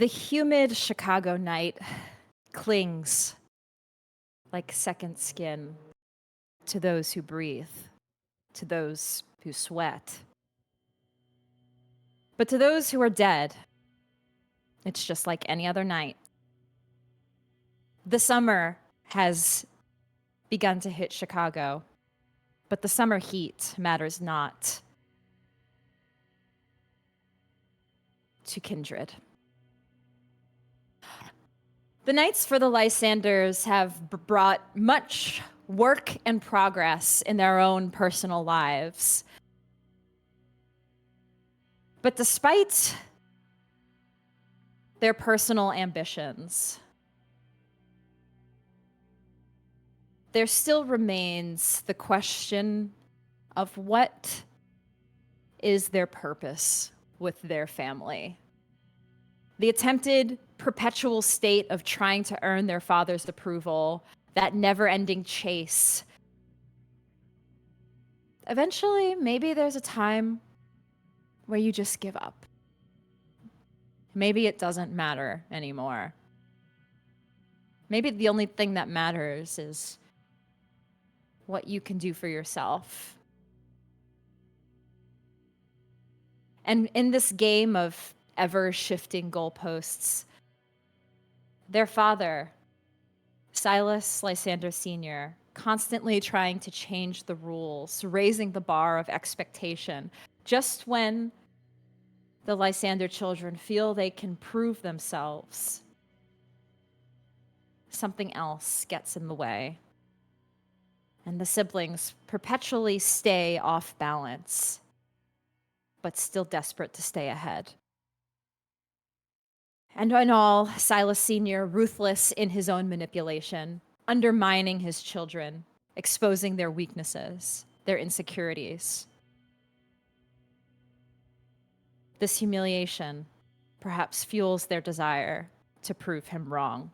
The humid Chicago night clings like second skin to those who breathe, to those who sweat. But to those who are dead, it's just like any other night. The summer has begun to hit Chicago, but the summer heat matters not to Kindred. The nights for the Lysanders have brought much work and progress in their own personal lives. But despite their personal ambitions, there still remains the question of what is their purpose with their family. The attempted perpetual state of trying to earn their father's approval, that never-ending chase. Eventually, maybe there's a time where you just give up. Maybe it doesn't matter anymore. Maybe the only thing that matters is what you can do for yourself. And in this game of ever-shifting goalposts, their father, Silas Lysander Sr., constantly trying to change the rules, raising the bar of expectation, just when the Lysander children feel they can prove themselves, something else gets in the way. And the siblings perpetually stay off balance, but still desperate to stay ahead. And in all, Silas Sr., ruthless in his own manipulation, undermining his children, exposing their weaknesses, their insecurities. This humiliation perhaps fuels their desire to prove him wrong.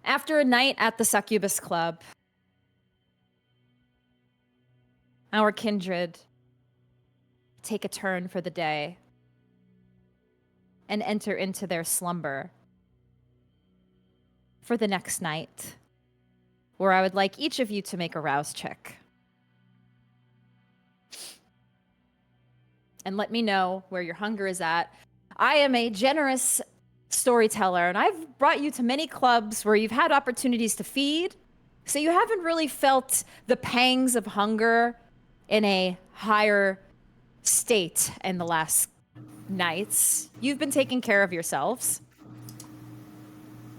After a night at the Succubus Club, our kindred take a turn for the day and enter into their slumber for the next night, where I would like each of you to make a rouse check. And let me know where your hunger is at. I am a generous storyteller, and I've brought you to many clubs where you've had opportunities to feed, so you haven't really felt the pangs of hunger in a higher state in the last nights. You've been taking care of yourselves.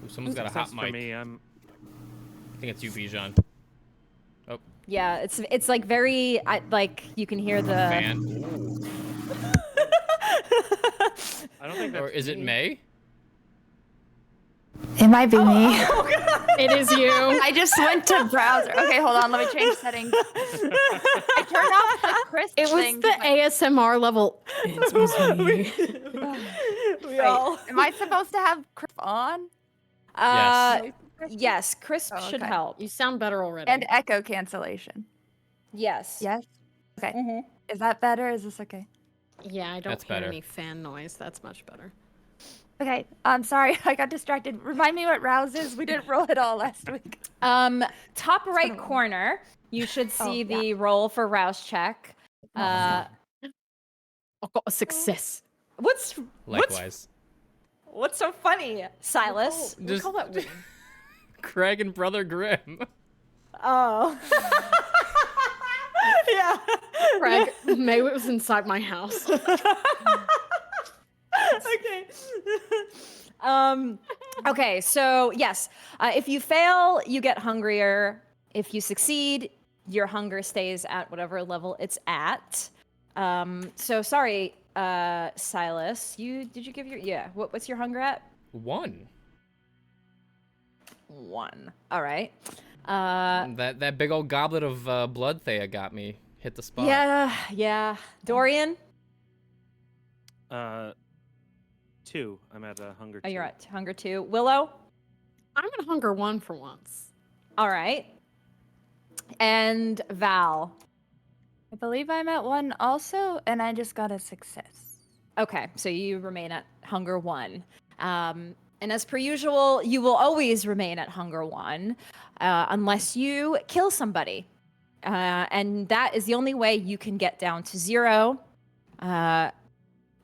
Ooh, someone's got a hot mic. For me, I think it's you, Bijan. Oh. Yeah, it's like very like you can hear the fan. I don't think that's Or is it May? It might be me. It is you. I just went to browser. Okay, hold on. Let me change settings. I turned off the crisp It was thing, the but- ASMR level. It was me. we all. Am I supposed to have crisp on? Yes, crisp Oh, should okay. help. You sound better already. And echo cancellation. Yes. Yes? Okay. Mm-hmm. Is that better? Is this okay? Yeah, I don't That's hear better. any fan noise. That's much better. Okay. I'm sorry. I got distracted. Remind me what Rouse is. We didn't roll it all last week. Top right corner, you should see the roll for Rouse check. I got a success. What's Likewise. what's so funny, Silas? We call that weird. Craig and Brother Grimm. Oh. Yeah. Craig, May was inside my house. Okay. Okay, so yes, if you fail, you get hungrier. If you succeed, your hunger stays at whatever level it's at. So sorry, Silas, did you give your what's your hunger at? 1. 1. All right. That big old goblet of blood Thea got me. Hit the spot. Yeah. Dorian? 2. I'm at hunger 2. Oh, you're at hunger 2. Willow? I'm at hunger 1 for once. All right. And Val? I believe I'm at 1 also, and I just got a success. Okay, so you remain at hunger 1. And as per usual, you will always remain at hunger 1 unless you kill somebody. And that is the only way you can get down to 0.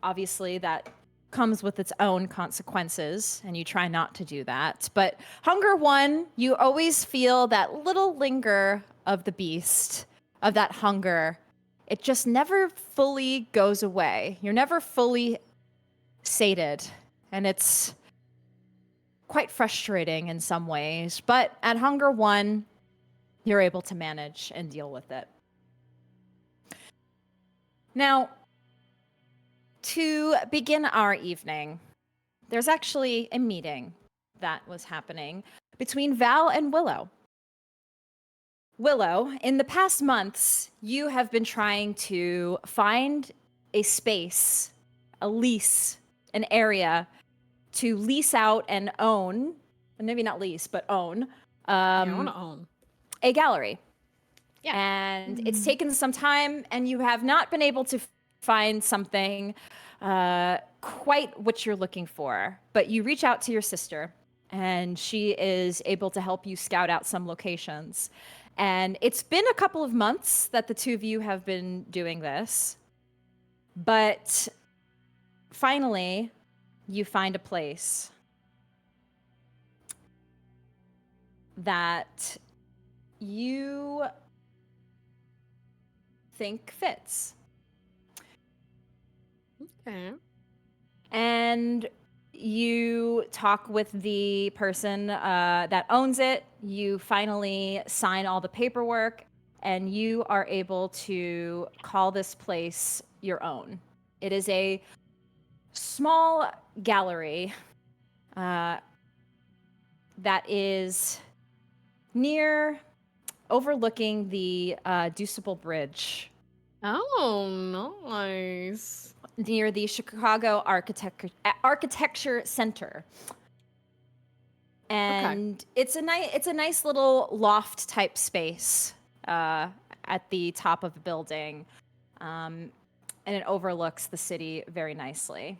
Obviously, that comes with its own consequences, and you try not to do that. But hunger 1, you always feel that little linger of the beast, of that hunger. It just never fully goes away. You're never fully sated, and it's quite frustrating in some ways. But at hunger 1, you're able to manage and deal with it. Now, to begin our evening, there's actually a meeting that was happening between Val and Willow. Willow, in the past months, you have been trying to find a space, a lease, an area to lease out and own, maybe not lease, but own, I want to own a gallery. Yeah. And it's taken some time, and you have not been able to find something quite what you're looking for. But you reach out to your sister, and she is able to help you scout out some locations. And it's been a couple of months that the two of you have been doing this. But finally, you find a place that you think fits. Okay. And you talk with the person that owns it. You finally sign all the paperwork, and you are able to call this place your own. It is a small gallery that is overlooking the Deuceable Bridge, Oh, nice. near the Chicago Architecture Center. And it's a nice little loft type space at the top of the building, and it overlooks the city very nicely.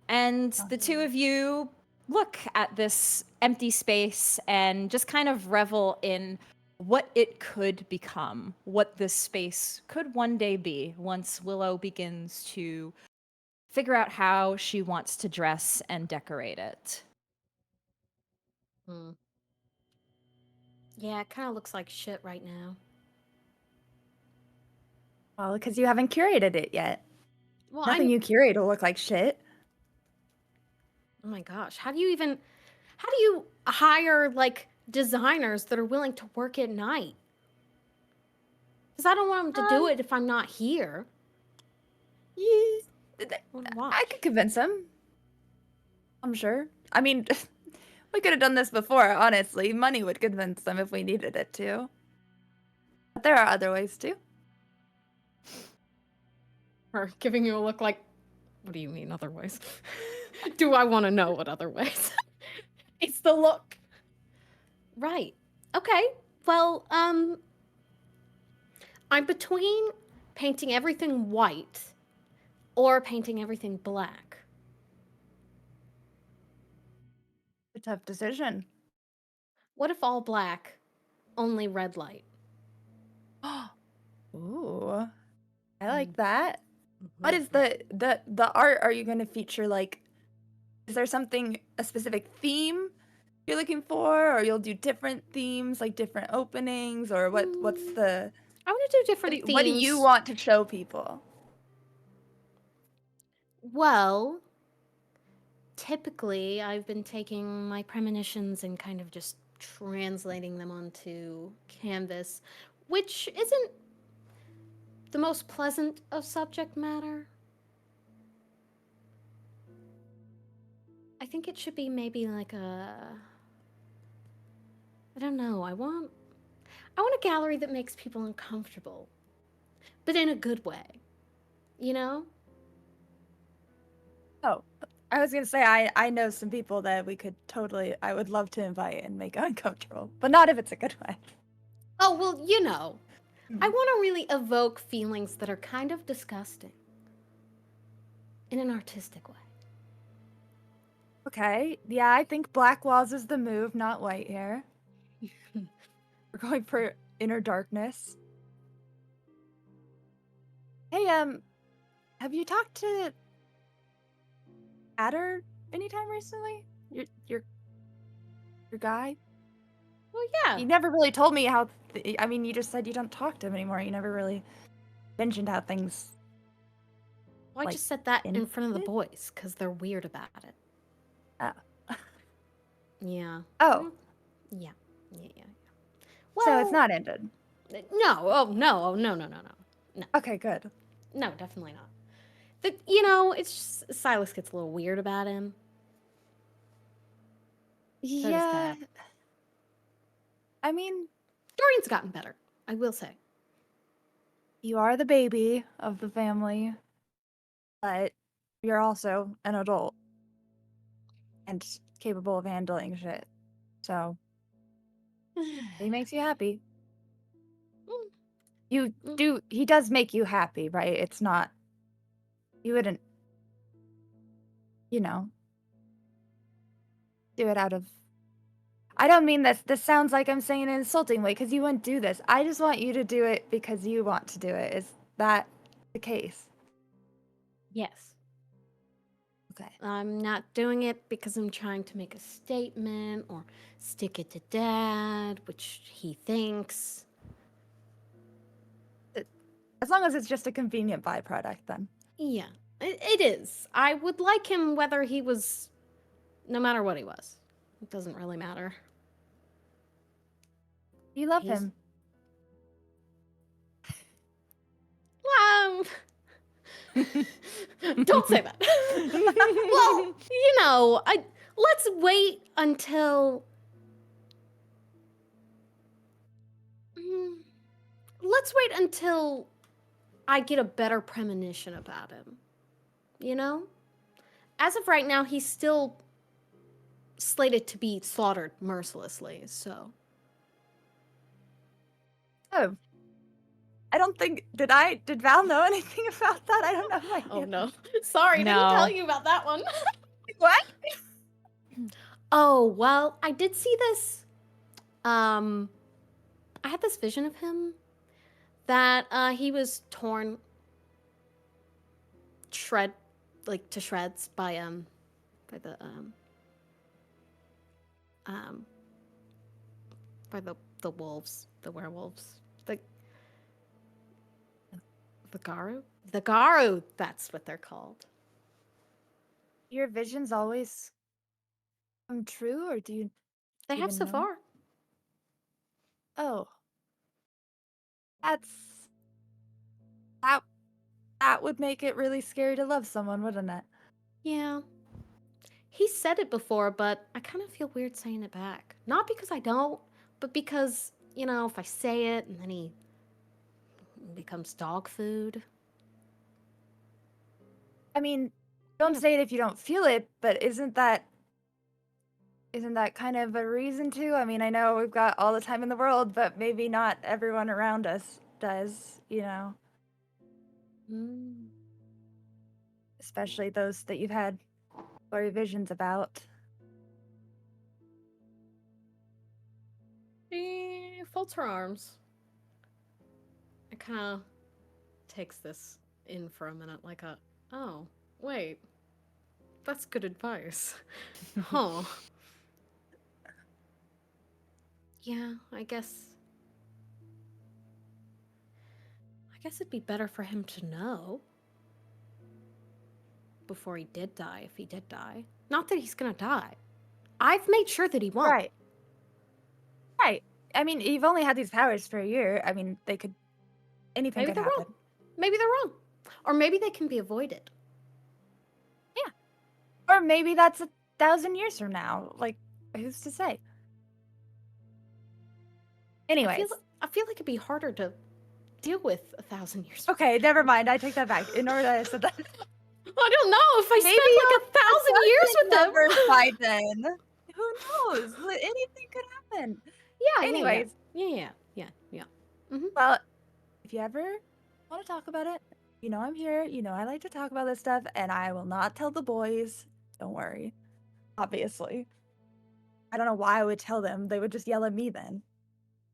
And the two of you look at this empty space and just kind of revel in what it could become, what this space could one day be once Willow begins to figure out how she wants to dress and decorate it. Yeah, it kind of looks like shit right now. Well, because you haven't curated it yet. Well, Nothing you curate will look like shit. Oh my gosh, how do you hire like designers that are willing to work at night? Because I don't want them to do it if I'm not here. I could convince him. I'm sure. I mean, we could have done this before, honestly. Money would convince them if we needed it to. But there are other ways too. Or giving you a look like, what do you mean other ways? Do I want to know what other ways? It's the look. Right. Okay. Well, I'm between painting everything white or painting everything black. A tough decision. What if all black, only red light? Ooh. I like that. What is the art? Are you going to feature, like, is there a specific theme you're looking for, or you'll do different themes, like different openings, or what's the... I want to do different themes. What do you want to show people? Well, typically I've been taking my premonitions and kind of just translating them onto canvas, which isn't the most pleasant of subject matter. I think it should be maybe like I don't know, I want a gallery that makes people uncomfortable, but in a good way, you know? Oh, I was going to say, I know some people that I would love to invite and make uncomfortable, but not if it's a good way. Oh, well, you know. I want to really evoke feelings that are kind of disgusting in an artistic way. Okay. Yeah, I think black walls is the move, not white hair. We're going for inner darkness. Hey, have you talked to Adder anytime recently? Your guy? Well, yeah. You never really told me how. I mean, you just said you don't talk to him anymore. You never really mentioned how things. Well, I like, just said that in front of the ended? boys because they're weird about it. Oh. Yeah. Oh, Yeah. so it's not ended. No. Oh no. Oh no. Okay, good. No, definitely not. It's just Silas gets a little weird about him. does Yeah. Dad. I mean, Dorian's gotten better, I will say. you are the baby of the family, but you're also an adult and capable of handling shit. So he makes you happy. He does make you happy, right? It's not, you wouldn't, do it out of, I don't mean this sounds like I'm saying in an insulting way, because you wouldn't do this. I just want you to do it because you want to do it. Is that the case? Yes. Okay. I'm not doing it because I'm trying to make a statement or stick it to Dad, which he thinks. As long as it's just a convenient byproduct, then. Yeah, it is. I would like him whether he was, no matter what he was. It doesn't really matter. You love He's- him. Don't say that. Well, let's wait until. Let's wait until I get a better premonition about him. As of right now, he's still slated to be slaughtered mercilessly, so. Oh. I don't think, did Val know anything about that? I don't know if I Oh did. no. Sorry, No. didn't tell you about that one. What? Oh, well, I did see this. I had this vision of him that he was torn to shreds by the wolves, the werewolves. The Garu? The Garu, that's what they're called. Your visions always come true, or do you? They have Even so know? far. Oh. That would make it really scary to love someone, wouldn't it? Yeah. He said it before, but I kind of feel weird saying it back. Not because I don't, but because, if I say it and then he becomes dog food. I mean, don't say it if you don't feel it, but isn't that kind of a reason to? I mean, I know we've got all the time in the world, but maybe not everyone around us does, Especially those that you've had blurry visions about. She folds her arms. It kind of takes this in for a minute, like oh, wait. That's good advice. Huh. Yeah, I guess it'd be better for him to know before he did die, if he did die. Not that he's gonna die. I've made sure that he won't. Right. I mean, you've only had these powers for a year. I mean, anything Maybe could they're happen. wrong. Maybe they're wrong. Or maybe they can be avoided. Yeah. Or maybe that's 1,000 years from now. Like, who's to say? Anyways. I feel like it'd be harder to deal with 1,000 years. Okay, never mind. I take that back. In order that I said that. I don't know if I spent like 1,000 years with them. By then. Who knows? Anything could happen. Yeah. Anyways. Yeah. Well, if you ever want to talk about it, you know I'm here. You know I like to talk about this stuff, and I will not tell the boys. Don't worry. Obviously. I don't know why I would tell them. They would just yell at me then.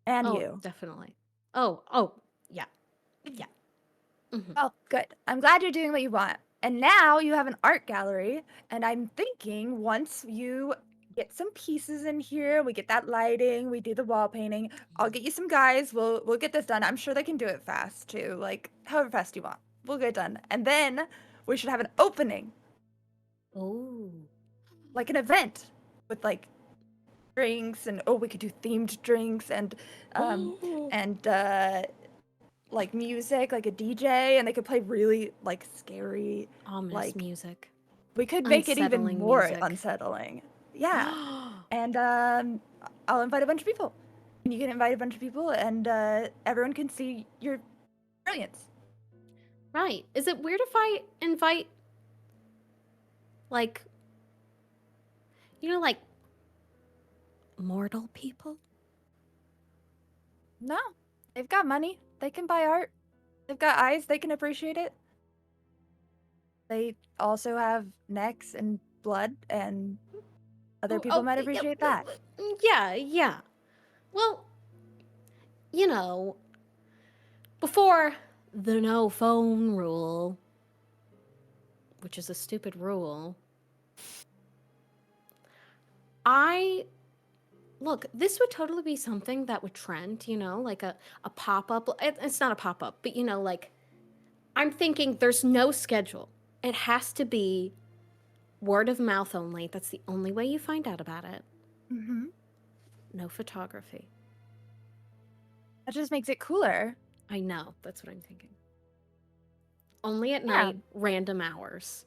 And Oh, you. definitely. Oh, yeah. Yeah. Mhm. Oh, good. I'm glad you're doing what you want. And now you have an art gallery, and I'm thinking once you get some pieces in here, we get that lighting, we do the wall painting, I'll get you some guys, we'll get this done. I'm sure they can do it fast too, like however fast you want. We'll get it done. And then we should have an opening, Oh. like an event with like drinks, and we could do themed drinks and like music, like a DJ, and they could play really like scary, Ominous like music. we could make it even Unsettling more music. unsettling. Yeah. And I'll invite a bunch of people. And you can invite a bunch of people, and everyone can see your brilliance. Right. Is it weird if I invite, like, like mortal people? No, they've got money. They can buy art. They've got eyes. They can appreciate it. They also have necks and blood, and other people might appreciate that. Yeah. Well, before the no phone rule, which is a stupid rule, look, this would totally be something that would trend, like a pop-up. It's not a pop-up, but like, I'm thinking there's no schedule. It has to be word of mouth only. That's the only way you find out about it. Mm-hmm. No photography. That just makes it cooler. I know. That's what I'm thinking. Only at night, random hours.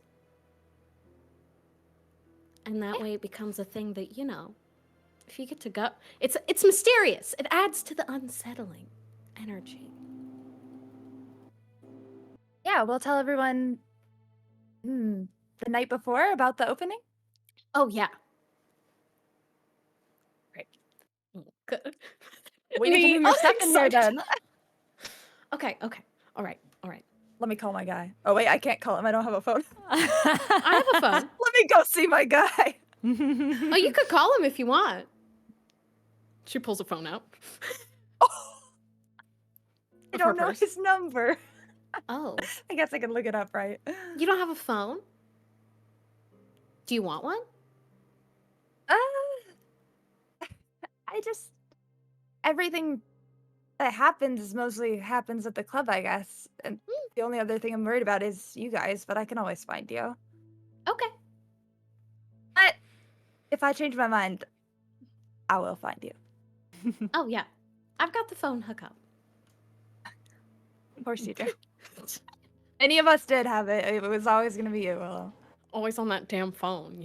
And that way it becomes a thing that, if you get to go, it's mysterious. It adds to the unsettling energy. Yeah, we'll tell everyone the night before about the opening. Oh, yeah. Right. Good. We need to move your stuff in there then. Okay. All right. Let me call my guy. Oh, wait, I can't call him. I don't have a phone. I have a phone. Let me go see my guy. Oh, you could call him if you want. She pulls a phone out. I don't know his number. Oh. I guess I can look it up, right? You don't have a phone? Do you want one? Everything that happens mostly happens at the club, I guess. And the only other thing I'm worried about is you guys, but I can always find you. Okay. But if I change my mind, I will find you. Oh, yeah. I've got the phone hookup. Of course you do. Any of us did have it. It was always going to be you, Willow. Always on that damn phone,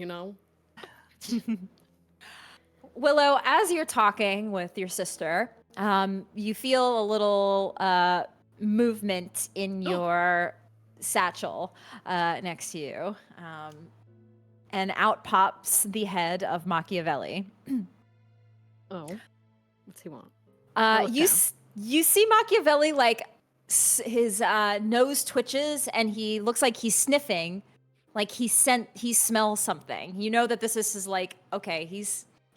Willow, as you're talking with your sister, you feel a little movement in your satchel next to you. And out pops the head of Makavelli. Oh. What's he want? You see Makavelli, like, his nose twitches, and he looks like he's sniffing, like he smells something. You know that this is like, okay, he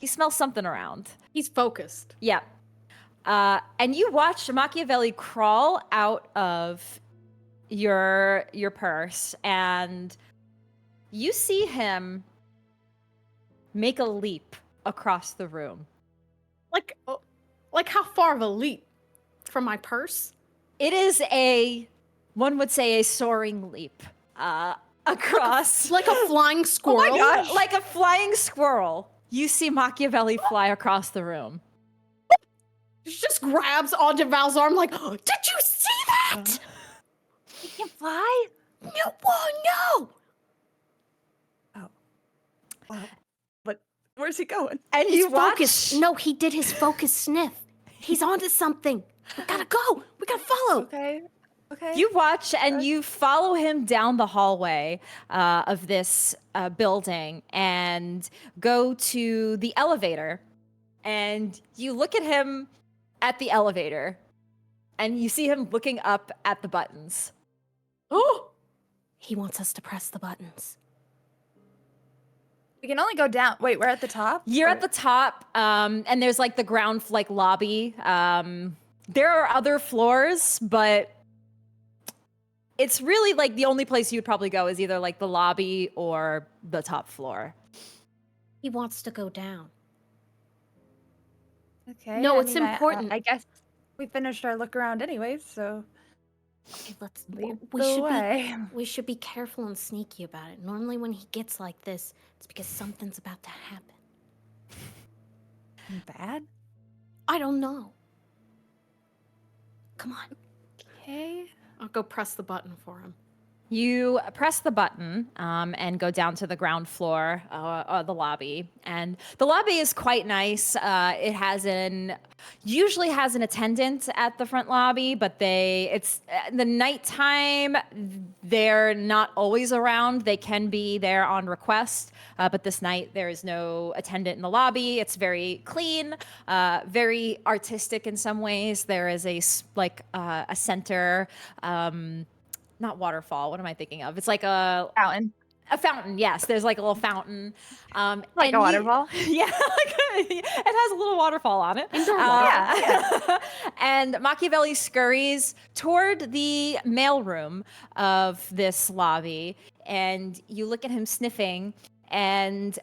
smells something around. He's focused. Yeah. And you watch Makavelli crawl out of your purse, and you see him make a leap across the room. Like how far of a leap? From my purse? It is one would say a soaring leap across. Like a flying squirrel? Oh my gosh. Like a flying squirrel. You see Makavelli fly across the room. She just grabs onto Val's arm like, oh, did you see that? He can fly? No. Oh. But where's he going? And He's you focused. watch. No, he did his focus sniff. He's onto something. We gotta go. We gotta follow. Okay. You watch and you follow him down the hallway of this building and go to the elevator. And you look at him at the elevator and you see him looking up at the buttons. Oh! He wants us to press the buttons. We can only go down. Wait, we're at the top? You're Or- at the top, and there's like the ground lobby. There are other floors, but it's really like the only place you'd probably go is either like the lobby or the top floor. He wants to go down. Okay. No, I it's mean, important. I guess we finished our look around anyways, so Okay, let's. lead We the should way. we should be careful and sneaky about it. Normally, when he gets like this, it's because something's about to happen. Bad? I don't know. Come on. Okay. I'll go press the button for him. You press the button and go down to the ground floor, the lobby, and the lobby is quite nice. It usually has an attendant at the front lobby, but it's the nighttime. They're not always around. They can be there on request, but this night there is no attendant in the lobby. It's very clean, very artistic in some ways. There is a center. Not waterfall. What am I thinking of? It's like a Fountain. fountain. Yes, there's like a little fountain. Like a waterfall? Yeah, it has a little waterfall on it. Indoor water. Yeah. And Makavelli scurries toward the mailroom of this lobby, and you look at him sniffing, and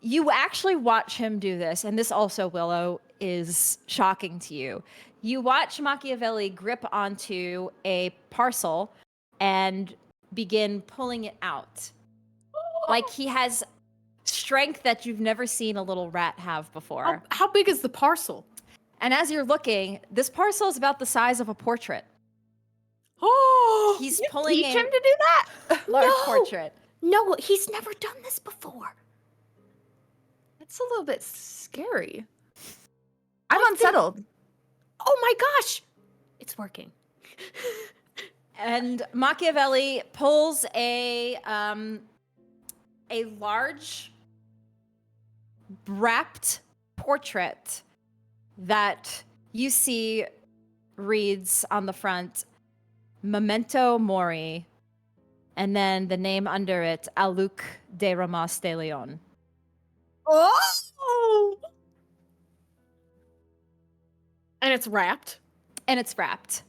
you actually watch him do this. And this also, Willow, is shocking to you. You watch Machiavelli grip onto a parcel and begin pulling it out. Like he has strength that you've never seen a little rat have before. How big is the parcel? And as you're looking, this parcel is about the size of a portrait. Oh! He's pulling Teach a him to do that? large No! portrait. No, he's never done this before. That's a little bit scary. I'm unsettled. Oh my gosh! It's working. And Machiavelli pulls a large wrapped portrait that you see reads on the front Memento Mori, and then the name under it, Aluc de Ramas de Leon. Oh! And it's wrapped. And it's wrapped.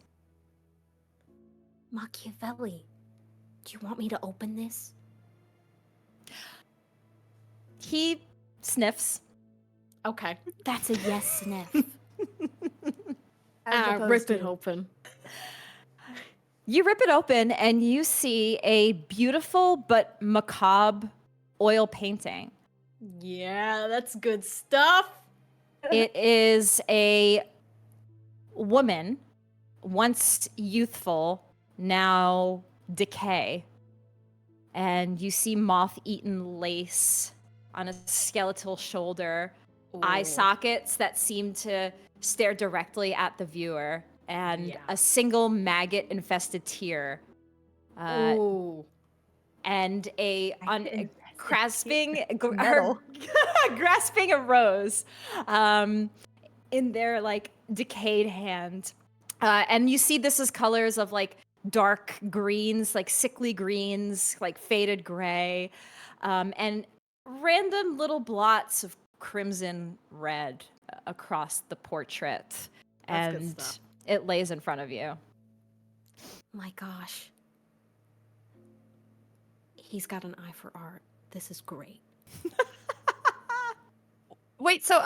Machiavelli, do you want me to open this? He sniffs. Okay. That's a yes sniff. As opposed Rip to- it open. You rip it open and you see a beautiful but macabre oil painting. Yeah, that's good stuff. It is a woman, once youthful, now decay. And you see moth-eaten lace on a skeletal shoulder, eye sockets that seem to stare directly at the viewer, and Yeah. a single maggot-infested tear. Ooh. And grasping Metal. grasping a rose in their like decayed hand. And you see this is colors of like dark greens, like sickly greens, like faded gray, and random little blots of crimson red across the portrait. That's good And stuff. it lays in front of you. My gosh. He's got an eye for art. This is great. Wait, so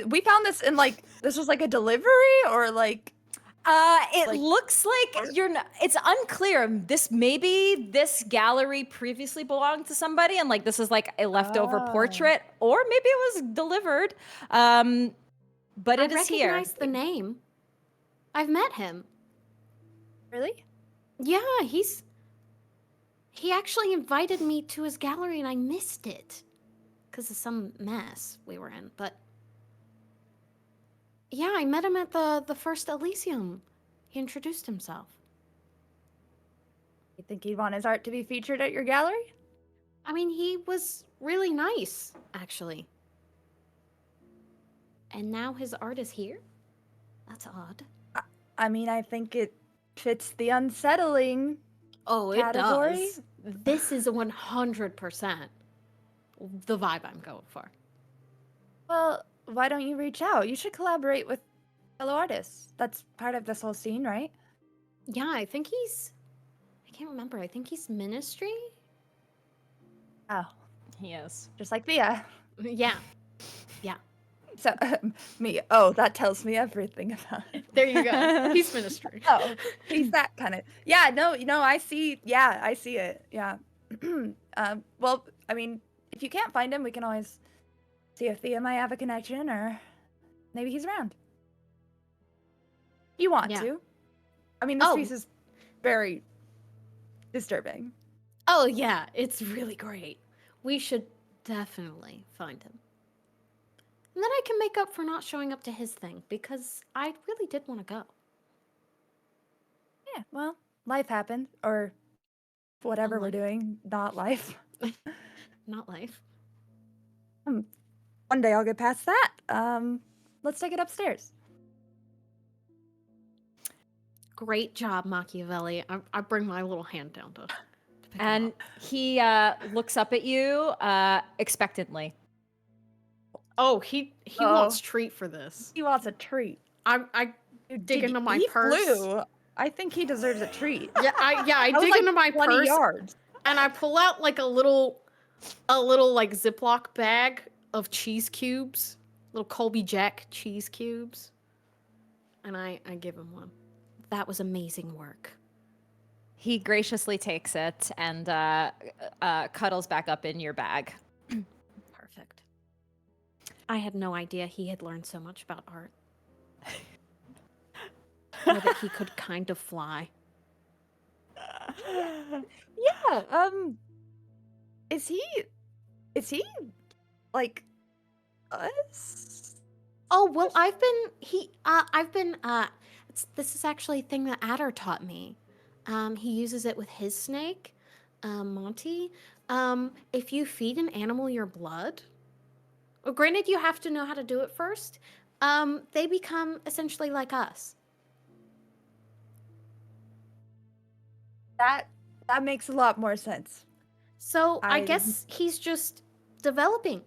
we found this in this was like a delivery or like It Like- looks like you're not, it's unclear. This gallery previously belonged to somebody and like this is like a leftover Oh. portrait, or maybe it was delivered. But I it is here. recognize the name. I've met him. really? Yeah, he actually invited me to his gallery and I missed it because of some mess we were in. But yeah, I met him at the first Elysium. He introduced himself. You think he'd want his art to be featured at your gallery? I mean, he was really nice, actually. And now his art is here? That's odd. I mean, I think it fits the unsettling Oh, it category. does. This is 100% the vibe I'm going for. Well, why don't you reach out? You should collaborate with fellow artists. That's part of this whole scene, right? Yeah, I think he's. I can't remember. I think he's ministry. Oh, He is. just like Thea. Yeah. So, me. Oh, that tells me everything about it. There you go. He's ministry. Oh, he's that kind of. Yeah, no, I see. Yeah, I see it. Yeah. Well, I mean, if you can't find him, we can always see if Thea might have a connection, or maybe he's around. You want Yeah. to? I mean, this Oh. piece is very disturbing. Oh yeah, it's really great. We should definitely find him. And then I can make up for not showing up to his thing because I really did want to go. Yeah. Well, life happened, or whatever we're Life. doing, not life. Not life. One day I'll get past that. Let's take it upstairs. Great job, Machiavelli. I bring my little hand down to pick him And up. he looks up at you expectantly. Oh, he Oh. wants treat for this. He wants a treat. I dig into my he purse. flew. I think he deserves a treat. Yeah, I That was dig like into my 20 purse yards. and I pull out like a little like Ziploc bag of cheese cubes, little Colby Jack cheese cubes, and I give him one. That was amazing work. He graciously takes it and cuddles back up in your bag. Perfect. I had no idea he had learned so much about art. Or that he could kind of fly. Yeah. Is he like us? Oh, well, this is actually a thing that Adder taught me. He uses it with his snake, Monty. If you feed an animal your blood, well, granted you have to know how to do it first, they become essentially like us. That makes a lot more sense. So I I- guess he's just developing,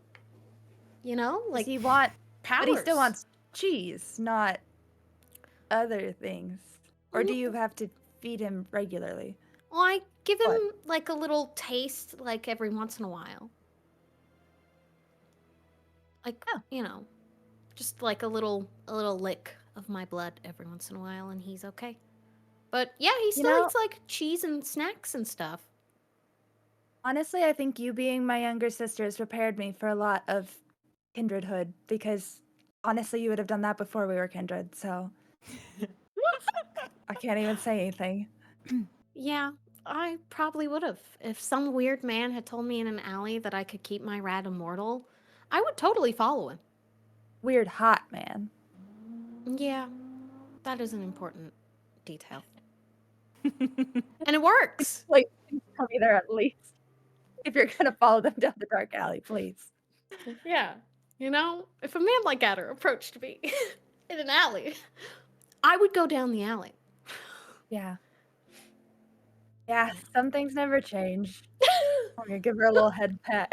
Like like he want, powers. but he still wants cheese, not other things. Or do Mm. you have to feed him regularly? Well, I give him What? like a little taste, like every once in a while. Like, Oh. just like a little lick of my blood every once in a while, and he's okay. But yeah, he still know- eats like cheese and snacks and stuff. Honestly, I think you being my younger sister has prepared me for a lot of kindredhood, because honestly, you would have done that before we were kindred, so I can't even say anything. Yeah, I probably would have. If some weird man had told me in an alley that I could keep my rat immortal, I would totally follow him. Weird hot man. Yeah, that is an important detail. And it works. Like, tell me there at least. If you're gonna follow them down the dark alley, please. Yeah. If a man like Adder approached me in an alley, I would go down the alley. Yeah. Yeah, some things never change. I'm gonna give her a little head pat.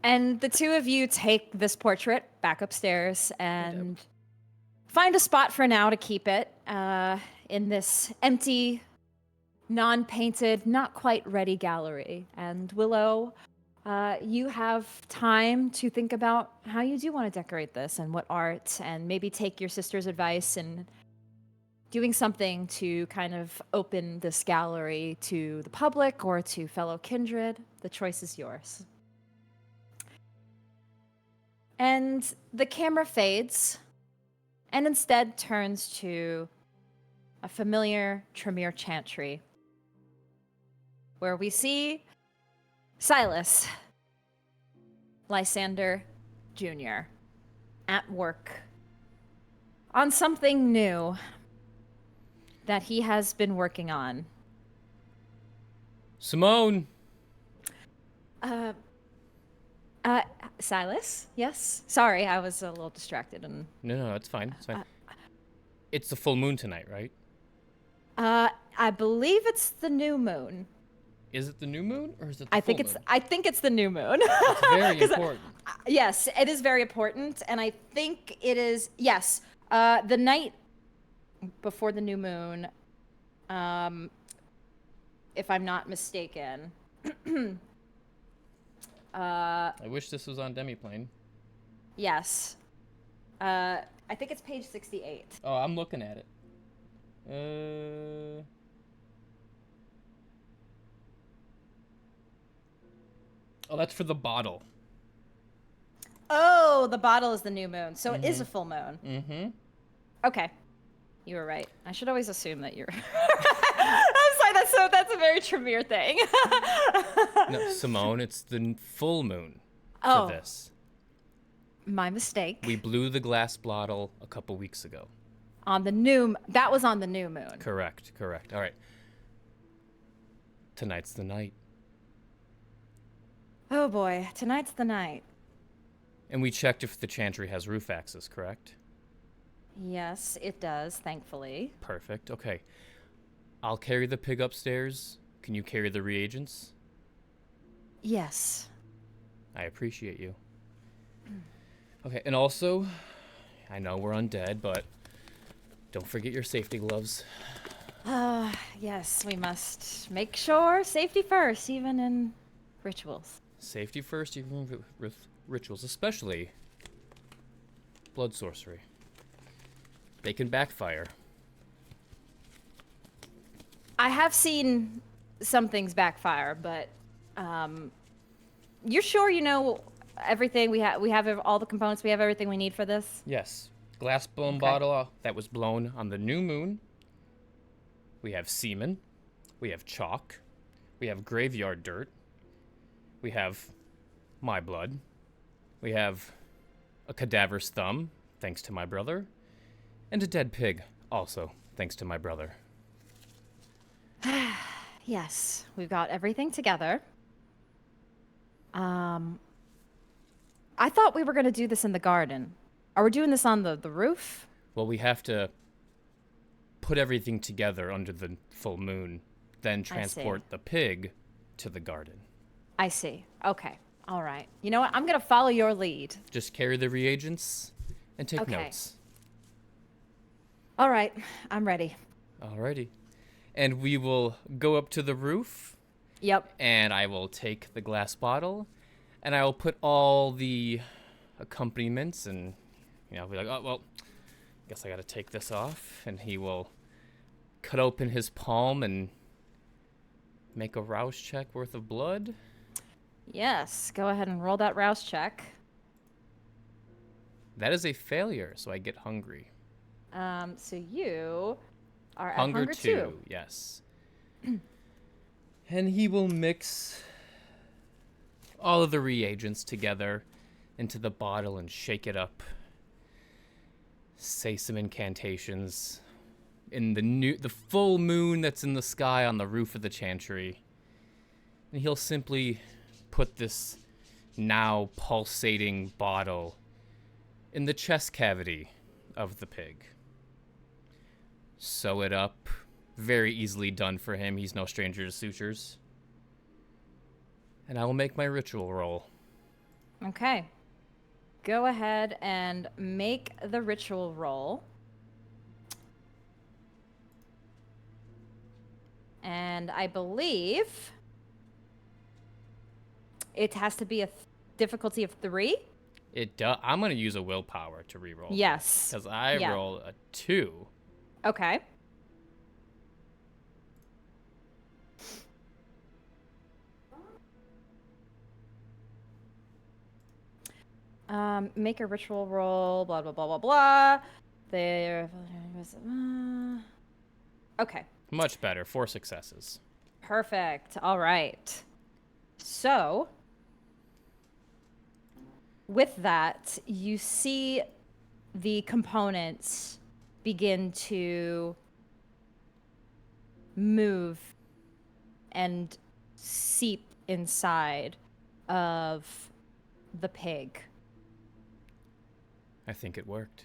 And the two of you take this portrait back upstairs and find a spot for now to keep it in this empty, non-painted, not quite ready gallery. And Willow, you have time to think about how you do want to decorate this and what art, and maybe take your sister's advice and doing something to kind of open this gallery to the public or to fellow kindred. The choice is yours. And the camera fades and instead turns to a familiar Tremere chantry, where we see Silas, Lysander Jr., at work on something new that he has been working on. Simone. Silas? Yes? Sorry, I was a little distracted and No, it's fine. It's fine. It's the full moon tonight, right? I believe it's the new moon. Is it the new moon or is it the I full think it's moon? I think it's the new moon. It's very 'Cause, important. yes, it is very important, and I think it is the night before the new moon. If I'm not mistaken. I wish this was on Demiplane. Yes. I think it's page 68. Oh, I'm looking at it. Oh, that's for the bottle. Oh, the bottle is the new moon, so it is a full moon. Mm-hmm. Okay, you were right. I should always assume that you're. I'm sorry. That's a very Tremere thing. No, Simone, it's the full moon Oh. for this. My mistake. We blew the glass bottle a couple weeks ago. That was on the new moon. Correct. All right. Tonight's the night. Oh boy, tonight's the night. And we checked if the chantry has roof access, correct? Yes, it does, thankfully. Perfect. Okay. I'll carry the pig upstairs. Can you carry the reagents? Yes. I appreciate you. Okay, and also, I know we're undead, but don't forget your safety gloves. Yes, we must make sure safety first, even in rituals. Safety first, even with rituals, especially blood sorcery. They can backfire. I have seen some things backfire, but you're sure you know everything? We have all the components. We have everything we need for this. Yes, glass blown Okay. bottle that was blown on the new moon. We have semen. We have chalk. We have graveyard dirt. We have my blood. We have a cadaver's thumb, thanks to my brother. And a dead pig, also, thanks to my brother. Yes, we've got everything together. I thought we were going to do this in the garden. Are we doing this on the roof? Well, we have to put everything together under the full moon, then transport the pig to the garden. I see. Okay. All right. You know what? I'm going to follow your lead. Just carry the reagents and take Okay. notes. All right. I'm ready. Alrighty. And we will go up to the roof, Yep. and I will take the glass bottle, and I will put all the accompaniments, and, I'll be like, oh, well, guess I gotta take this off, and he will cut open his palm and make a Rouse check worth of blood. Yes. Go ahead and roll that Rouse check. That is a failure, so I get hungry. So you are at Hunger hunger 2, yes. And he will mix all of the reagents together into the bottle and shake it up. Say some incantations in the full moon that's in the sky on the roof of the chantry. And he'll simply put this now pulsating bottle in the chest cavity of the pig. Sew it up. Very easily done for him. He's no stranger to sutures. And I will make my ritual roll. Okay. Go ahead and make the ritual roll. And I believe it has to be a difficulty of 3. I'm going to use a willpower to reroll. Yes. Because I Yeah. roll a 2. Okay. Make a ritual roll, blah, blah, blah, blah, blah. There. Okay. Much better. 4 successes. Perfect. All right. So, with that, you see the components begin to move and seep inside of the pig. I think it worked.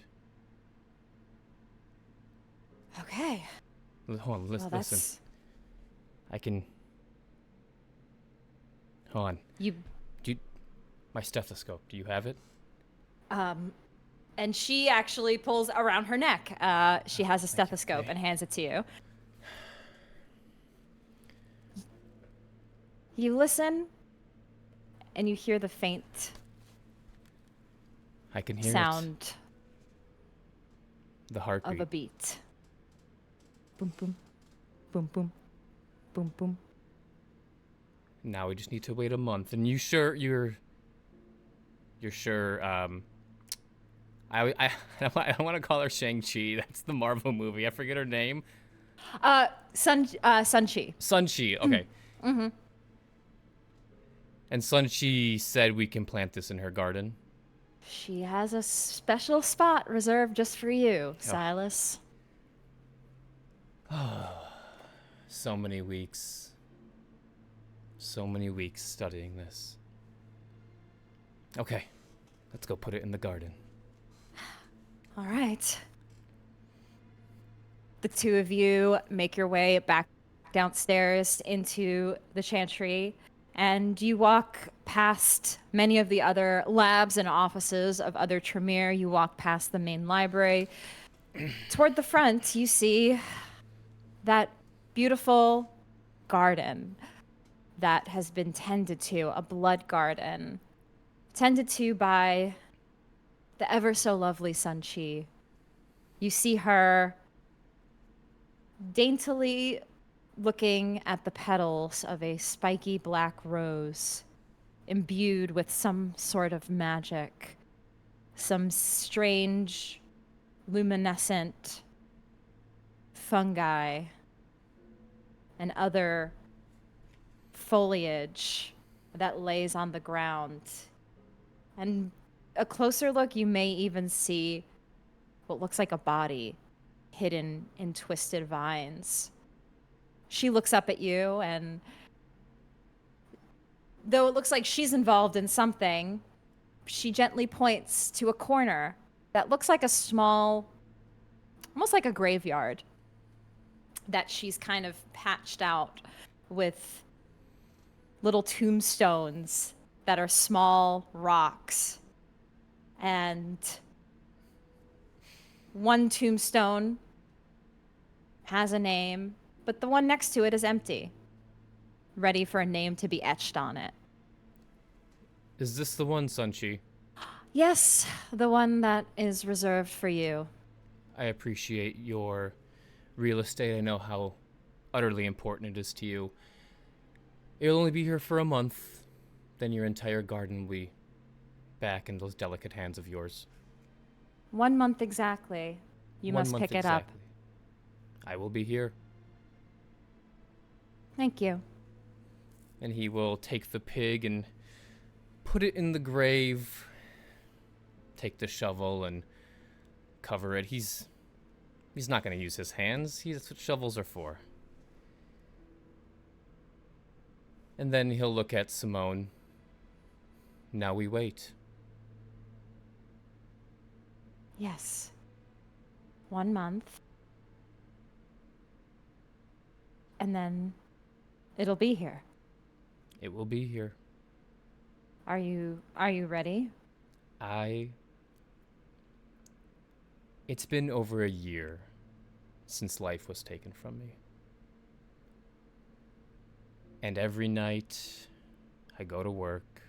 Okay. Hold on, Well, listen. that's I can. Hold on. you. My stethoscope. Do you have it? And she actually pulls around her neck. She has a stethoscope okay. and hands it to you. You listen, and you hear the faint I can hear sound it. The heartbeat. of a beat. Boom, boom, boom, boom, boom, boom. Now we just need to wait a month. And you're sure? I want to call her Shang-Chi. That's the Marvel movie. I forget her name. Sun-Chi. Sun-Chi. Okay. Mm-hmm. And Sun-Chi said we can plant this in her garden. She has a special spot reserved just for you, Silas. So many weeks. So many weeks studying this. Okay. Let's go put it in the garden. All right. The two of you make your way back downstairs into the chantry, and you walk past many of the other labs and offices of other Tremere. You walk past the main library. Toward the front, you see that beautiful garden that has been tended to, a blood garden, tended to by the ever so lovely Sun-Chi. You see her daintily looking at the petals of a spiky black rose, imbued with some sort of magic, some strange luminescent fungi and other foliage that lays on the ground. And a closer look, you may even see what looks like a body hidden in twisted vines. She looks up at you, and though it looks like she's involved in something, she gently points to a corner that looks like a small, almost like a graveyard, that she's kind of patched out with little tombstones that are small rocks. And one tombstone has a name, but the one next to it is empty, ready for a name to be etched on it. Is this the one, Sun-Chi? Yes, the one that is reserved for you. I appreciate your real estate. I know how utterly important it is to you. It'll only be here for a month. Then your entire garden will be back in those delicate hands of yours. 1 month exactly. You 1 must month pick it up. exactly. I will be here. Thank you. And he will take the pig and put it in the grave. Take the shovel and cover it. He's not going to use his hands. That's what shovels are for. And then he'll look at Simone. Now we wait. Yes. 1 month. And then it'll be here. It will be here. Are you ready? It's been over a year since life was taken from me. And every night I go to work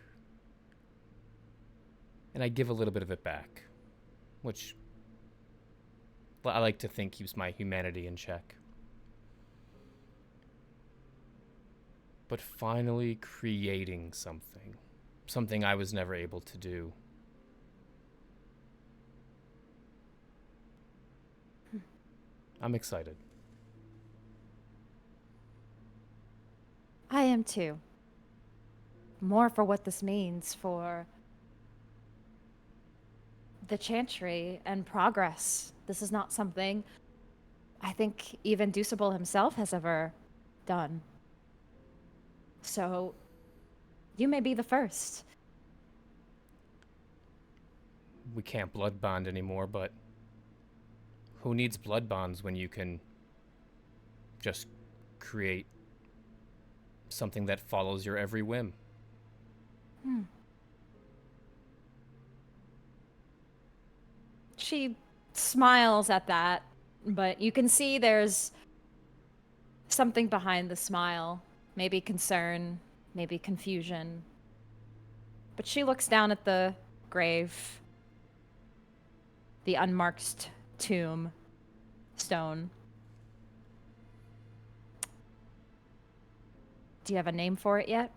and I give a little bit of it back, which I like to think keeps my humanity in check. But finally creating something I was never able to do. I'm excited. I am too. More for what this means for the Chantry and progress. This is not something I think even Deucible himself has ever done. So you may be the first. We can't blood bond anymore, but Who needs blood bonds when you can just create something that follows your every whim? She smiles at that, but you can see there's something behind the smile. Maybe concern, maybe confusion. But she looks down at the grave, the unmarked tomb stone. Do you have a name for it yet?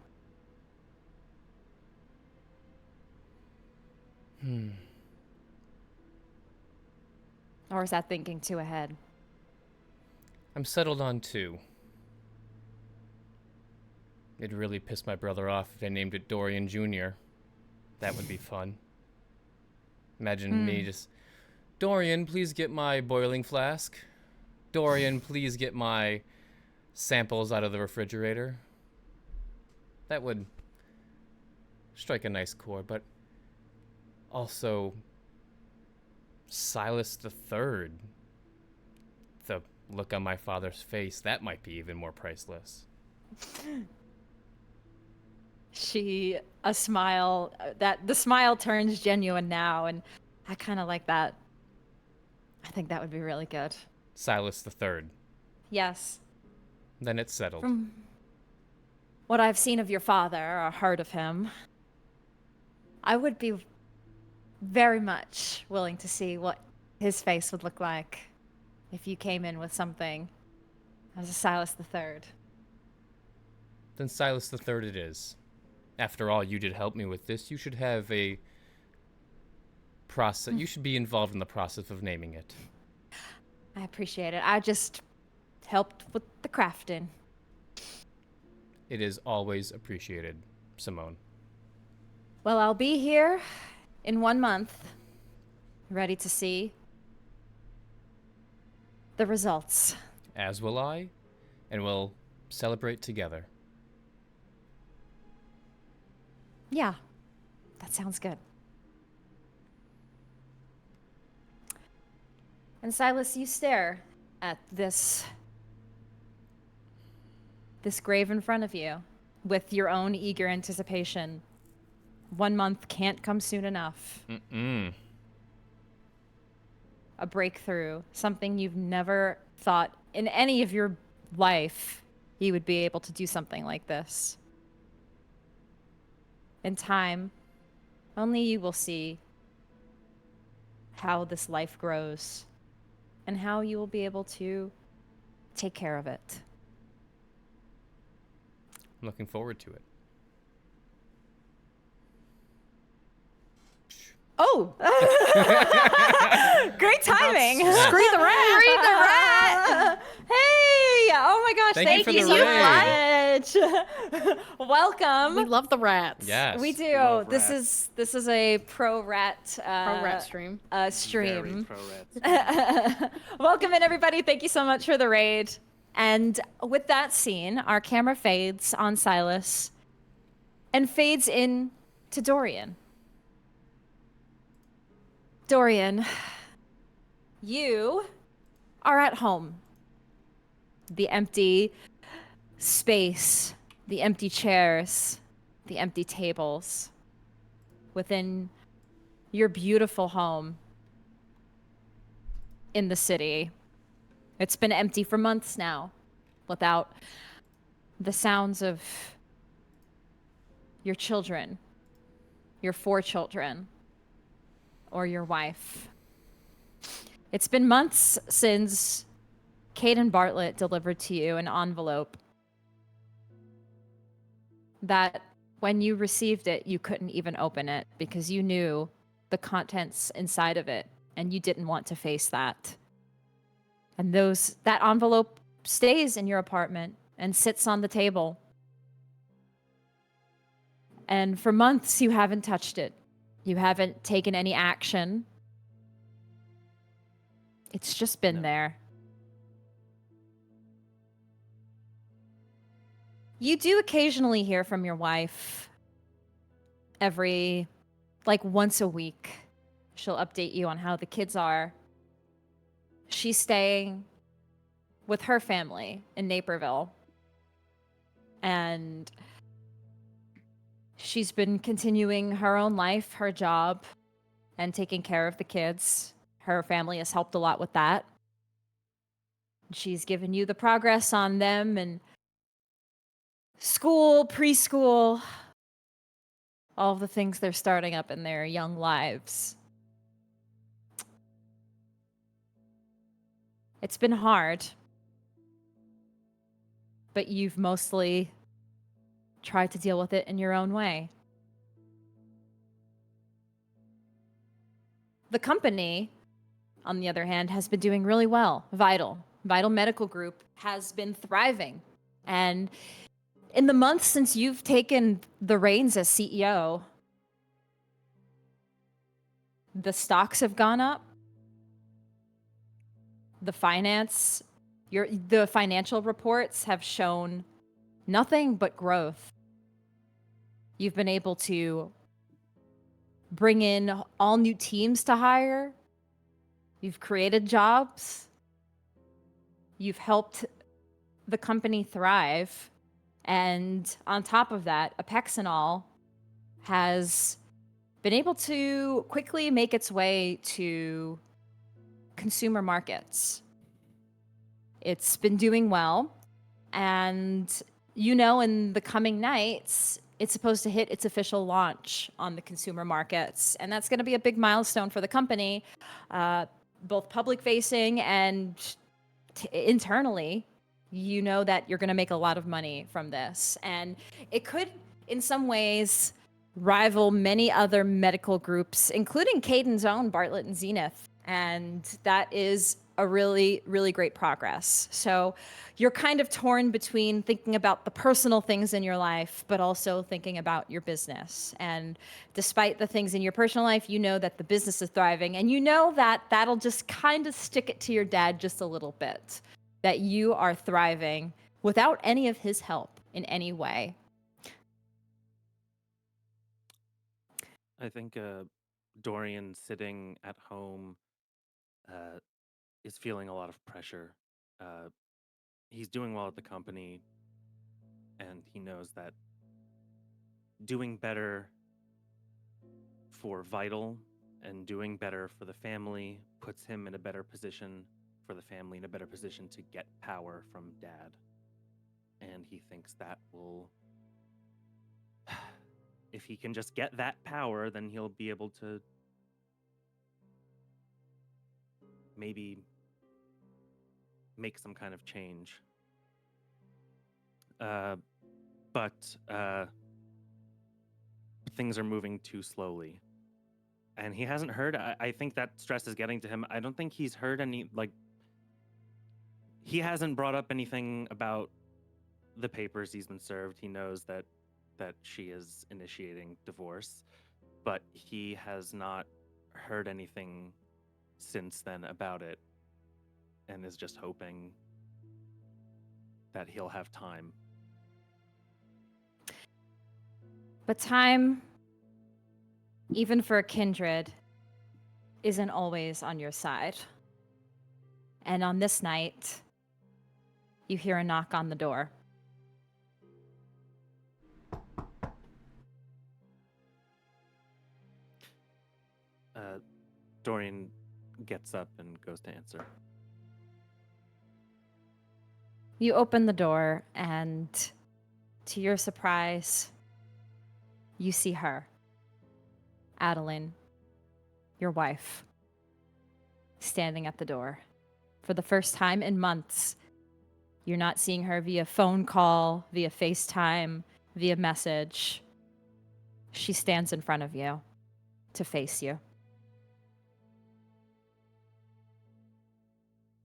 Or is that thinking too ahead? I'm settled on 2. It'd really piss my brother off if I named it Dorian Jr. That would be fun. Imagine me just, Dorian, please get my boiling flask. Dorian, please get my samples out of the refrigerator. That would strike a nice chord, but also Silas the Third. The look on my father's face, that might be even more priceless. A smile, that the smile turns genuine now, and I kind of like that. I think that would be really good. Silas the Third. Yes. Then it's settled. From what I've seen of your father or heard of him, I would be very much willing to see what his face would look like if you came in with something as a Silas the Third. Then Silas the Third it is. After all, you did help me with this. You should have a process. You should be involved in the process of naming it. I appreciate it. I just helped with the crafting. It is always appreciated, Simone. Well, I'll be here in 1 month, ready to see the results. As will I, and we'll celebrate together. Yeah, that sounds good. And Silas, you stare at this grave in front of you with your own eager anticipation. 1 month can't come soon enough. A breakthrough, something you've never thought in any of your life you would be able to do something like this. In time, only you will see how this life grows and how you will be able to take care of it. I'm looking forward to it. Oh! Great timing! Scree the rat! Scree the rat! Hey! Oh my gosh, Thank you for so the much! Welcome. We love the rats. Yes. We do. Love This rats. is a pro rat Pro rat stream. Very stream. pro-rats. Welcome in, everybody. Thank you so much for the raid. And with that scene, our camera fades on Silas and fades in to Dorian. Dorian, you are at home. The empty space, the empty chairs, the empty tables within your beautiful home in the city. It's been empty for months now, without the sounds of your children, your 4 children, or your wife. It's been months since Caden Bartlett delivered to you an envelope that when you received it, you couldn't even open it because you knew the contents inside of it and you didn't want to face that. And that envelope stays in your apartment and sits on the table. And for months, you haven't touched it. You haven't taken any action. It's just been there. You do occasionally hear from your wife once a week. She'll update you on how the kids are. she's staying with her family in Naperville. And she's been continuing her own life, her job, and taking care of the kids. Her family has helped a lot with that. She's given you the progress on them and school, preschool, all of the things they're starting up in their young lives. It's been hard, but you've mostly tried to deal with it in your own way. The company, on the other hand, has been doing really well. Vital Medical Group has been thriving. And in the months since you've taken the reins as CEO, the stocks have gone up. The financial reports have shown nothing but growth. You've been able to bring in all new teams to hire. You've created jobs. You've helped the company thrive. And on top of that, Apexenol has been able to quickly make its way to consumer markets. It's been doing well. And in the coming nights, it's supposed to hit its official launch on the consumer markets. And that's going to be a big milestone for the company, both public facing and internally. That you're going to make a lot of money from this. And it could, in some ways, rival many other medical groups, including Caden's own Bartlett and Zenith. And that is a really, really great progress. So you're kind of torn between thinking about the personal things in your life, but also thinking about your business. And despite the things in your personal life, that the business is thriving. And that that'll just kind of stick it to your dad just a little bit, that you are thriving without any of his help in any way. I think Dorian sitting at home is feeling a lot of pressure. He's doing well at the company, and he knows that doing better for Vital and doing better for the family puts him in a better position for the family, in a better position to get power from Dad. And he thinks that will... if he can just get that power, then he'll be able to maybe make some kind of change. But things are moving too slowly. And he hasn't heard... I think that stress is getting to him. I don't think he's heard any, he hasn't brought up anything about the papers he's been served. He knows that she is initiating divorce, but he has not heard anything since then about it, and is just hoping that he'll have time. But time, even for a Kindred, isn't always on your side. And on this night, you hear a knock on the door. Dorian gets up and goes to answer. You open the door, and to your surprise, you see her, Adeline, your wife, standing at the door. For the first time in months, you're not seeing her via phone call, via FaceTime, via message. She stands in front of you to face you.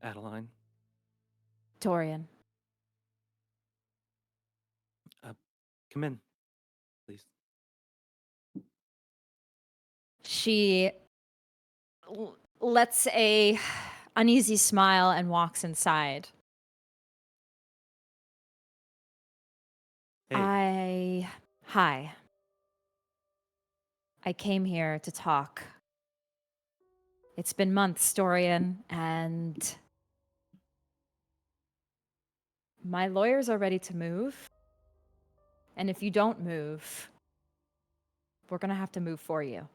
Adeline? Dorian. Come in, please. She lets a uneasy smile and walks inside. Hey. Hi. I came here to talk. It's been months, Dorian, and my lawyers are ready to move. And if you don't move, we're going to have to move for you.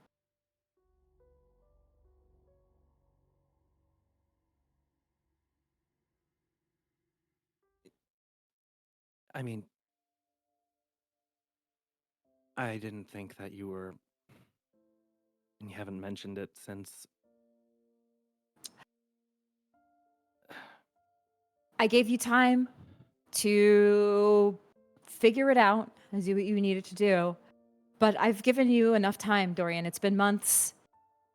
I mean, I didn't think that you were. And you haven't mentioned it since. I gave you time to figure it out and do what you needed to do. But I've given you enough time, Dorian. It's been months.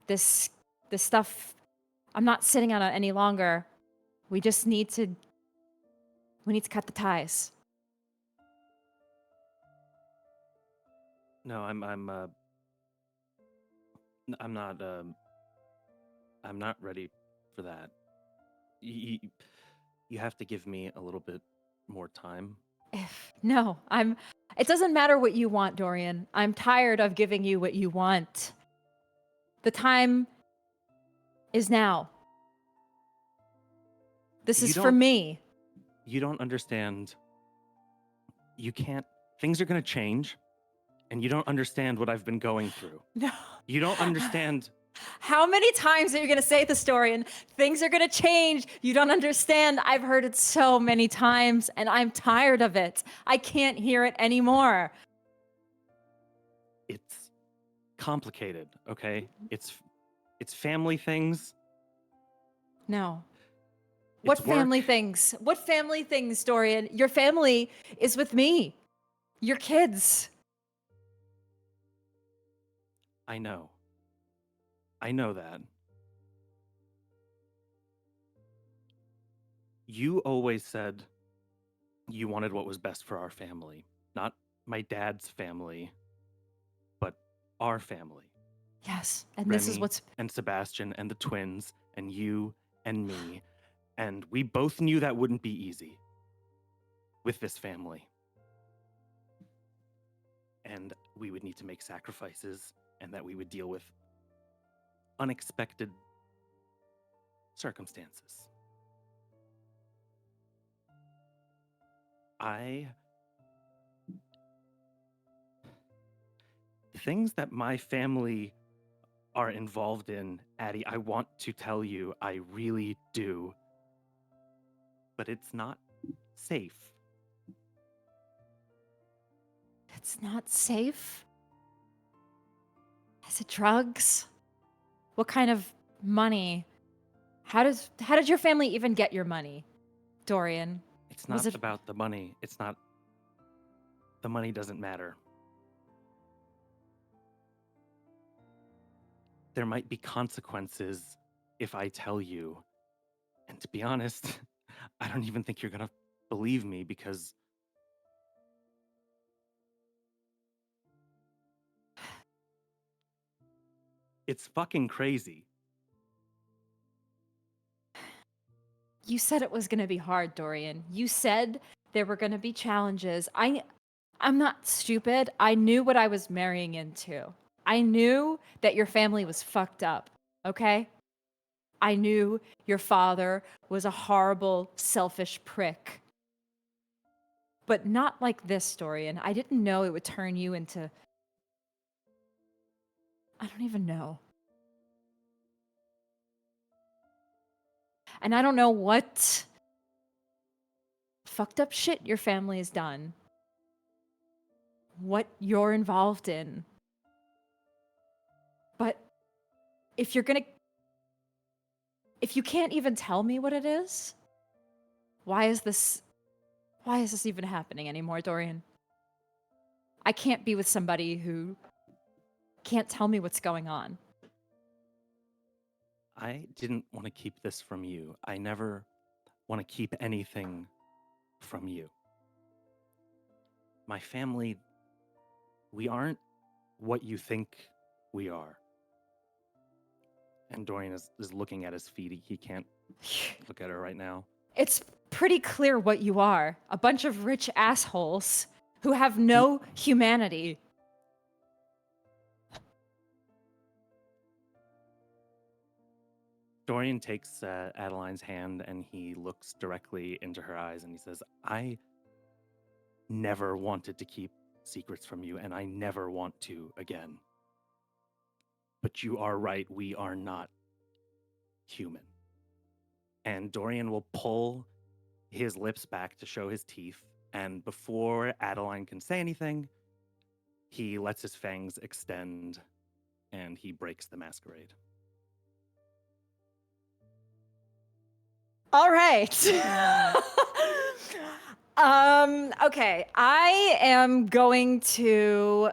This stuff, I'm not sitting on it any longer. We just need to cut the ties. No, I'm not ready for that. You have to give me a little bit more time. No, it doesn't matter what you want, Dorian. I'm tired of giving you what you want. The time is now. This is for me. You don't understand. You can't. Things are going to change, and you don't understand what I've been going through. No. You don't understand. How many times are you going to say this, Dorian? Things are going to change. You don't understand. I've heard it so many times, and I'm tired of it. I can't hear it anymore. It's complicated, okay? It's family things. No. What It's work. family things? What family things, Dorian? Your family is with me. Your kids. I know. I know that. You always said you wanted what was best for our family. Not my dad's family, but our family. Yes, and Remy this is what's... and Sebastian and the twins and you and me. And we both knew that wouldn't be easy with this family. And we would need to make sacrifices, and that we would deal with unexpected circumstances. Things that my family are involved in, Addie, I want to tell you, I really do. But it's not safe. It's not safe? Is it drugs? What kind of money? How did your family even get your money, Dorian? It's not about the money. It's not. The money doesn't matter. There might be consequences if I tell you. And to be honest, I don't even think you're gonna believe me because it's fucking crazy. You said it was going to be hard, Dorian. You said there were going to be challenges. I'm not stupid. I knew what I was marrying into. I knew that your family was fucked up, okay? I knew your father was a horrible, selfish prick. But not like this, Dorian. I didn't know it would turn you into... I don't even know. And I don't know what fucked up shit your family has done. What you're involved in. But if you can't even tell me what it is, why is this even happening anymore, Dorian? I can't be with somebody who can't tell me what's going on. I didn't want to keep this from you. I never want to keep anything from you. My family, we aren't what you think we are. And Dorian is looking at his feet. He can't look at her right now. It's pretty clear what you are. A bunch of rich assholes who have no humanity. Dorian takes Adeline's hand and he looks directly into her eyes and he says, I never wanted to keep secrets from you, and I never want to again. But you are right, we are not human. And Dorian will pull his lips back to show his teeth, and before Adeline can say anything, he lets his fangs extend and he breaks the masquerade. All right. Okay, I am going to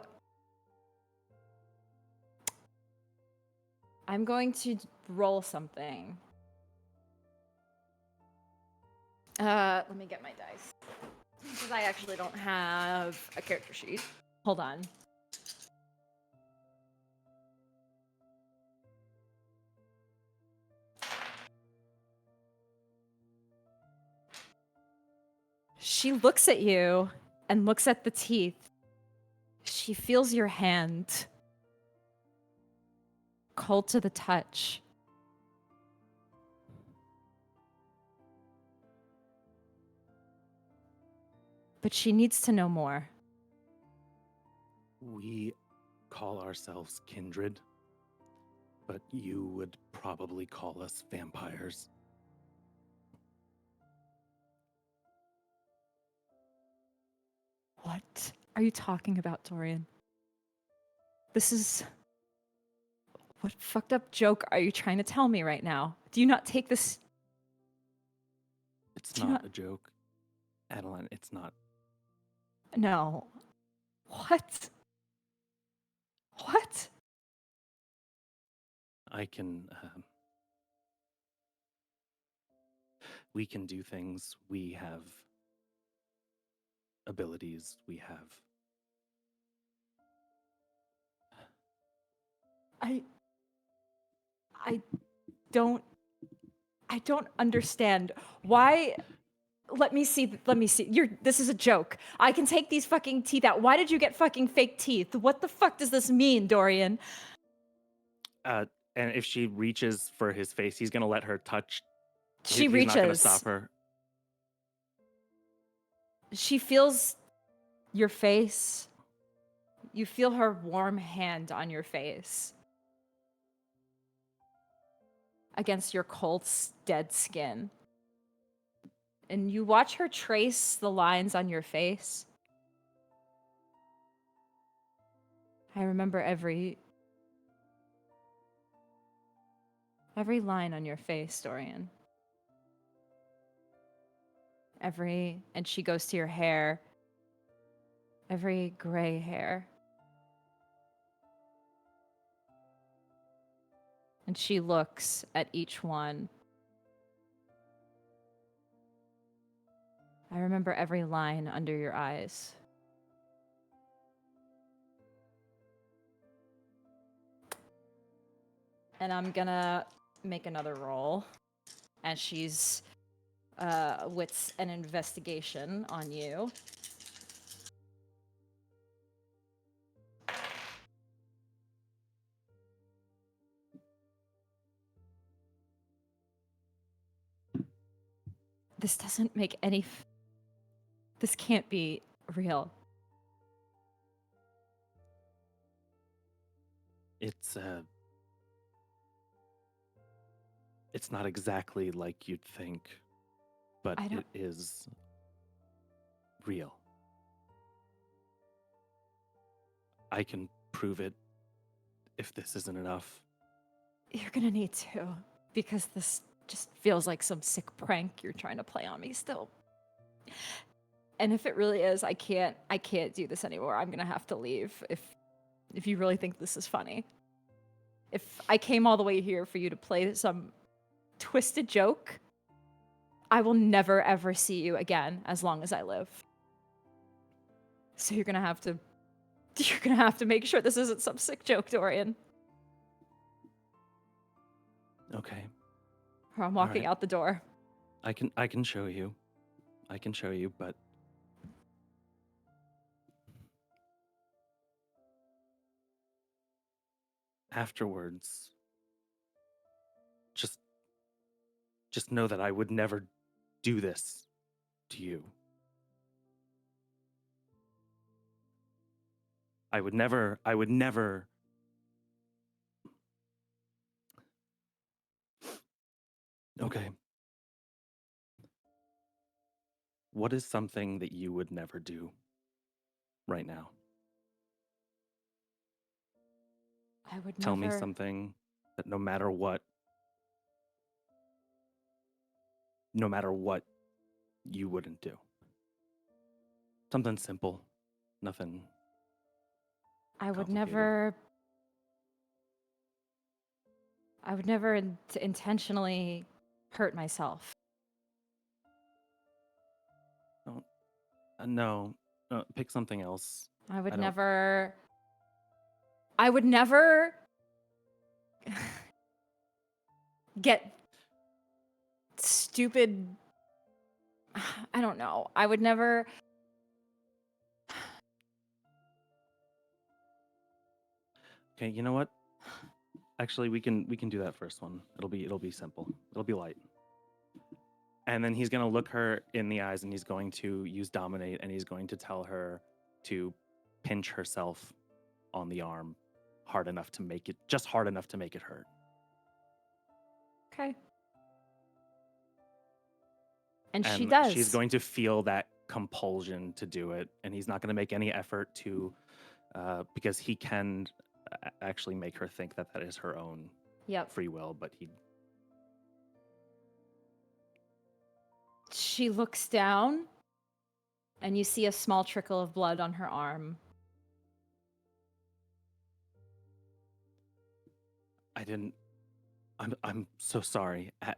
roll something. Let me get my dice. Because I actually don't have a character sheet. Hold on. She looks at you and looks at the teeth. She feels your hand. Cold to the touch. But she needs to know more. We call ourselves Kindred, but you would probably call us vampires. What are you talking about, Dorian? This is... What fucked up joke are you trying to tell me right now? Do you not take this... It's Do you not not- a joke. Adeline, it's not. No. What? What? I can... we can do things. We have abilities. We have... I don't understand. Why... Let me see. This is a joke. I can take these fucking teeth out. Why did you get fucking fake teeth? What the fuck does this mean, Dorian? And if she reaches for his face, he's going to let her touch. She He's not going to reaches. stop her. She feels your face. You feel her warm hand on your face. Against your cold, dead skin. And you watch her trace the lines on your face. I remember every line on your face, Dorian. And she goes to your hair. Every gray hair. And she looks at each one. I remember every line under your eyes. And I'm gonna make another roll. As she's wits an investigation on you. This doesn't make any... This can't be real. It's not exactly like you'd think, but it is real. I can prove it if this isn't enough. You're gonna need to, because this just feels like some sick prank you're trying to play on me still. And if it really is, I can't do this anymore. I'm gonna have to leave if you really think this is funny. If I came all the way here for you to play some twisted joke, I will never ever see you again as long as I live. So you're gonna have to make sure this isn't some sick joke, Dorian. Okay. Or I'm walking right. out the door. I can show you. I can show you, but afterwards, just just know that I would never do this to you. I would never. Okay. What is something that you would never do right now? I would Tell me never. something that no matter what, you wouldn't do. Something simple, nothing. I would complicated. never. I would never intentionally hurt myself. No, pick something else. I would I don't- never. I would never get stupid. I don't know. I would never. Okay, you know what? Actually, we can do that first one. It'll be simple. It'll be light. And then he's gonna look her in the eyes, and he's going to use dominate, and he's going to tell her to pinch herself on the arm hard enough to make it hurt. Okay. And she And does. she's going to feel that compulsion to do it, and he's not going to make any effort to, because he can actually make her think that is her own Yep. free will, but She looks down, and you see a small trickle of blood on her arm. I'm so sorry. Like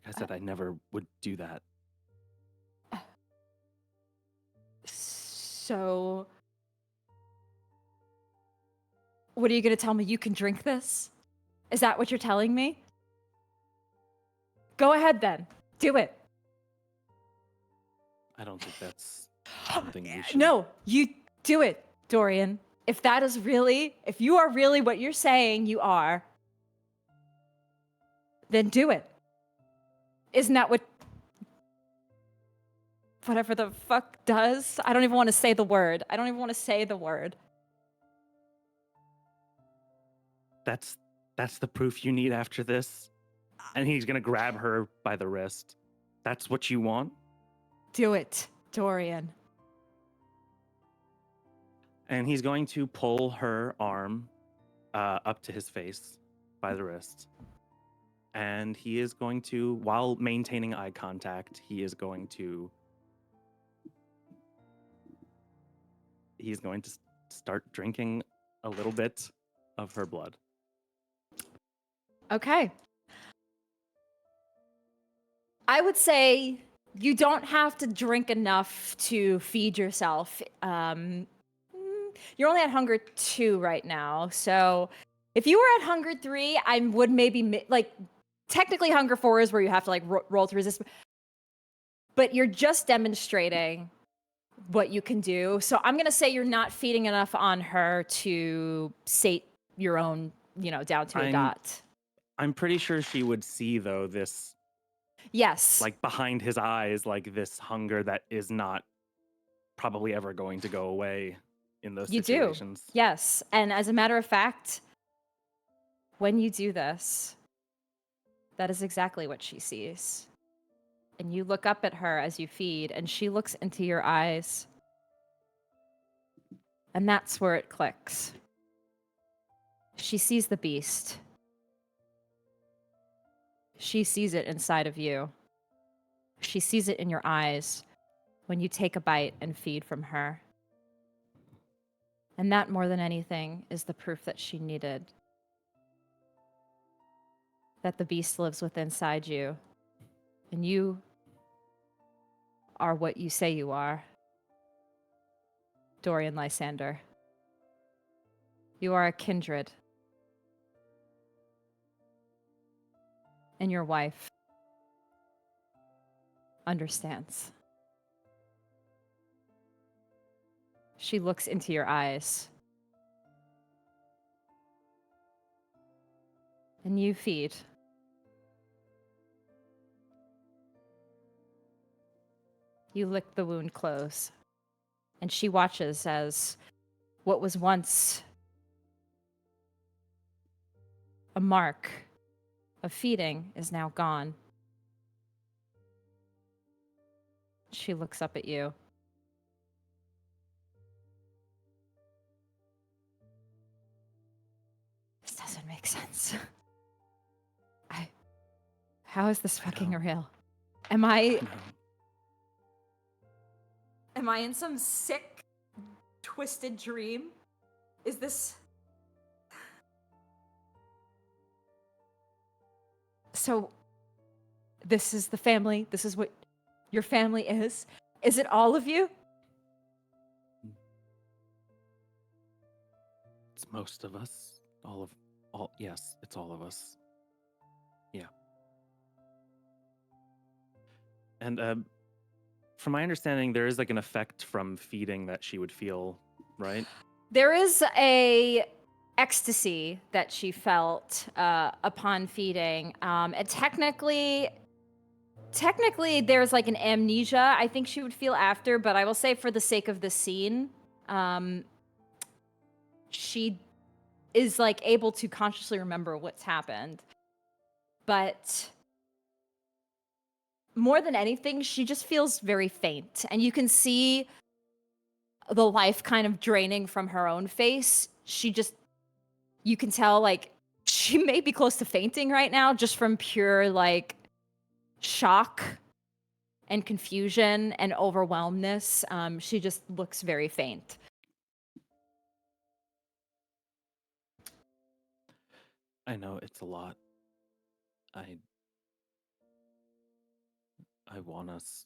I said, I never would do that. So, what are you going to tell me? You can drink this? Is that what you're telling me? Go ahead then. Do it. I don't think that's something we should. No, you do it, Dorian. If you are really what you're saying you are, then do it. Isn't that what whatever the fuck does? I don't even want to say the word. That's the proof you need after this. And he's gonna grab her by the wrist. That's what you want? Do it, Dorian. And he's going to pull her arm up to his face by the wrist. And he is going to, while maintaining eye contact, he's going to start drinking a little bit of her blood. Okay. I would say you don't have to drink enough to feed yourself. You're only at hunger 2 right now. So if you were at hunger 3, I would maybe technically hunger 4 is where you have to roll to resist. But you're just demonstrating what you can do. So I'm going to say you're not feeding enough on her to sate your own, down to a dot. I'm pretty sure she would see, though, this, Yes. like, behind his eyes, like, this hunger that is not probably ever going to go away in those situations. Yes. And as a matter of fact, when you do this, that is exactly what she sees. And you look up at her as you feed, and she looks into your eyes. And that's where it clicks. She sees the beast. She sees it inside of you. She sees it in your eyes when you take a bite and feed from her. And that, more than anything, is the proof that she needed. That the beast lives within inside you. And you are what you say you are. Dorian Lysander. You are a kindred. And your wife understands. She looks into your eyes. And you feed You lick the wound close, and she watches as what was once a mark of feeding is now gone. She looks up at you. This doesn't make sense. How is this fucking real? Am I in some sick, twisted dream? Is this... So, this is the family? This is what your family is? Is it all of you? It's most of us. Yes, it's all of us. Yeah. And from my understanding, there is like an effect from feeding that she would feel, right? There is a ecstasy that she felt upon feeding. And technically, there's like an amnesia I think she would feel after, but I will say for the sake of the scene, she is like able to consciously remember what's happened. But more than anything, she just feels very faint. And you can see the life kind of draining from her own face. You can tell like she may be close to fainting right now just from pure like shock and confusion and overwhelmedness. She just looks very faint. I know it's a lot. I want us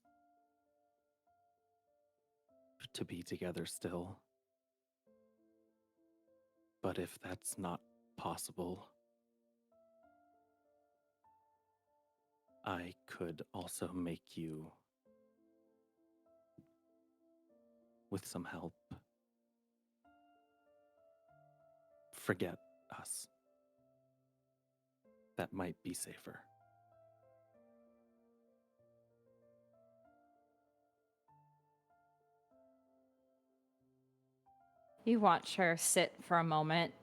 to be together still. But if that's not possible, I could also make you, with some help, forget us. That might be safer. You watch her sit for a moment.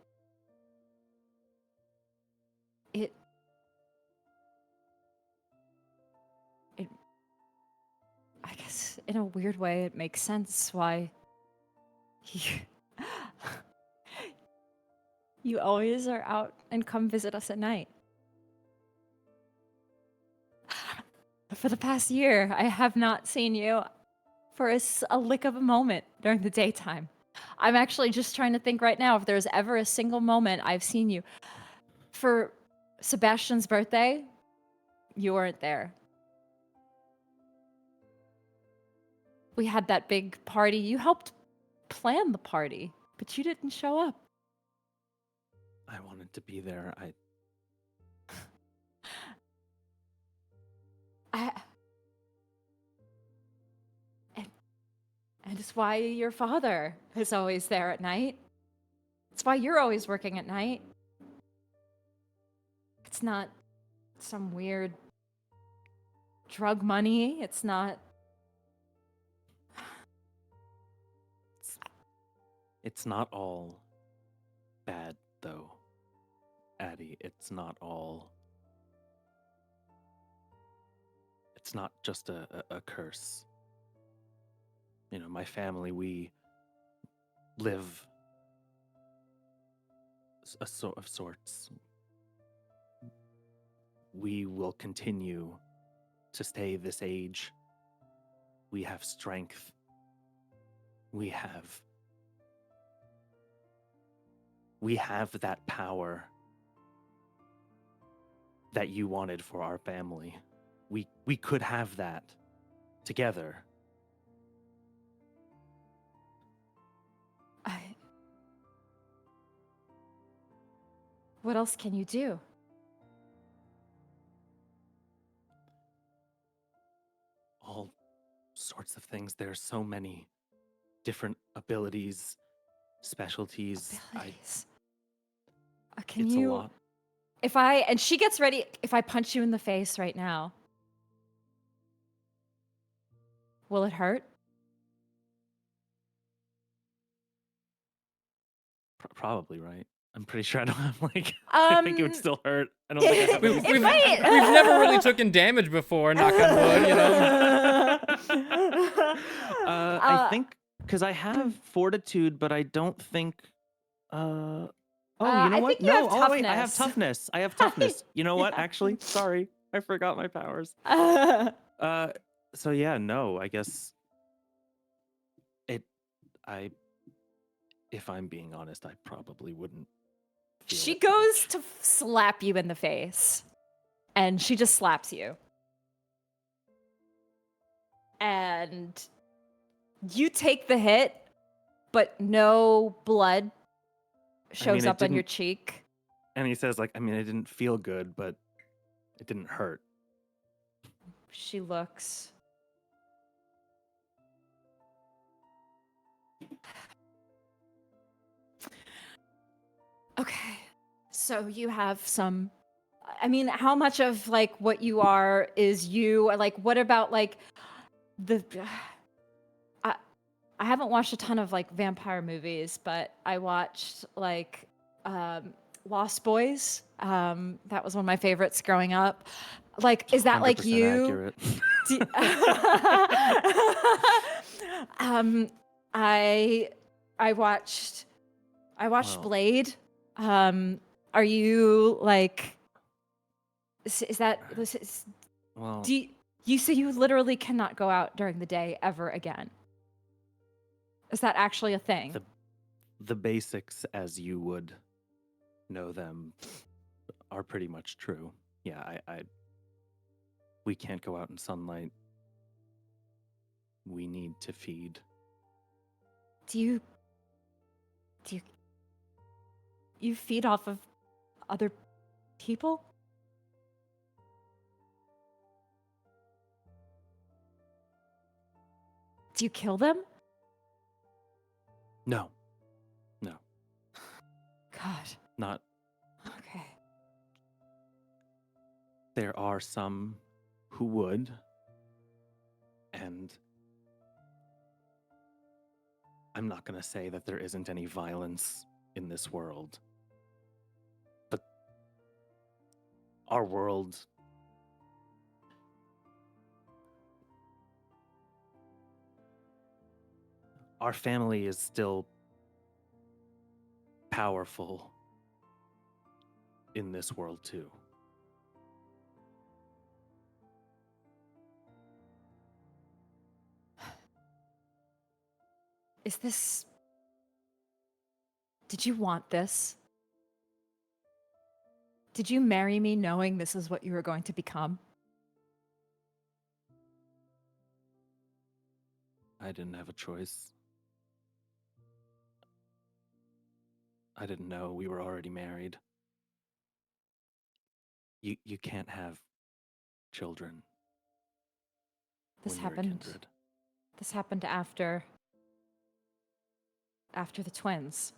I guess in a weird way, it makes sense why you always are out and come visit us at night. For the past year, I have not seen you for a lick of a moment during the daytime. I'm actually just trying to think right now if there's ever a single moment I've seen you. For Sebastian's birthday, you weren't there. We had that big party. You helped plan the party, but you didn't show up. I wanted to be there. And it's why your father is always there at night. It's why you're always working at night. It's not some weird drug money. It's not... It's not all bad, though, Addie. It's not just a curse. You know, my family, we live of sorts. We will continue to stay this age. We have strength. We have that power that you wanted for our family. We could have that together. What else can you do? All sorts of things. There's so many different abilities, specialties. Can it's you... a lot. And she gets ready, if I punch you in the face right now, Will it hurt? Probably, right? I'm pretty sure I don't have like. I think it would still hurt. I don't think I have We've, any. we've, might. we've never really taken damage before, knock on wood, you know? I think because I have fortitude, but I don't think. Oh, you know I what? think you have No, wait, I have toughness. toughness. I have toughness. You know what? Yeah. Actually, sorry, I forgot my powers. So yeah, no, I guess it. If I'm being honest, I probably wouldn't. Feel She it goes much. to slap you in the face, and she just slaps you. And you take the hit, but no blood shows it up on your didn't- cheek. And he says, like, I mean, it didn't feel good, but it didn't hurt. She looks. Okay. So you have some. I mean, how much of like what you are is you? Like, what about like the. I haven't watched a ton of like vampire movies, but I watched like Lost Boys. That was one of my favorites growing up. Like, is that like 100% you? accurate. Do- I watched Wow. Blade. Are you like? Is that? Well, Do you say you literally cannot go out during the day ever again? Is that actually a thing? the basics as you would know them are pretty much true. Yeah, we can't go out in sunlight. We need to feed. Do you feed off of other people? Do you kill them? No, God. not. Okay. There are some who would, and I'm not going to say that there isn't any violence in this world, but our world, our family is still powerful in this world too. Is this... Did you want this? Did you marry me knowing this is what you were going to become? I didn't have a choice. I didn't know we were already married. You can't have children. This when you're a happened. kindred. This happened after the twins.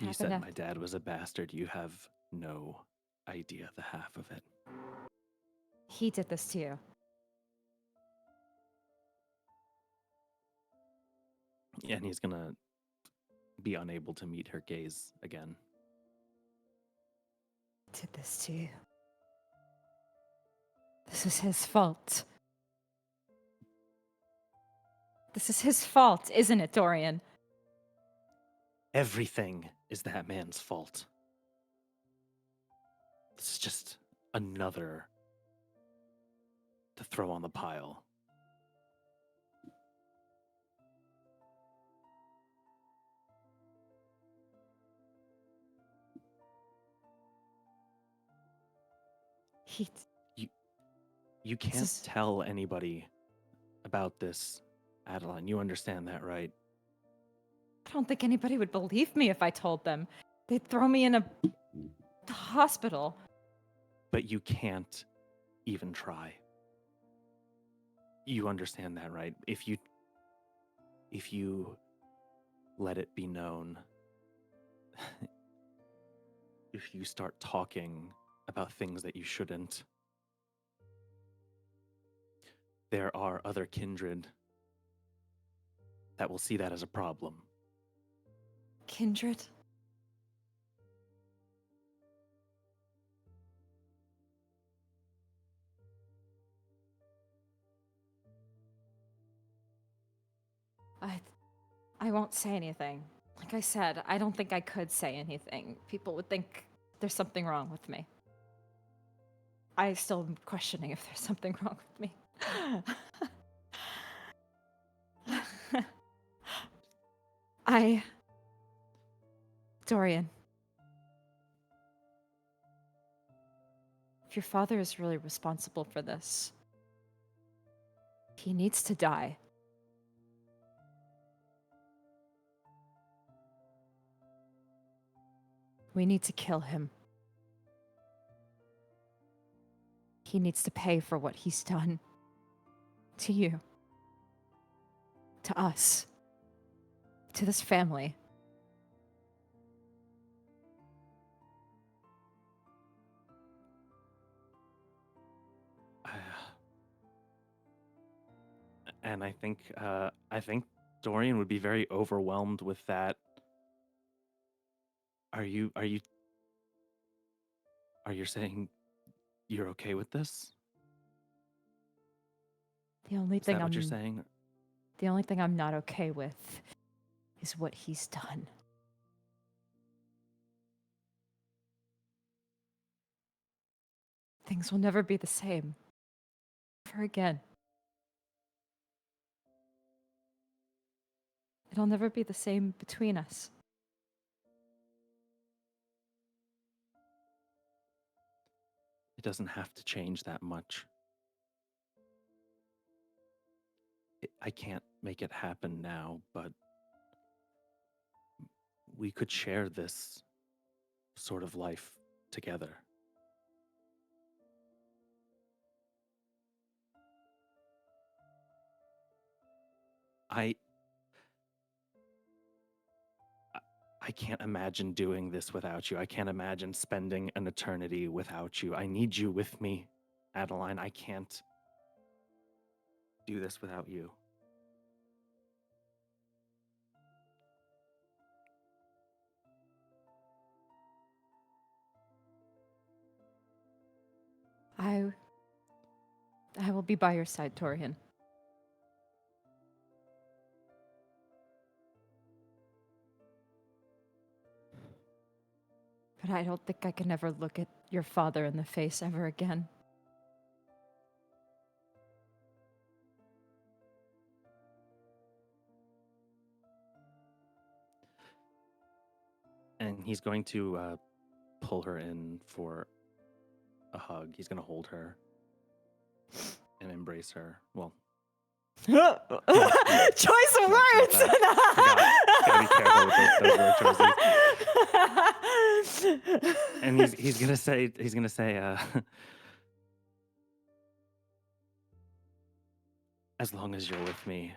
It You said happened my dad was a bastard. You have no idea the half of it. He did this to you. Yeah, and he's gonna be unable to meet her gaze again. Did this to you. This is his fault. This is his fault, isn't it, Dorian? Everything is that man's fault. This is just another to throw on the pile. He... You can't is- tell anybody about this, Adeline. You understand that, right? I don't think anybody would believe me if I told them. They'd throw me in a hospital. But you can't even try. You understand that, right? If you let it be known, if you start talking about things that you shouldn't, there are other kindred that will see that as a problem. Kindred? I won't say anything. Like I said, I don't think I could say anything. People would think there's something wrong with me. I still am questioning if there's something wrong with me. Dorian, if your father is really responsible for this, he needs to die. We need to kill him. He needs to pay for what he's done. To you. To us. To this family. And I think Dorian would be very overwhelmed with that. Are you saying you're okay with this? The only Is thing that what you're saying? The only thing I'm not okay with is what he's done. Things will never be the same. Never again. It'll never be the same between us. It doesn't have to change that much. I can't make it happen now, but we could share this sort of life together. I can't imagine doing this without you. I can't imagine spending an eternity without you. I need you with me, Adeline. I can't do this without you. I will be by your side, Dorian. But I don't think I can ever look at your father in the face ever again. And he's going to pull her in for a hug. He's going to hold her and embrace her. Well, Choice of words! Gotta be careful with those word choices. And he's gonna say as long as you're with me,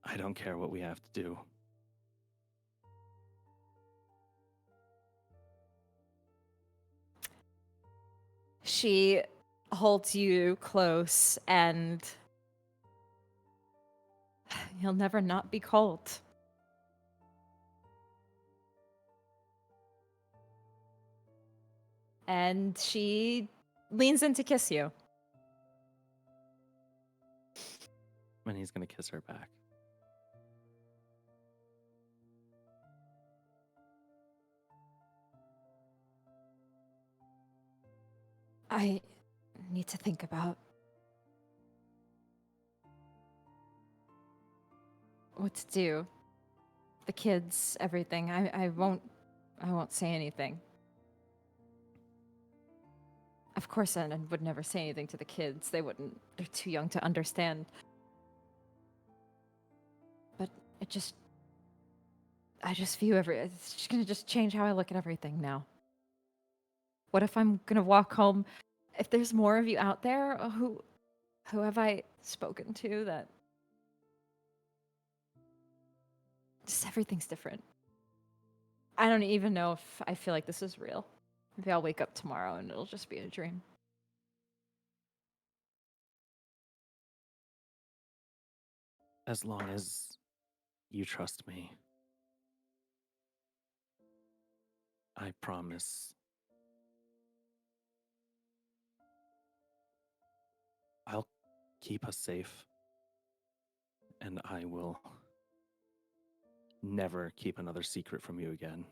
I don't care what we have to do. She holds you close, and you'll never not be cold. And she leans in to kiss you. And he's gonna kiss her back. I need to think about what to do. The kids, everything. I won't say anything. Of course, I would never say anything to the kids. They're too young to understand. But I just view it's just gonna just change how I look at everything now. What if I'm gonna walk home? If there's more of you out there, who have I spoken to that just everything's different? I don't even know if I feel like this is real. Maybe I'll wake up tomorrow and it'll just be a dream. As long as you trust me, I promise I'll keep us safe, and I will never keep another secret from you again.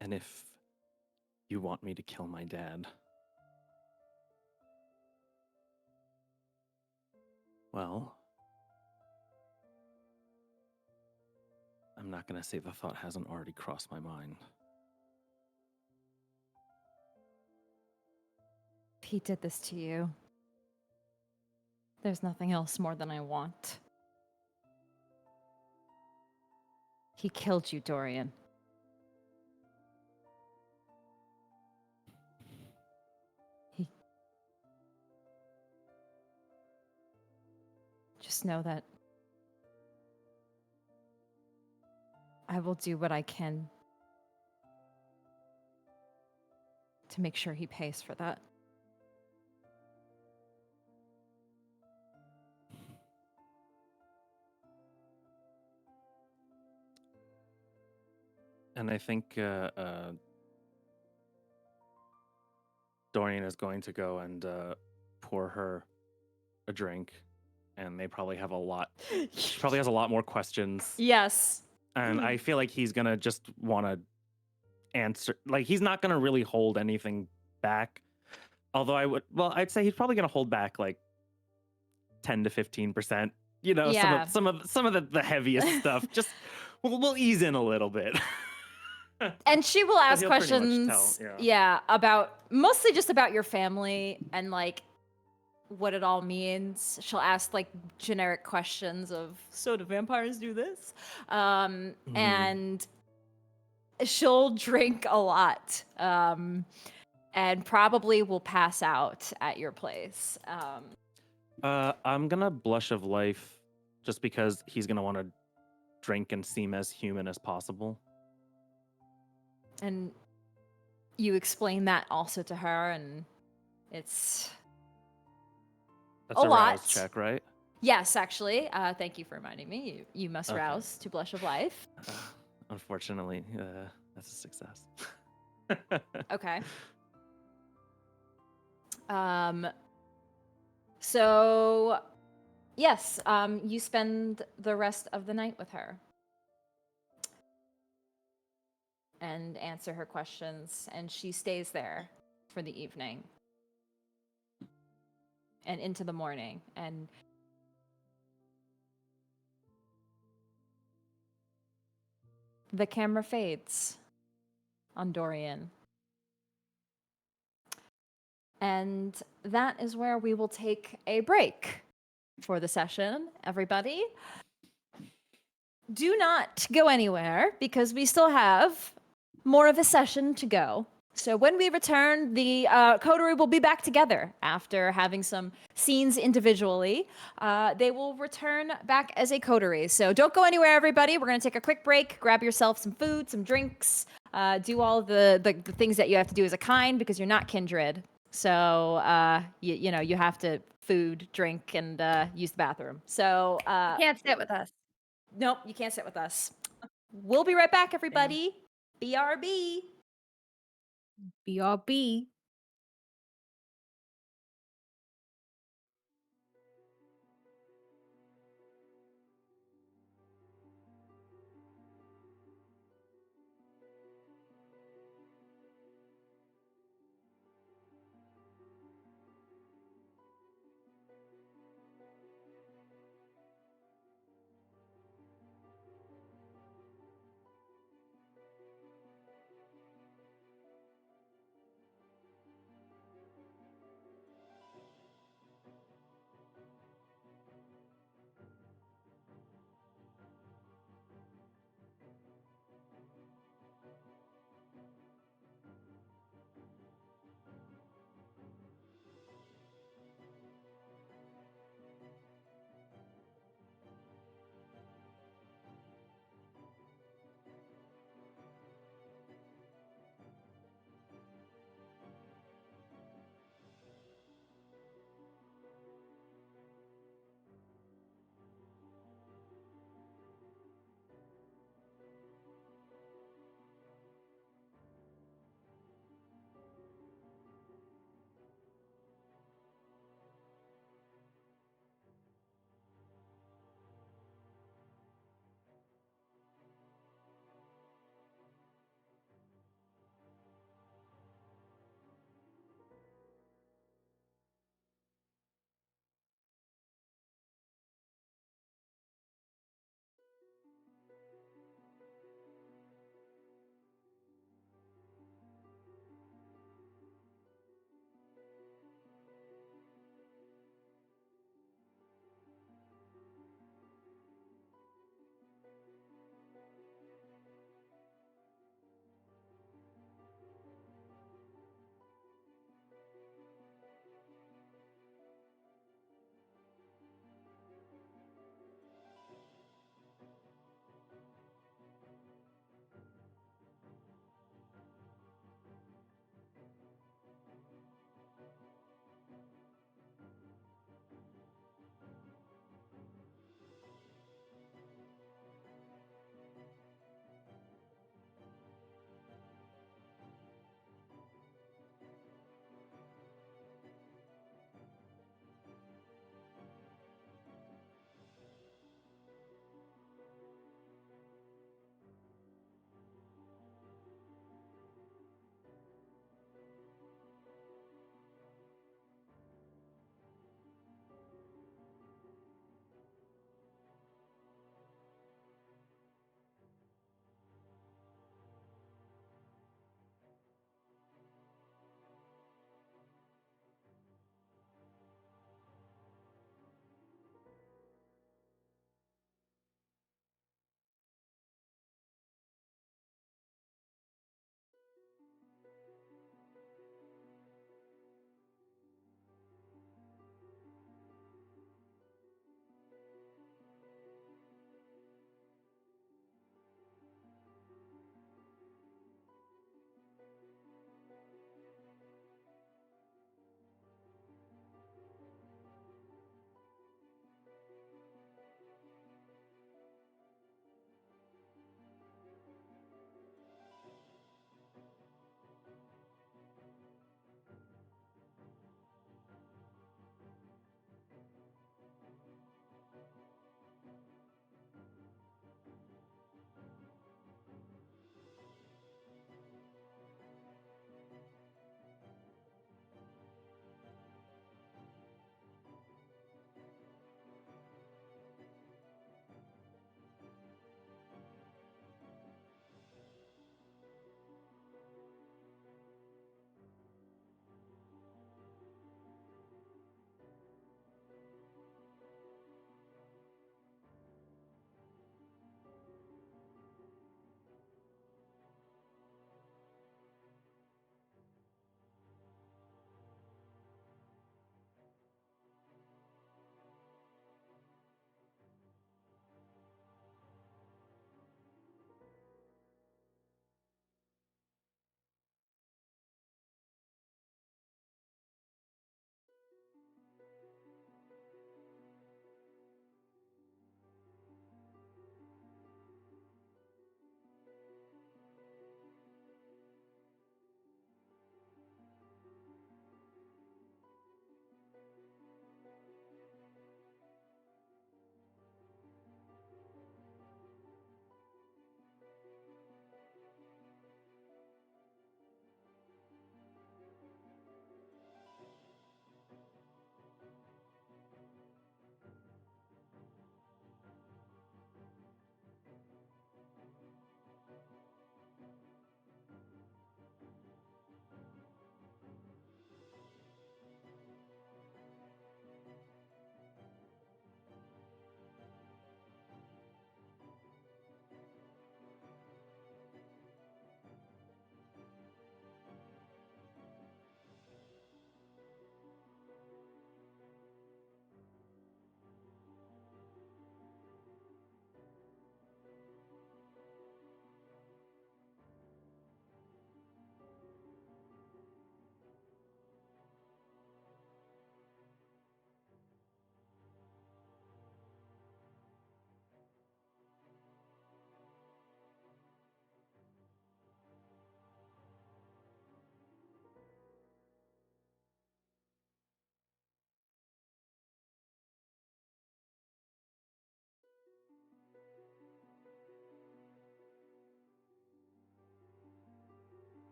And if you want me to kill my dad, well, I'm not going to say the thought hasn't already crossed my mind. If he did this to you, there's nothing else more than I want. He killed you, Dorian. Just know that I will do what I can to make sure he pays for that. And I think Dorian is going to go and pour her a drink, and they probably have a lot. She probably has a lot more questions, Yes. and I feel like he's gonna just want to answer. Like, he's not gonna really hold anything back. Although I'd say he's probably gonna hold back like 10 to 15%. You know, Yeah. some of the heaviest stuff. Just we'll ease in a little bit. And she will ask he'll pretty much questions, tell, about mostly just about your family and like what it all means. She'll ask like generic questions of, so do vampires do this? And she'll drink a lot, and probably will pass out at your place. I'm gonna blush of life, just because he's gonna want to drink and seem as human as possible. And you explain that also to her, and it's That's a a lot. rouse check, right? Yes, actually. Thank you for reminding me. You must Okay. rouse to blush of life. Unfortunately, that's a success. Okay. So yes, you spend the rest of the night with her and answer her questions, and she stays there for the evening and into the morning. And the camera fades on Dorian. And that is where we will take a break for the session, everybody. Do not go anywhere because we still have more of a session to go. So when we return, the coterie will be back together after having some scenes individually. They will return back as a coterie. So don't go anywhere, everybody. We're going to take a quick break, grab yourself some food, some drinks, do all the things that you have to do as a kind because you're not kindred. So, you have to food, drink, and use the bathroom. So, Can't sit with us. nope, you can't sit with us. We'll be right back, everybody. BRB. BRB.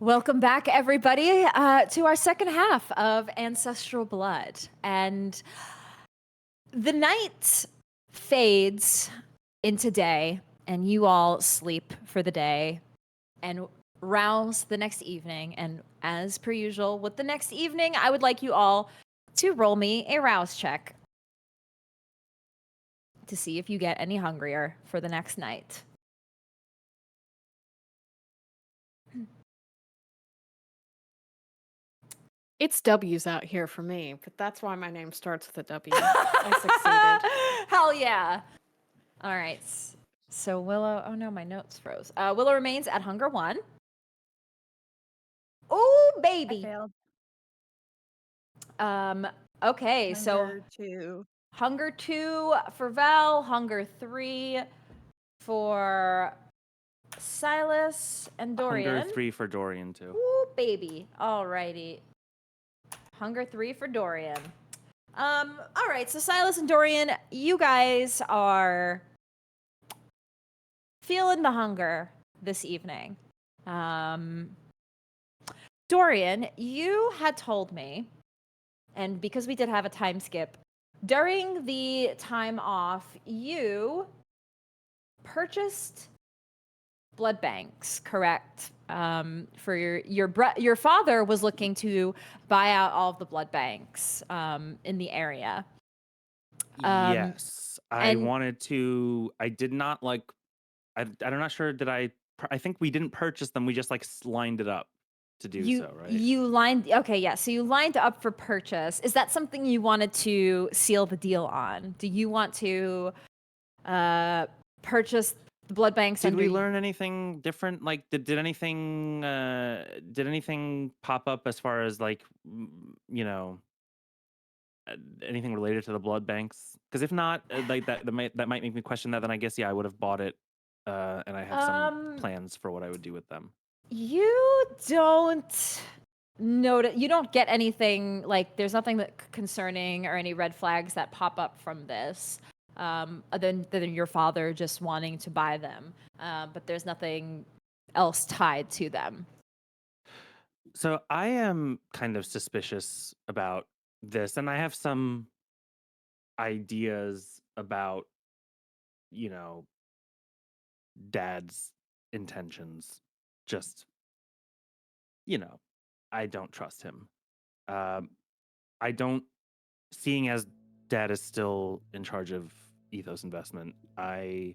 Welcome back, everybody, to our second half of Ancestral Blood. And the night fades into day, and you all sleep for the day and rouse the next evening. And as per usual, with the next evening, I would like you all to roll me a rouse check to see if you get any hungrier for the next night. It's W's out here for me, but that's why my name starts with a W. I succeeded. Hell yeah. All right. So Willow, oh no, my notes froze. Willow remains at hunger 1. Oh, I baby. failed. Okay, so Hunger 2. hunger 2 for Val, hunger 3 for Silas and Dorian. Hunger 3 for Dorian too. Ooh, baby. Alrighty. Hunger 3 for Dorian. All right, so Silas and Dorian, you guys are feeling the hunger this evening. Dorian, you had told me, and because we did have a time skip, during the time off, you purchased blood banks, correct? For your father was looking to buy out all of the blood banks in the area. Yes, I and- wanted to. I did not like. I'm not sure. Did I? I think we didn't purchase them. We just like lined it up to do so, right? You lined okay, yeah. So you lined up for purchase. Is that something you wanted to seal the deal on? Do you want to purchase the blood banks? Did under we learn anything different? Like, did anything pop up as far as like anything related to the blood banks? Because if not, like that might make me question that. Then I guess I would have bought it, and I have some plans for what I would do with them. You don't notice. You don't get anything like. There's nothing that concerning or any red flags that pop up from this. Other than your father just wanting to buy them, but there's nothing else tied to them. So I am kind of suspicious about this, and I have some ideas about, Dad's intentions. Just, I don't trust him. I don't, seeing as Dad is still in charge of Ethos Investment, I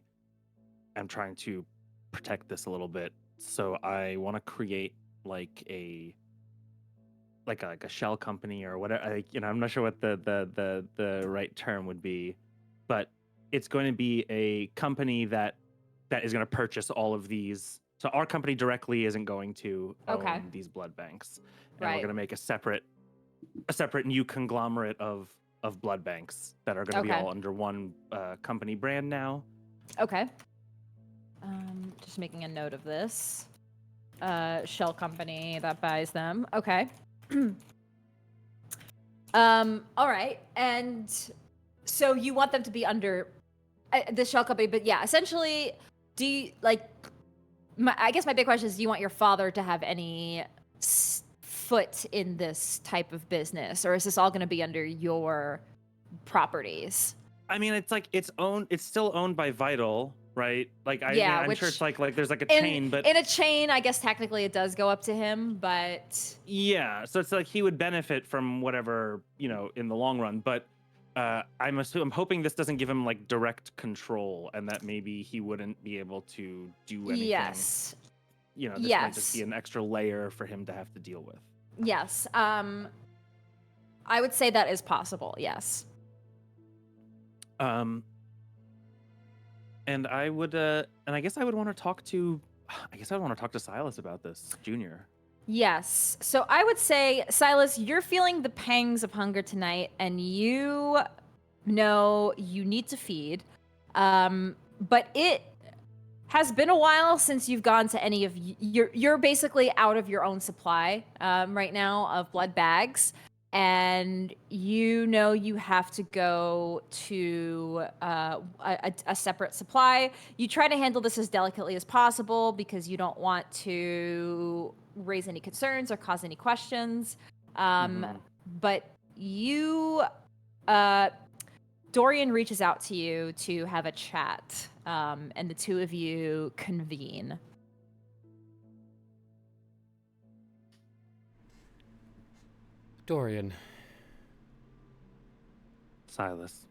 am trying to protect this a little bit. So I want to create like a shell company or whatever. I'm not sure what the right term would be, but it's going to be a company that is going to purchase all of these. So our company directly isn't going to own these blood banks, and we're going to make a separate new conglomerate of blood banks that are going to be all under one company brand now. Okay. Just making a note of this. Shell company that buys them. Okay. All right. And so you want them to be under the shell company, but yeah, essentially, do you like? I guess my big question is: do you want your father to have any foot in this type of business, or is this all going to be under your properties? I mean, it's like it's still owned by Vital, right? Like, I'm sure it's like there's like a chain, but in a chain, I guess technically it does go up to him, but yeah, so it's like he would benefit from whatever, in the long run. But I'm hoping this doesn't give him like direct control, and that maybe he wouldn't be able to do anything. Yes. This might just be an extra layer for him to have to deal with. Yes. I would say that is possible. Yes. And I would, and I guess I would want to talk to, Silas about this, Junior. Yes. So I would say, Silas, you're feeling the pangs of hunger tonight, and you know you need to feed. But it has been a while since you've gone to any of you're basically out of your own supply right now of blood bags. and you know you have to go to a separate supply. You try to handle this as delicately as possible because you don't want to raise any concerns or cause any questions. But you, Dorian reaches out to you to have a chat, and the two of you convene. Dorian. Silas.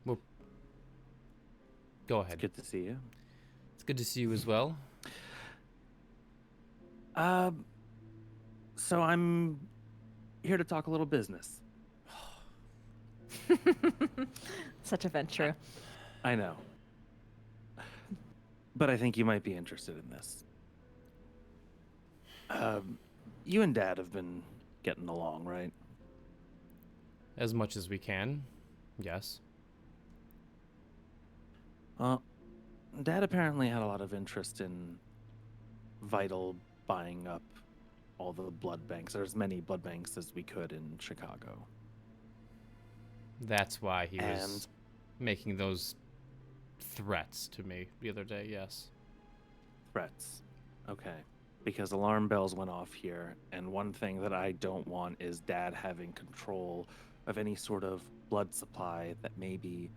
Well, go It's ahead. good to see you. It's good to see you as well. So I'm here to talk a little business. Such a Ventrue. I know. But I think you might be interested in this. You and Dad have been getting along, right? As much as we can. Yes. Well, Dad apparently had a lot of interest in Vital buying up all the blood banks, or as many blood banks as we could in Chicago. That's why he was And making those threats to me the other day, yes. threats. Okay. Because alarm bells went off here, and one thing that I don't want is Dad having control of any sort of blood supply that maybe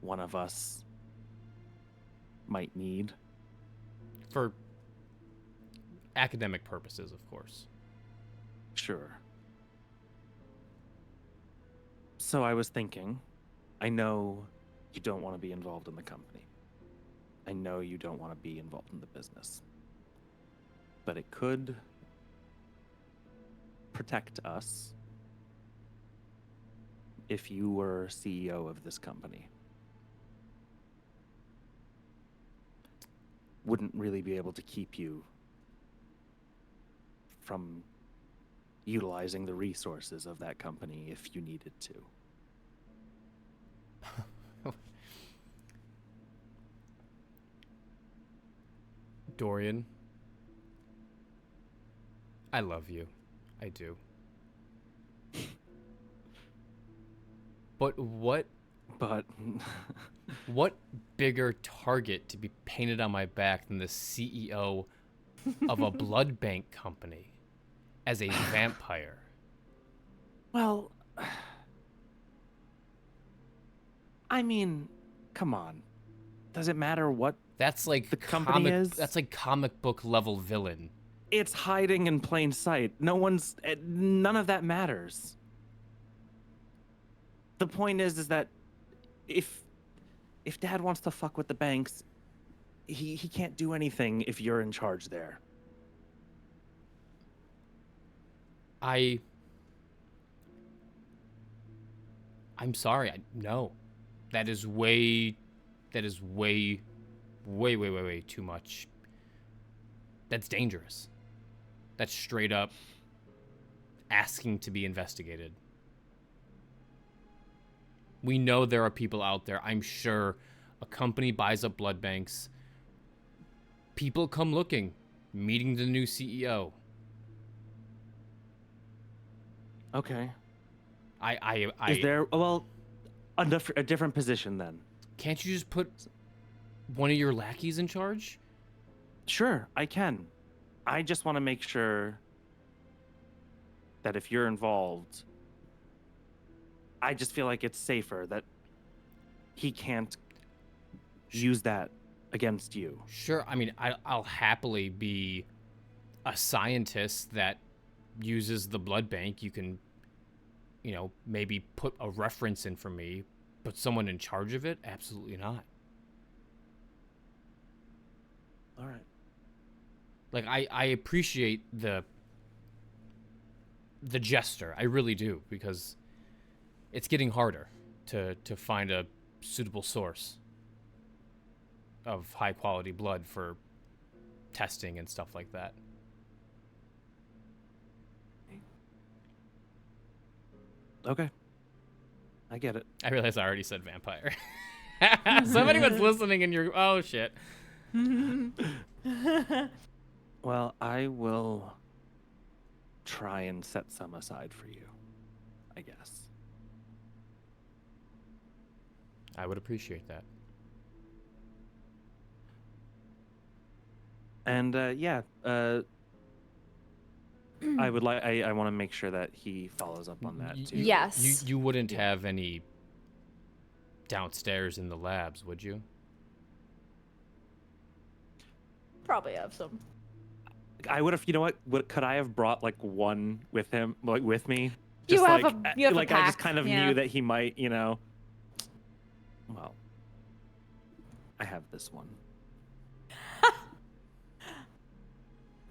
one of us might need. For academic purposes, of course. Sure. So I was thinking, I know you don't want to be involved in the company. I know you don't want to be involved in the business. But it could protect us if you were CEO of this company. Wouldn't really be able to keep you from utilizing the resources of that company if you needed to. Dorian, I love you. I do. But what bigger target to be painted on my back than the CEO of a blood bank company as a vampire? Well, I mean, come on. Does it matter what? That's like The company is? That's like comic book level villain. It's hiding in plain sight. None of that matters. The point is that if Dad wants to fuck with the banks, he can't do anything if you're in charge there. I'm sorry. No. That is way too much. That's dangerous. That's straight up asking to be investigated. We know there are people out there. I'm sure a company buys up blood banks. People come looking, meeting the new CEO. Okay. I Is there a different position then? Can't you just put one of your lackeys in charge? Sure, I can. I just want to make sure that if you're involved, I just feel like it's safer that he can't use that against you. Sure. I mean, I'll happily be a scientist that uses the blood bank. You can, maybe put a reference in for me, but someone in charge of it? Absolutely not. All right. Like, I appreciate the gesture. I really do, because it's getting harder to find a suitable source of high quality blood for testing and stuff like that. Okay. I get it. I realize I already said vampire. So if anyone's listening and you're, oh shit. Well, I will try and set some aside for you, I guess. I would appreciate that. And I would like. I want to make sure that he follows up on that too. Yes. You wouldn't have any downstairs in the labs, would you? Probably have some. I would have. You know what? Could I have brought like one with him, like with me? You have like, you have a like I just pack, kind of yeah. knew that he might. Well, I have this one.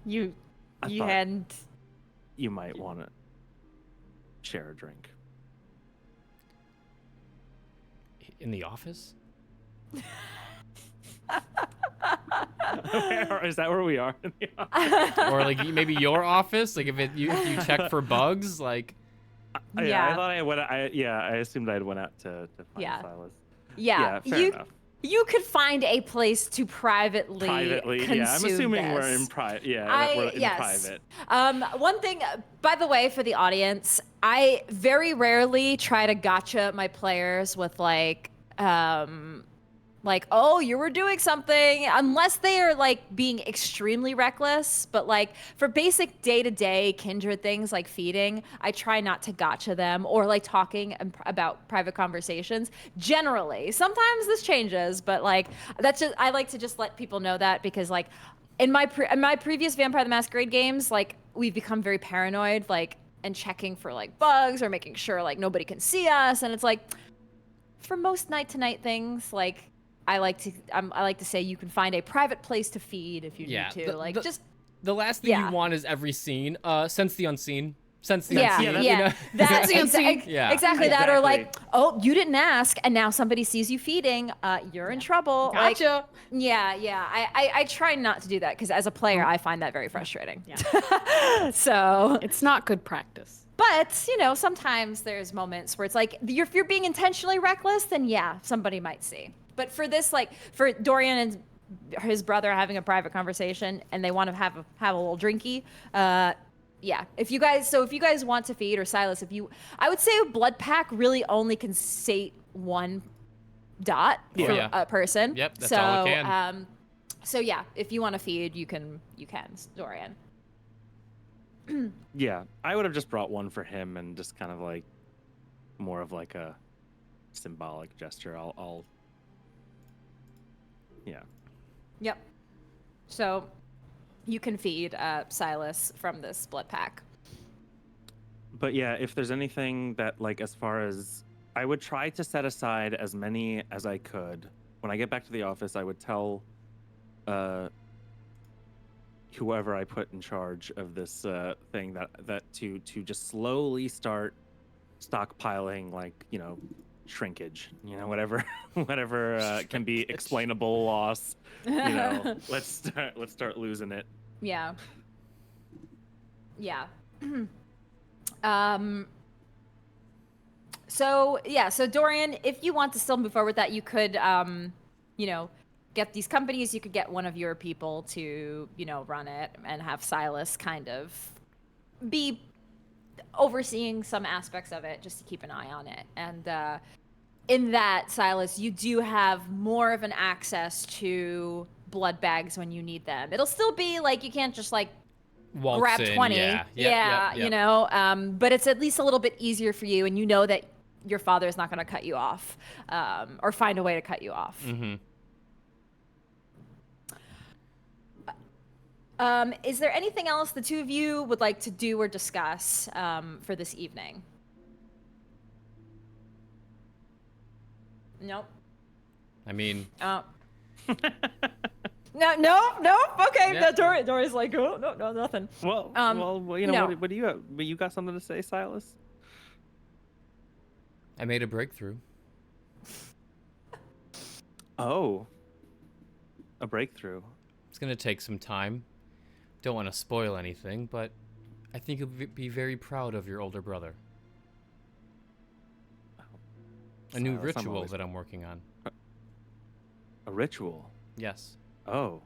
You I you thought hadn't. You might want to share a drink. In the office? Is that where we are? Or like maybe your office? Like if you check for bugs, like. I thought I went. I assumed I went out to find Yeah. Silas. Yeah, fair enough. You could find a place to privately consume I'm assuming this. we're in private. Yeah, we're in yes. private. One thing, by the way, for the audience, I very rarely try to gotcha my players with like, oh, you were doing something, unless they are like being extremely reckless. But like for basic day-to-day Kindred things like feeding, I try not to gotcha them or like talking about private conversations. Generally, sometimes this changes, but like that's just, I like to just let people know that, because like in my previous Vampire the Masquerade games, like we've become very paranoid, like, and checking for like bugs or making sure like nobody can see us, and it's like for most night-to-night things, like I like to say you can find a private place to feed if you need to. Just the last thing you want is every scene. Sense the unseen. Sense the yeah, unseen. yeah. You know? That's Yeah. exactly that. Or like, oh, you didn't ask, and now somebody sees you feeding. You're in trouble. Gotcha. Like, yeah. I try not to do that, because as a player, I find that very frustrating. Yeah. So It's not good practice. But, sometimes there's moments where it's like, if you're being intentionally reckless, then yeah, somebody might see. But for this, like, for Dorian and his brother having a private conversation and they want to have a little drinky, yeah. If you guys want to feed, or Silas, I would say a blood pack really only can sate one dot for a person. Yep, that's all it can. So yeah, if you want to feed, you can, Dorian. Yeah, I would have just brought one for him and just kind of like more of like a symbolic gesture. I'll yeah. Yep. So you can feed Silas from this blood pack. But yeah, if there's anything that, like, as far as, I would try to set aside as many as I could. When I get back to the office, I would tell whoever I put in charge of this thing that to just slowly start stockpiling, like, shrinkage, whatever can be explainable loss. Let's start losing it. Yeah. So Dorian, if you want to still move forward with that, you could get these companies. You could get one of your people to run it, and have Silas kind of be overseeing some aspects of it, just to keep an eye on it. And in that, Silas, you do have more of an access to blood bags when you need them. It'll still be like, you can't just like Waltz grab in, 20. Yeah. But it's at least a little bit easier for you, and that your father is not going to cut you off, or find a way to cut you off. Mm-hmm. Is there anything else the two of you would like to do or discuss for this evening? Nope. I mean. No. Okay. Yeah. Dory's like, oh, no, nothing. Well, No. what do you have? You got something to say, Silas? I made a breakthrough. Oh. A breakthrough. It's gonna take some time. Don't want to spoil anything, but I think you'll be very proud of your older brother. A new ritual that I'm working on. A ritual? Yes. Oh.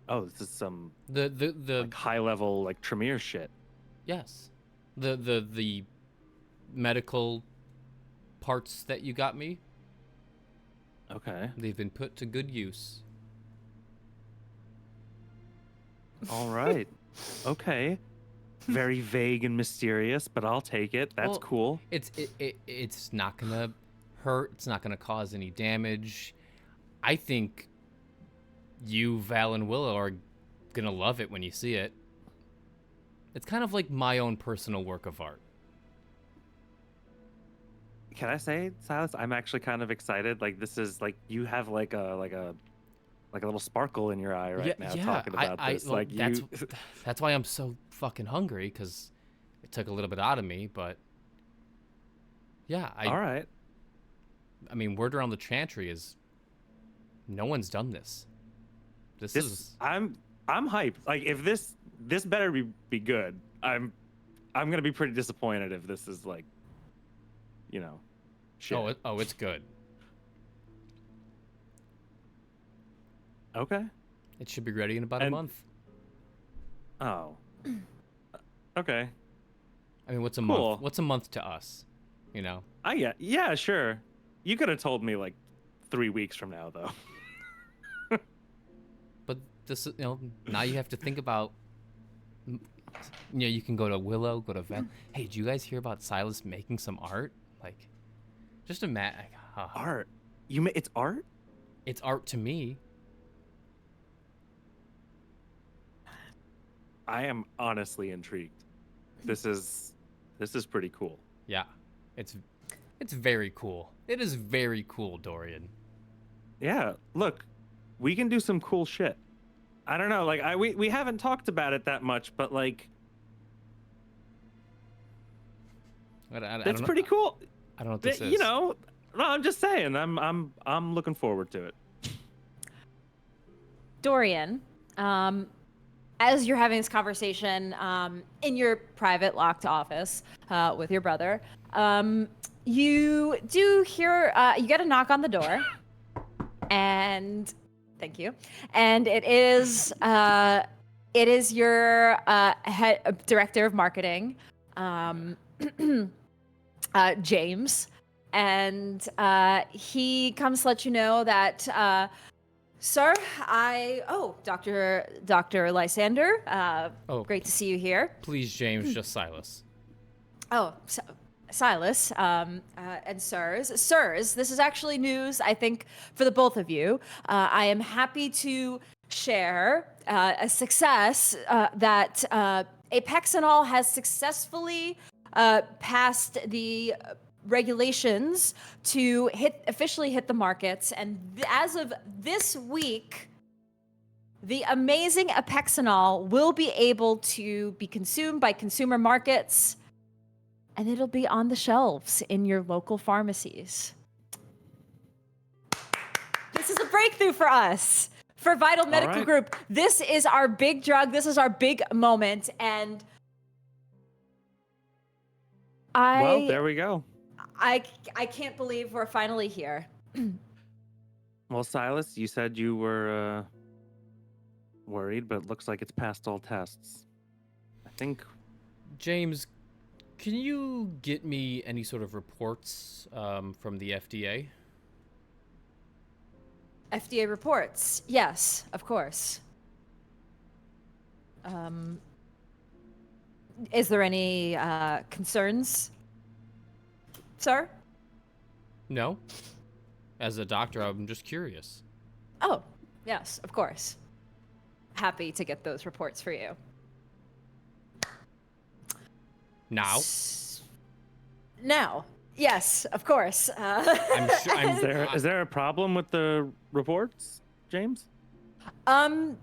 Oh, this is some The like high level like Tremere shit. yes, the medical parts that you got me, Okay. they've been put to good use. All right. Okay. Very vague and mysterious, but I'll take it. That's Well, cool. It's not gonna hurt. It's not gonna cause any damage. I think you, Val, and Willow are gonna love it when you see it. It's kind of like my own personal work of art. Can I say, Silas, I'm actually kind of excited. Like this is like you have like a little sparkle in your eye right now talking about this. well, Like you that's why I'm so fucking hungry, because it took a little bit out of me. But yeah, All right. I mean, word around the Chantry is no one's done this. This is I'm hyped. Like if this better be good. I'm gonna be pretty disappointed if this is like, you know, shit. it's good. Okay. It should be ready in about a And- month. Oh. Okay. I mean, what's a Cool. month? What's a month to us? You know? Yeah, sure. You could have told me like 3 weeks from now though. But this, now you have to think about. You can go to Willow, go to Val. Hey, did you guys hear about Silas making some art? Like, just imagine. Art. It's art? It's art to me. I am honestly intrigued. This is pretty cool. Yeah, it's very cool. It is very cool, Dorian. Yeah, look, we can do some cool shit. I don't know, like we haven't talked about it that much, but like I don't it's know- pretty cool. I don't know what this is. You know, no, I'm just saying. I'm looking forward to it. Dorian, as you're having this conversation in your private locked office with your brother, you do hear you get a knock on the door, and thank you, and it is your head director of marketing, James, and he comes to let you know that. Sir, Dr. Lysander, great to see you here. Please, James, just Silas. Silas, and sirs, this is actually news, I think, for the both of you. I am happy to share a success that Apexenol has successfully passed the regulations to officially hit the markets, and as of this week, the amazing Apexenol will be able to be consumed by consumer markets, and it'll be on the shelves in your local pharmacies. This is a breakthrough for us, for Vital Medical right. Group. This is our big drug. This is our big moment, and Well, there we go. I can't believe we're finally here. Well, Silas, you said you were worried, but it looks like it's passed all tests. I think. James, can you get me any sort of reports from the FDA? FDA reports. Yes, of course. Is there any concerns, sir? No. As a doctor, I'm just curious. Oh, yes, of course. Happy to get those reports for you. Now? Now. Yes, of course. I'm sure. Is there a problem with the reports, James? No.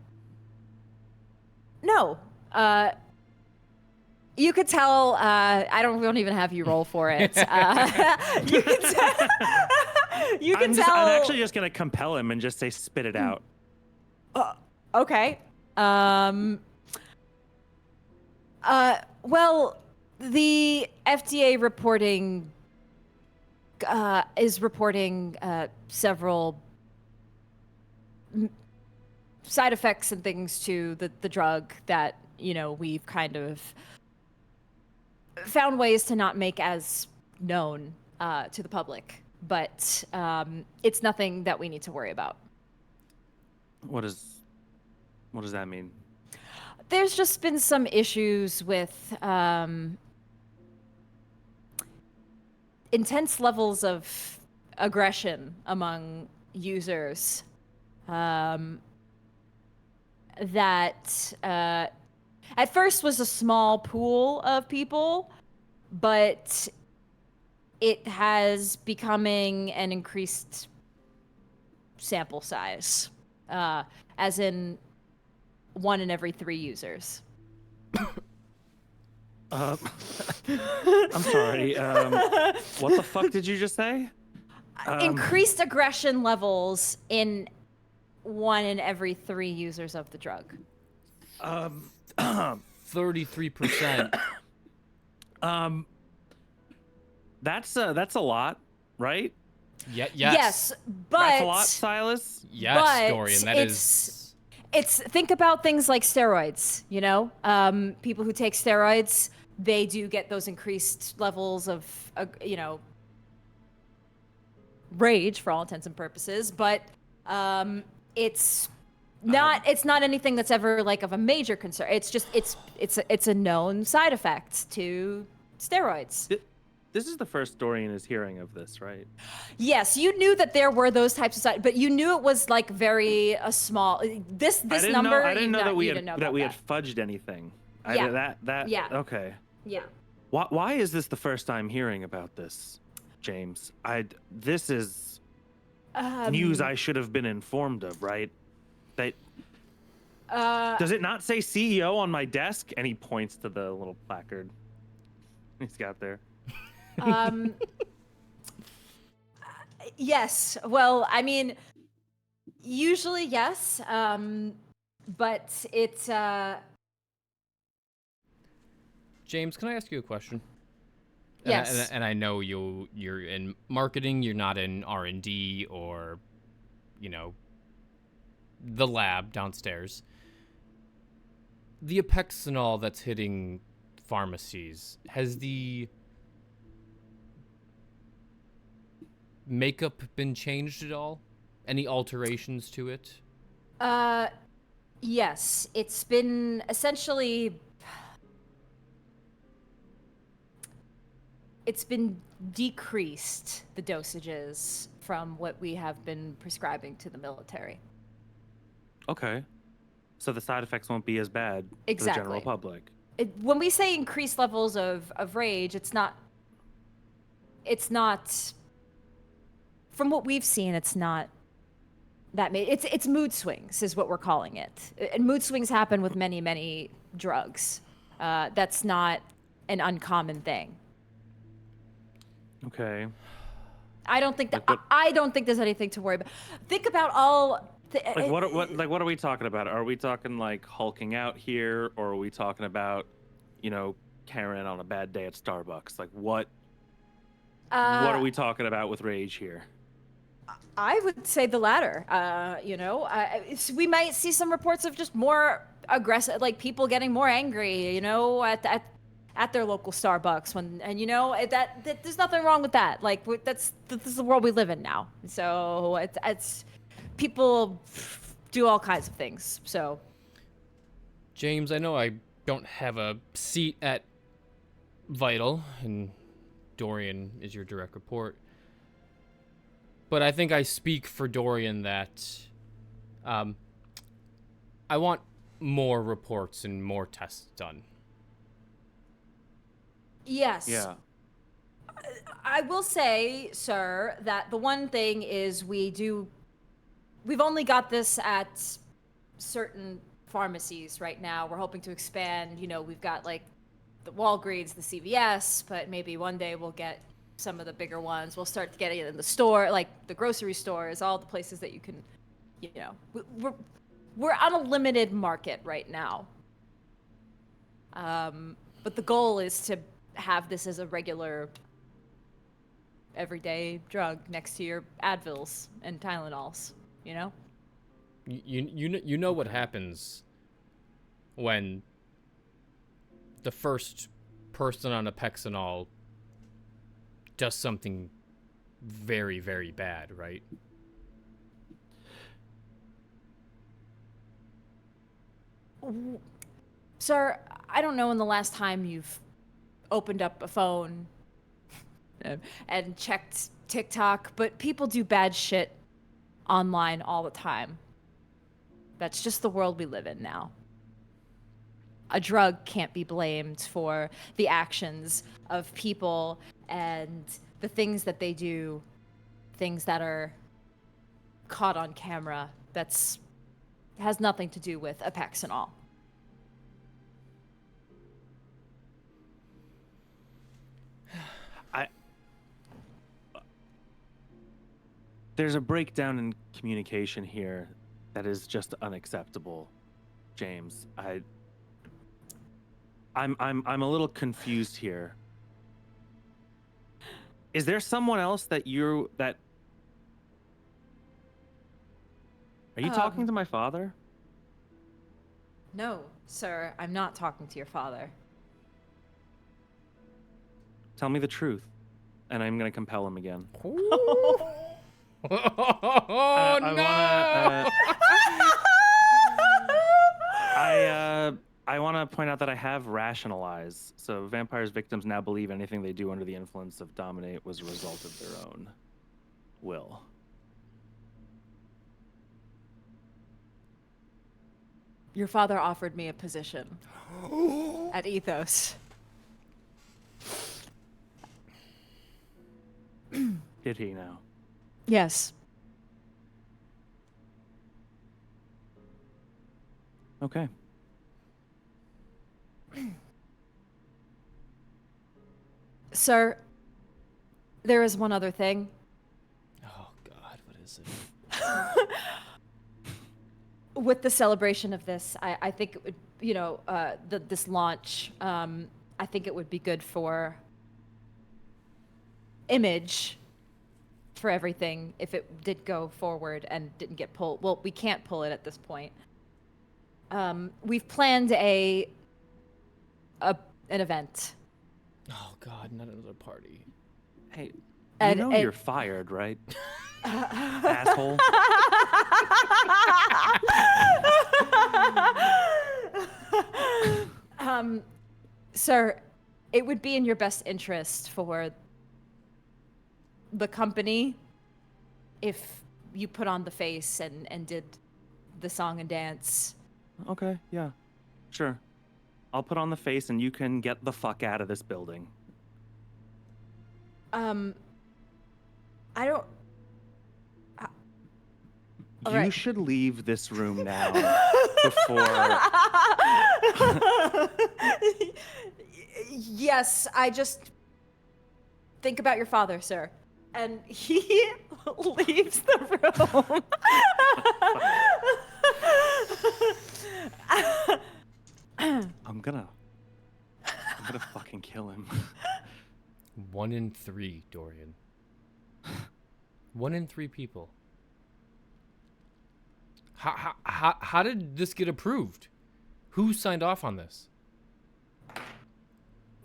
You could tell. We don't even have you roll for it. You could tell. I'm actually just gonna compel him and just say, "Spit it out." Okay. Well, the FDA reporting is reporting several side effects and things to the drug that, we've kind of found ways to not make as known to the public. But it's nothing that we need to worry about. What does that mean? There's just been some issues with intense levels of aggression among users that at first was a small pool of people, but it has becoming an increased sample size, as in 1 in every 3 users. I'm sorry. What the fuck did you just say? Increased aggression levels in 1 in every 3 users of the drug. 33%. That's a lot, right? Yes. Yes, but That's a lot, Silas. Yes, but Dorian. That is. It's think about things like steroids. People who take steroids, they do get those increased levels of, rage for all intents and purposes. But it's not anything that's ever like of a major concern. It's just it's a known side effect to steroids. This is the first Dorian is hearing of this, right? Yes, you knew that there were those types of side, but you knew it was like very small. This number. I didn't know that we had that. fudged anything. Yeah. Yeah. Okay. Yeah. Why is this the first time hearing about this, James? This is news I should have been informed of, right? Does it not say CEO on my desk? And he points to the little placard he's got there. Yes. Well, I mean, usually yes. But it's James, can I ask you a question? Yes. And I know you're in marketing. You're not in R&D or, the lab downstairs. The apexinol that's hitting pharmacies, has the makeup been changed at all? Any alterations to it? Yes. It's been essentially decreased, the dosages, from what we have been prescribing to the military. Okay. So the side effects won't be as bad for the general Exactly. public. When we say increased levels of rage, it's not from what we've seen, it's not that it's mood swings is what we're calling it. And mood swings happen with many drugs. That's not an uncommon thing. Okay. I don't think there's anything to worry about. Think about all What are we talking about? Are we talking like hulking out here, or are we talking about, Karen on a bad day at Starbucks? Like what are we talking about with rage here? I would say the latter. We might see some reports of just more aggressive, like people getting more angry, at their local Starbucks that there's nothing wrong with that. Like this is the world we live in now. So it's people do all kinds of things. So James, I know I don't have a seat at Vital, and Dorian is your direct report. But I think I speak for Dorian that I want more reports and more tests done. Yes. Yeah. I will say, sir, that the one thing is we've only got this at certain pharmacies right now. We're hoping to expand. We've got like the Walgreens, the CVS, but maybe one day we'll get some of the bigger ones. We'll start getting it in the store, like the grocery stores, all the places that you can, we're on a limited market right now. But the goal is to have this as a regular everyday drug next to your Advils and Tylenols, You know what happens when the first person on a Pexenol does something very, very bad, right? Sir, I don't know when the last time you've opened up a phone and checked TikTok, but people do bad shit online all the time. That's just the world we live in now. A drug can't be blamed for the actions of people and the things that they do, things that are caught on camera. That's has nothing to do with Apex and all. There's a breakdown in communication here that is just unacceptable, James. I'm a little confused here. Is there someone else that are you talking to my father? No, sir, I'm not talking to your father. Tell me the truth, and I'm gonna compel him again. Oh no! I want to point out that I have rationalized. So vampires' victims now believe anything they do under the influence of dominate was a result of their own will. Your father offered me a position at Ethos. Did he now? Yes. Okay. Sir, there is one other thing. Oh God, what is it? With the celebration of this, I think it would, this launch, I think it would be good for image for everything if it did go forward and didn't get pulled. Well, we can't pull it at this point. We've planned an event. Oh God, not another party. Hey, And- you're fired, right? Asshole. Sir, it would be in your best interest for the company if you put on the face and did the song and dance. Okay, yeah. Sure. I'll put on the face and you can get the fuck out of this building. I don't... All You right. should leave this room now before... Yes, I just think about your father, sir. And he leaves the room. I'm gonna fucking kill him. 1 in 3, Dorian. 1 in 3 people. How did this get approved? Who signed off on this?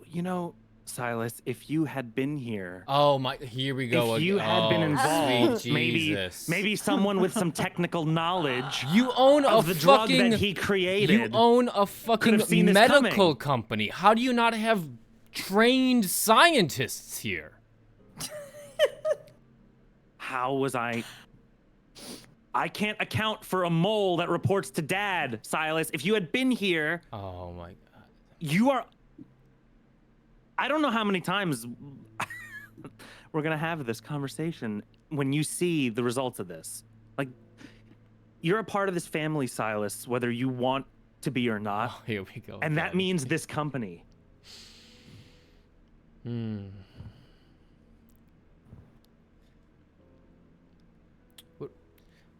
You know, Silas, if you had been here... Oh my! Here we go. If you had been involved, sweet Jesus. maybe someone with some technical knowledge You own of a the drug fucking. that he created. You own a fucking have seen this medical coming. company. How do you not have trained scientists here? How was I can't account for a mole that reports to Dad, Silas. If you had been here, Oh my God. you are... I don't know how many times we're going to have this conversation when you see the results of this. Like, you're a part of this family, Silas, whether you want to be or not. Oh, here we go. And that again. means this company.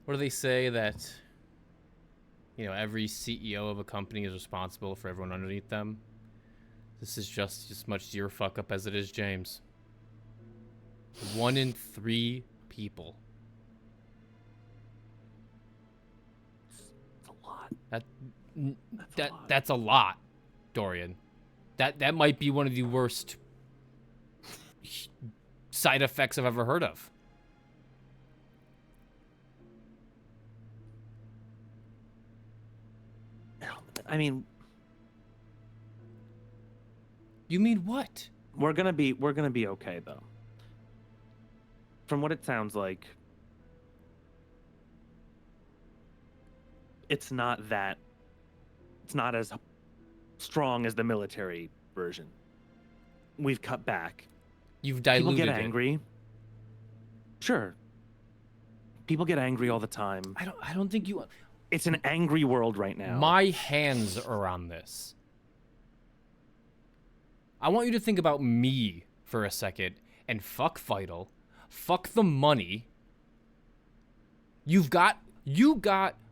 What do they say that, every CEO of a company is responsible for everyone underneath them? This is just as much your fuck up as it is James. 1 in 3 people. lot. That's a lot, Dorian. That might be one of the worst side effects I've ever heard of. I mean, You mean what? we're gonna be okay though. From what it sounds like, it's not as strong as the military version. We've cut back. You've People diluted get it. angry. Sure. People get angry all the time. I don't think you. It's an angry world right now. My hands are on this. I want you to think about me for a second and fuck Vital. Fuck the money. You got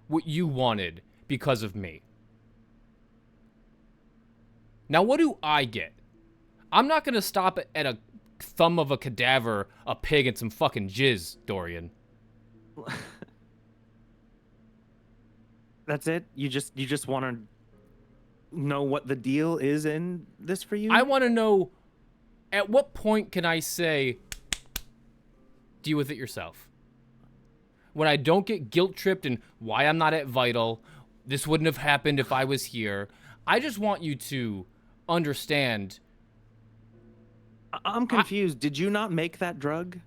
what you wanted because of me. Now what do I get? I'm not gonna stop at a thumb of a cadaver, a pig, and some fucking jizz, Dorian. That's it? You just want to know what the deal is in this for you? I want to know, at what point can I say, deal with it yourself? When I don't get guilt-tripped and why I'm not at Vital, this wouldn't have happened if I was here. I just want you to understand. I'm confused. Did you not make that drug?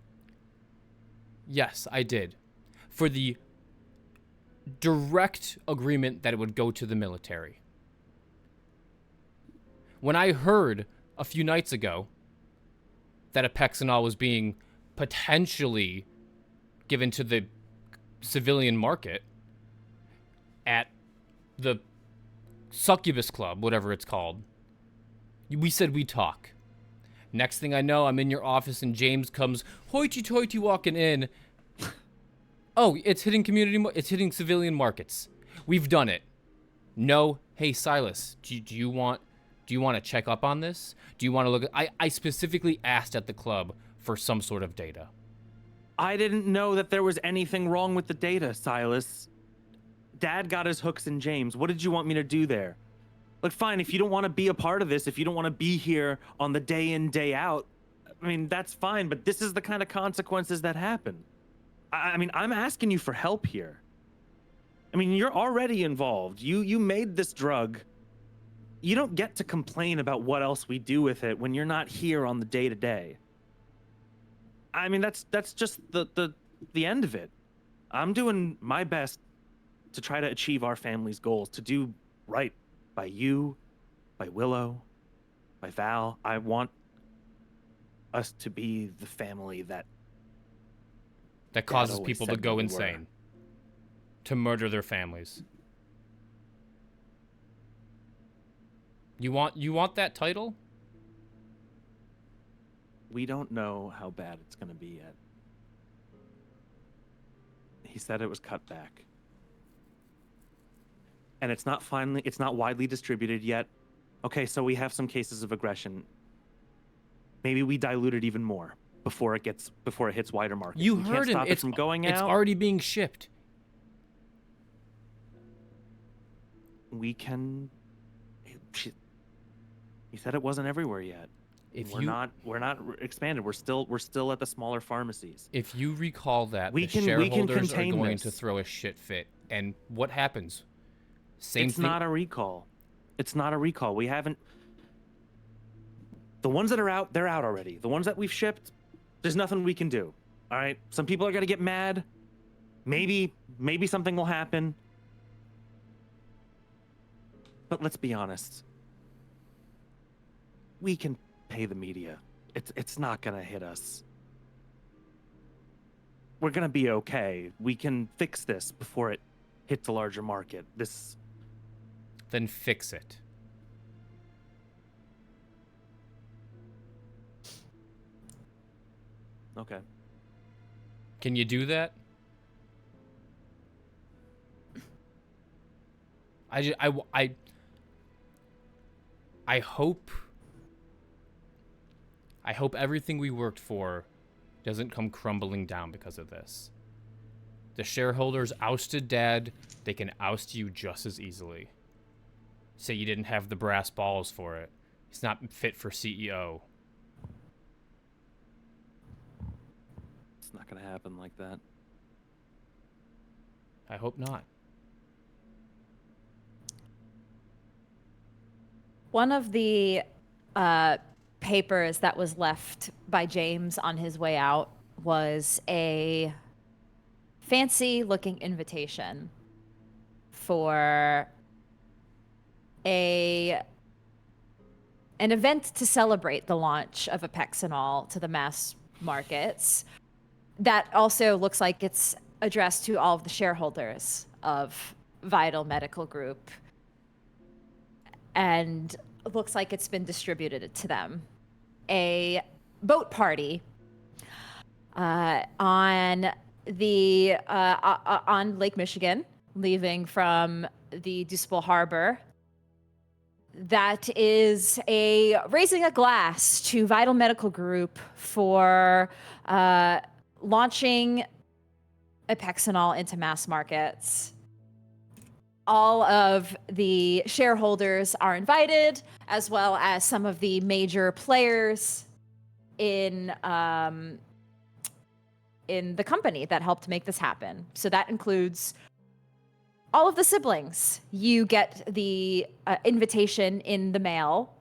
Yes, I did. For the direct agreement that it would go to the military. When I heard a few nights ago that a Pexenol was being potentially given to the civilian market at the Succubus Club, whatever it's called, we said we'd talk. Next thing I know, I'm in your office and James comes hoity-toity walking in. Oh, it's hitting civilian markets. We've done it. No, hey Silas, do you want to check up on this? Do you want to look at I specifically asked at the club for some sort of data. I didn't know that there was anything wrong with the data, Silas. Dad got his hooks in James. What did you want me to do there? Look, fine, if you don't want to be a part of this, if you don't want to be here on the day in, day out, I mean, that's fine, but this is the kind of consequences that happen. I mean, I'm asking you for help here. I mean, you're already involved. You made this drug. You don't get to complain about what else we do with it when you're not here on the day-to-day. I mean, that's just the end of it. I'm doing my best to try to achieve our family's goals, to do right by you, by Willow, by Val. I want us to be the family that causes always people to said go we were. insane, to murder their families. You want that title? We don't know how bad it's going to be yet. He said it was cut back. And it's not widely distributed yet. Okay, so we have some cases of aggression. Maybe we dilute it even more before it hits wider markets. You We can't heard him. stop it from going out. It's already being shipped. We can. He said it wasn't everywhere yet. We're not expanded. We're still at the smaller pharmacies. If you recall that, We the can shareholders are contain going this. to throw a shit fit, and what happens? Same It's thing. not a recall. It's not a recall. We haven't. The ones that are out, they're out already. The ones that we've shipped, there's nothing we can do. All right. Some people are gonna get mad. Maybe something will happen. But let's be honest. We can pay the media. It's not gonna hit us. We're gonna be okay. We can fix this before it hits a larger market. Then fix it. Okay. Can you do that? I hope everything we worked for doesn't come crumbling down because of this. The shareholders ousted Dad. They can oust you just as easily. Say you didn't have the brass balls for it. He's not fit for CEO. It's not gonna happen like that. I hope not. One of the papers that was left by James on his way out was a fancy-looking invitation for an event to celebrate the launch of Apexenol to the mass markets. That also looks like it's addressed to all of the shareholders of Vital Medical Group, and looks like it's been distributed to them. A boat party on Lake Michigan, leaving from the Duisburg Harbor. That is raising a glass to Vital Medical Group for launching Apexenol into mass markets. All of the shareholders are invited, as well as some of the major players in the company that helped make this happen. So that includes all of the siblings. You get the invitation in the mail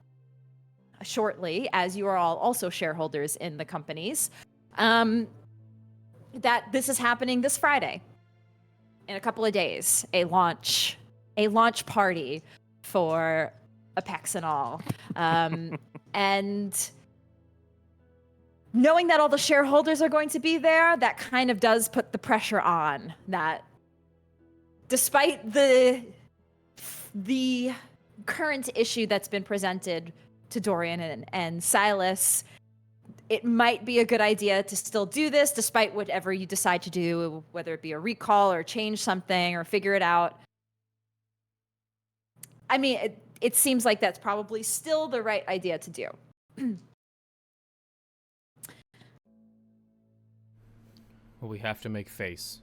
shortly, as you are all also shareholders in the companies. That this is happening this Friday. In a couple of days, a launch party for Apexenol. And knowing that all the shareholders are going to be there, that kind of does put the pressure on that despite the current issue that's been presented to Dorian and Silas, it might be a good idea to still do this despite whatever you decide to do, whether it be a recall or change something or figure it out. I mean, it seems like that's probably still the right idea to do. Well, we have to make face.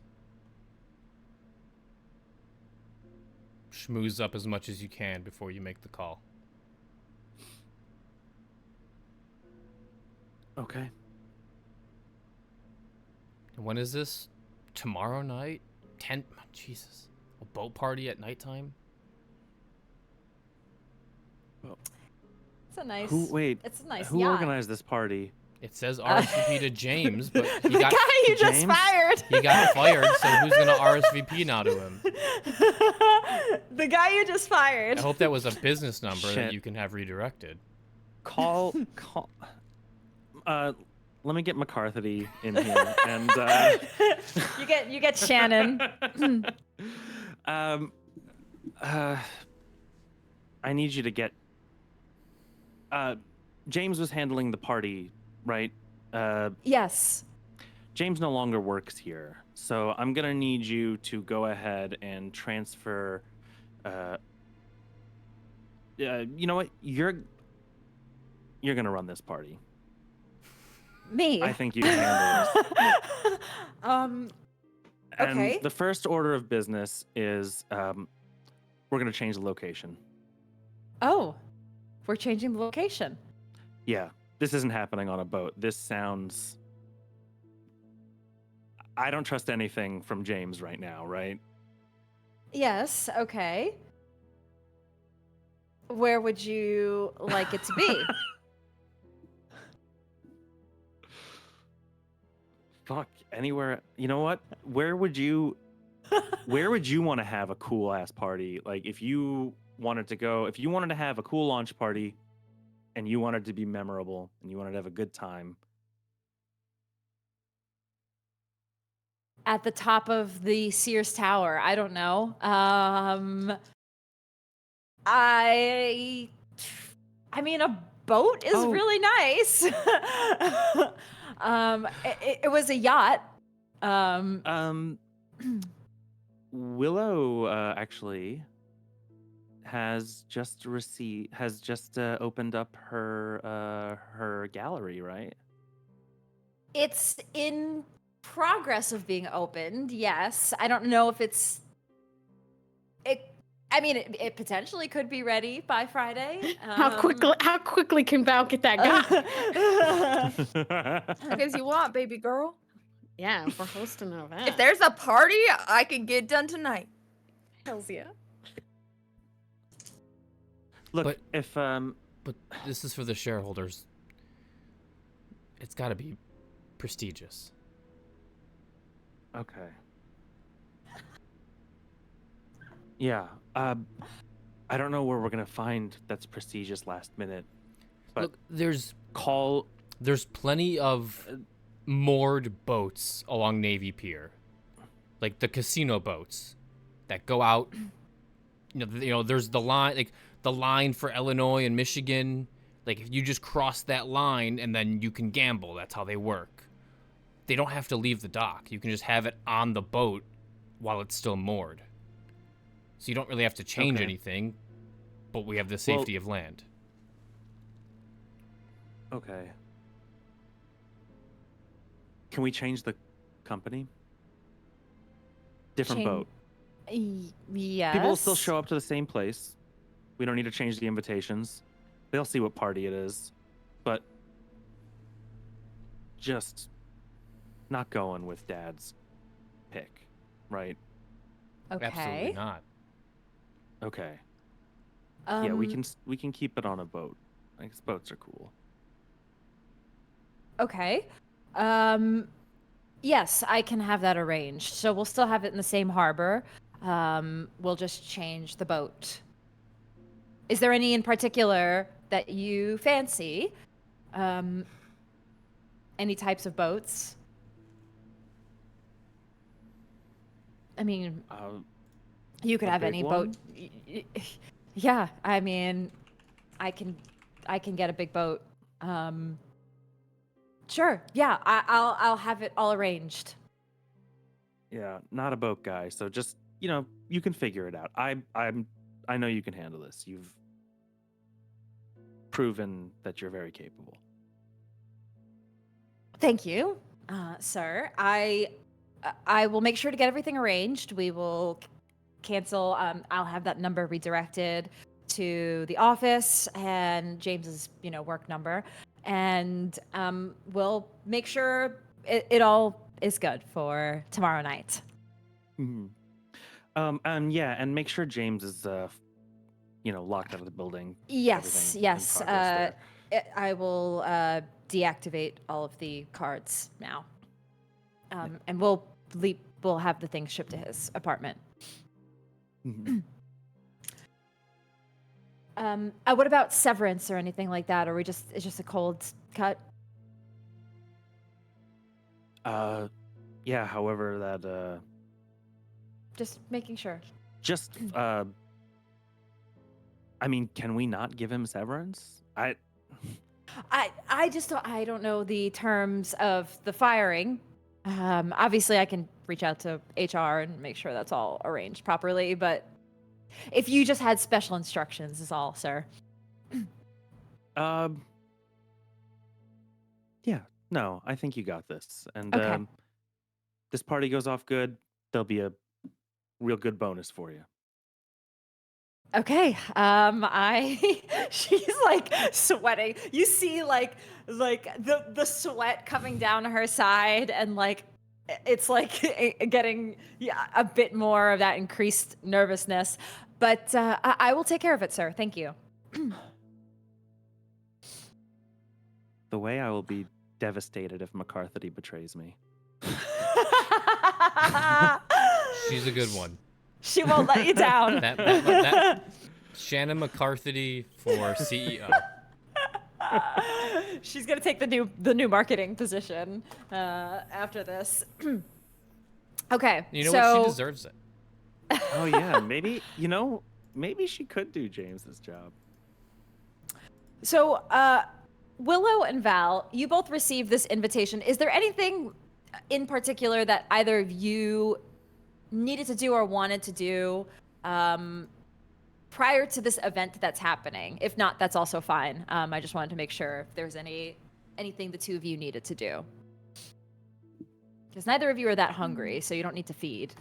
Schmooze up as much as you can before you make the call. Okay. When is this? Tomorrow night? Jesus. A boat party at nighttime? It's a nice. It's a nice Who yacht. organized this party? It says RSVP to James, but the guy you just James? fired. he got fired, so who's gonna RSVP now to him? The guy you just fired. I hope that was a business number that Shit. you can have redirected. Call. Let me get McCarthy in here, and You get Shannon. I need you to get. James was handling the party, right? Yes. James no longer works here, so I'm gonna need you to go ahead and transfer. You know what? You're gonna run this party. Me. I think you can handle this. Okay. And the first order of business is we're gonna change the location. Oh, we're changing the location. Yeah, this isn't happening on a boat. This sounds. I don't trust anything from James right now, right? Yes. Okay. Where would you like it to be? Fuck, anywhere. You know what? Where would you want to have a cool ass party? Like if you wanted to have a cool launch party and you wanted to be memorable and you wanted to have a good time. At the top of the Sears Tower. I don't know. I mean, a boat is really nice. It was a yacht. Willow actually has just opened up her gallery, right? It's in progress of being opened. Yes, I don't know if it. I mean, it potentially could be ready by Friday. How quickly can Val get that guy? What as you want, baby girl. Yeah, we're hosting an event. If there's a party, I can get done tonight. Hells yeah. Look, But- if But this is for the shareholders. It's got to be prestigious. okay. Yeah. I don't know where we're gonna find that's prestigious last minute. But Look, there's call. plenty of moored boats along Navy Pier, like the casino boats that go out. You know, there's the line for Illinois and Michigan. Like, if you just cross that line and then you can gamble, that's how they work. They don't have to leave the dock. You can just have it on the boat while it's still moored. So you don't really have to change Okay. anything, but we have the safety of land. Okay. Can we change the company? Different boat. Yes. People will still show up to the same place. We don't need to change the invitations. They'll see what party it is. But just not going with Dad's pick, right? Okay. Absolutely not. Okay. Yeah, we can keep it on a boat. I guess boats are cool. Okay. Yes, I can have that arranged. So we'll still have it in the same harbor. We'll just change the boat. Is there any in particular that you fancy? Any types of boats? I mean, you could a have big any one? boat. Yeah, I mean, I can get a big boat. Sure. Yeah, I'll have it all arranged. Yeah, not a boat guy. So just, you can figure it out. I know you can handle this. You've proven that you're very capable. Thank you, sir. I will make sure to get everything arranged. We will cancel. I'll have that number redirected to the office and James's, work number, and we'll make sure it all is good for tomorrow night. Mm-hmm. And make sure James is, locked out of the building. Yes, Everything in yes. progress there. I will deactivate all of the cards now, and we'll have the things shipped to his apartment. Mhm. What about severance or anything like that? Or it's just a cold cut? Yeah, however that, Just making sure. just, can we not give him severance? I don't know the terms of the firing. Obviously, I can reach out to HR and make sure that's all arranged properly. But if you just had special instructions, is all, sir. Yeah, no, I think you got this. And Okay. this party goes off good, there'll be a real good bonus for you. Okay. She's like sweating. You see like the sweat coming down her side, and like it's like getting a bit more of that increased nervousness. But I will take care of it, sir. Thank you. The way I will be devastated if McCarthy betrays me. She's a good one. She won't let you down. That Shannon McCarthy for CEO. She's gonna take the new marketing position after this. Okay. You know so, what? She deserves it. Oh yeah, maybe she could do James's job. So, Willow and Val, you both received this invitation. Is there anything in particular that either of you needed to do or wanted to do prior to this event that's happening? If not, that's also fine. I just wanted to make sure if there's anything the two of you needed to do. Because neither of you are that hungry, so you don't need to feed.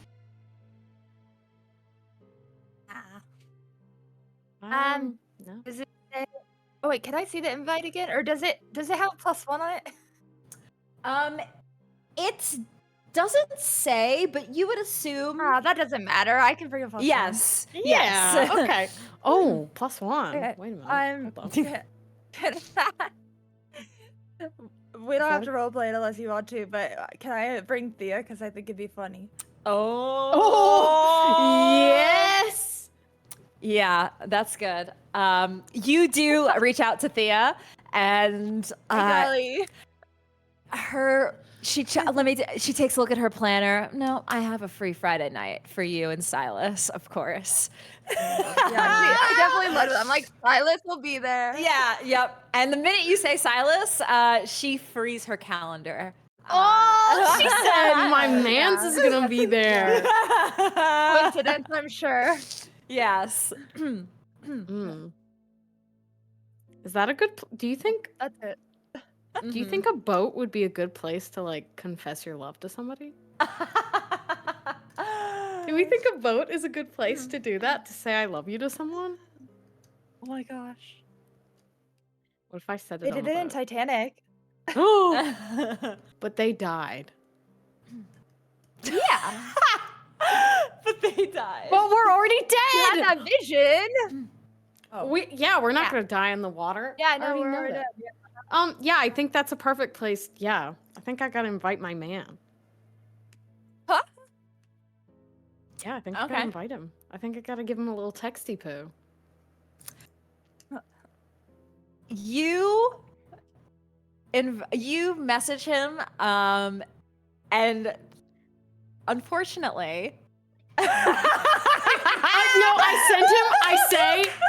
No. Does it say, oh wait, can I see the invite again? Or does it have +1 on it? It doesn't say, but you would assume. That doesn't matter. I can bring a +1. Yes. Yeah. Yes. Okay. Oh, +1. Okay, Wait a minute. I'm Hold on. we don't have to roleplay it unless you want to, but can I bring Thea? Because I think it'd be funny. Oh. Yes. Yeah, that's good. You do reach out to Thea, and Golly. she takes a look at her planner. No, I have a free Friday night for you and Silas, of course. I definitely love it. I'm like, Silas will be there. Yeah, yep. And the minute you say Silas, she frees her calendar. Oh, she said my man's is gonna be there. Coincidence, I'm sure. Yes. Is that a good? Do you think? That's it. Do you think a boat would be a good place to like confess your love to somebody? Do we think a boat is a good place to do that? To say I love you to someone? Oh my gosh. What if I said it They on did a it in boat? Titanic. But they died. Yeah. But they died. But we're already You dead. had that vision. Oh. We're not gonna die in the water. Yeah, I no, already we're know already that. dead. Yeah, I think that's a perfect place. Yeah, I think I gotta invite my man. Huh? Yeah, I think I gotta invite him. I think I gotta give him a little texty poo. You message him, and unfortunately, No, I sent him.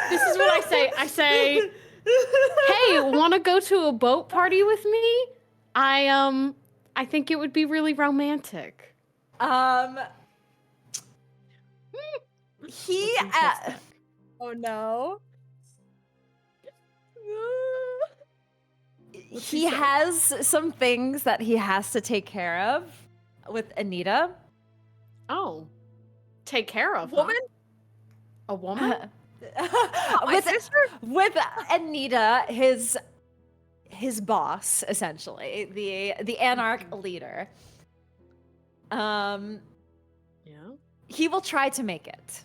This is what I say. I say, hey, want to go to a boat party with me? I think it would be really romantic. he What's he text back? Oh no. he has some things that he has to take care of with Anita. Oh, take care of Woman? Huh? A woman? My sister? With Anita, his boss, essentially, the anarch leader. Yeah. He will try to make it.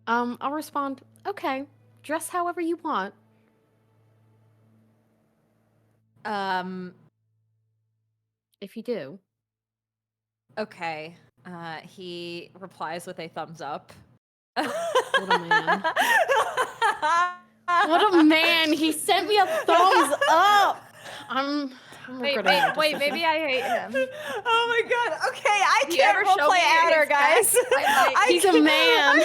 I'll respond. Okay, dress however you want. If you do. Okay. He replies with a thumbs up. What a man. What a man! He sent me a thumbs up. I'm regretting that Wait, decision. maybe I hate him. Oh my god. Okay, I You can't ever show roleplay me Adder, his guys. text? I'm like, He's a man.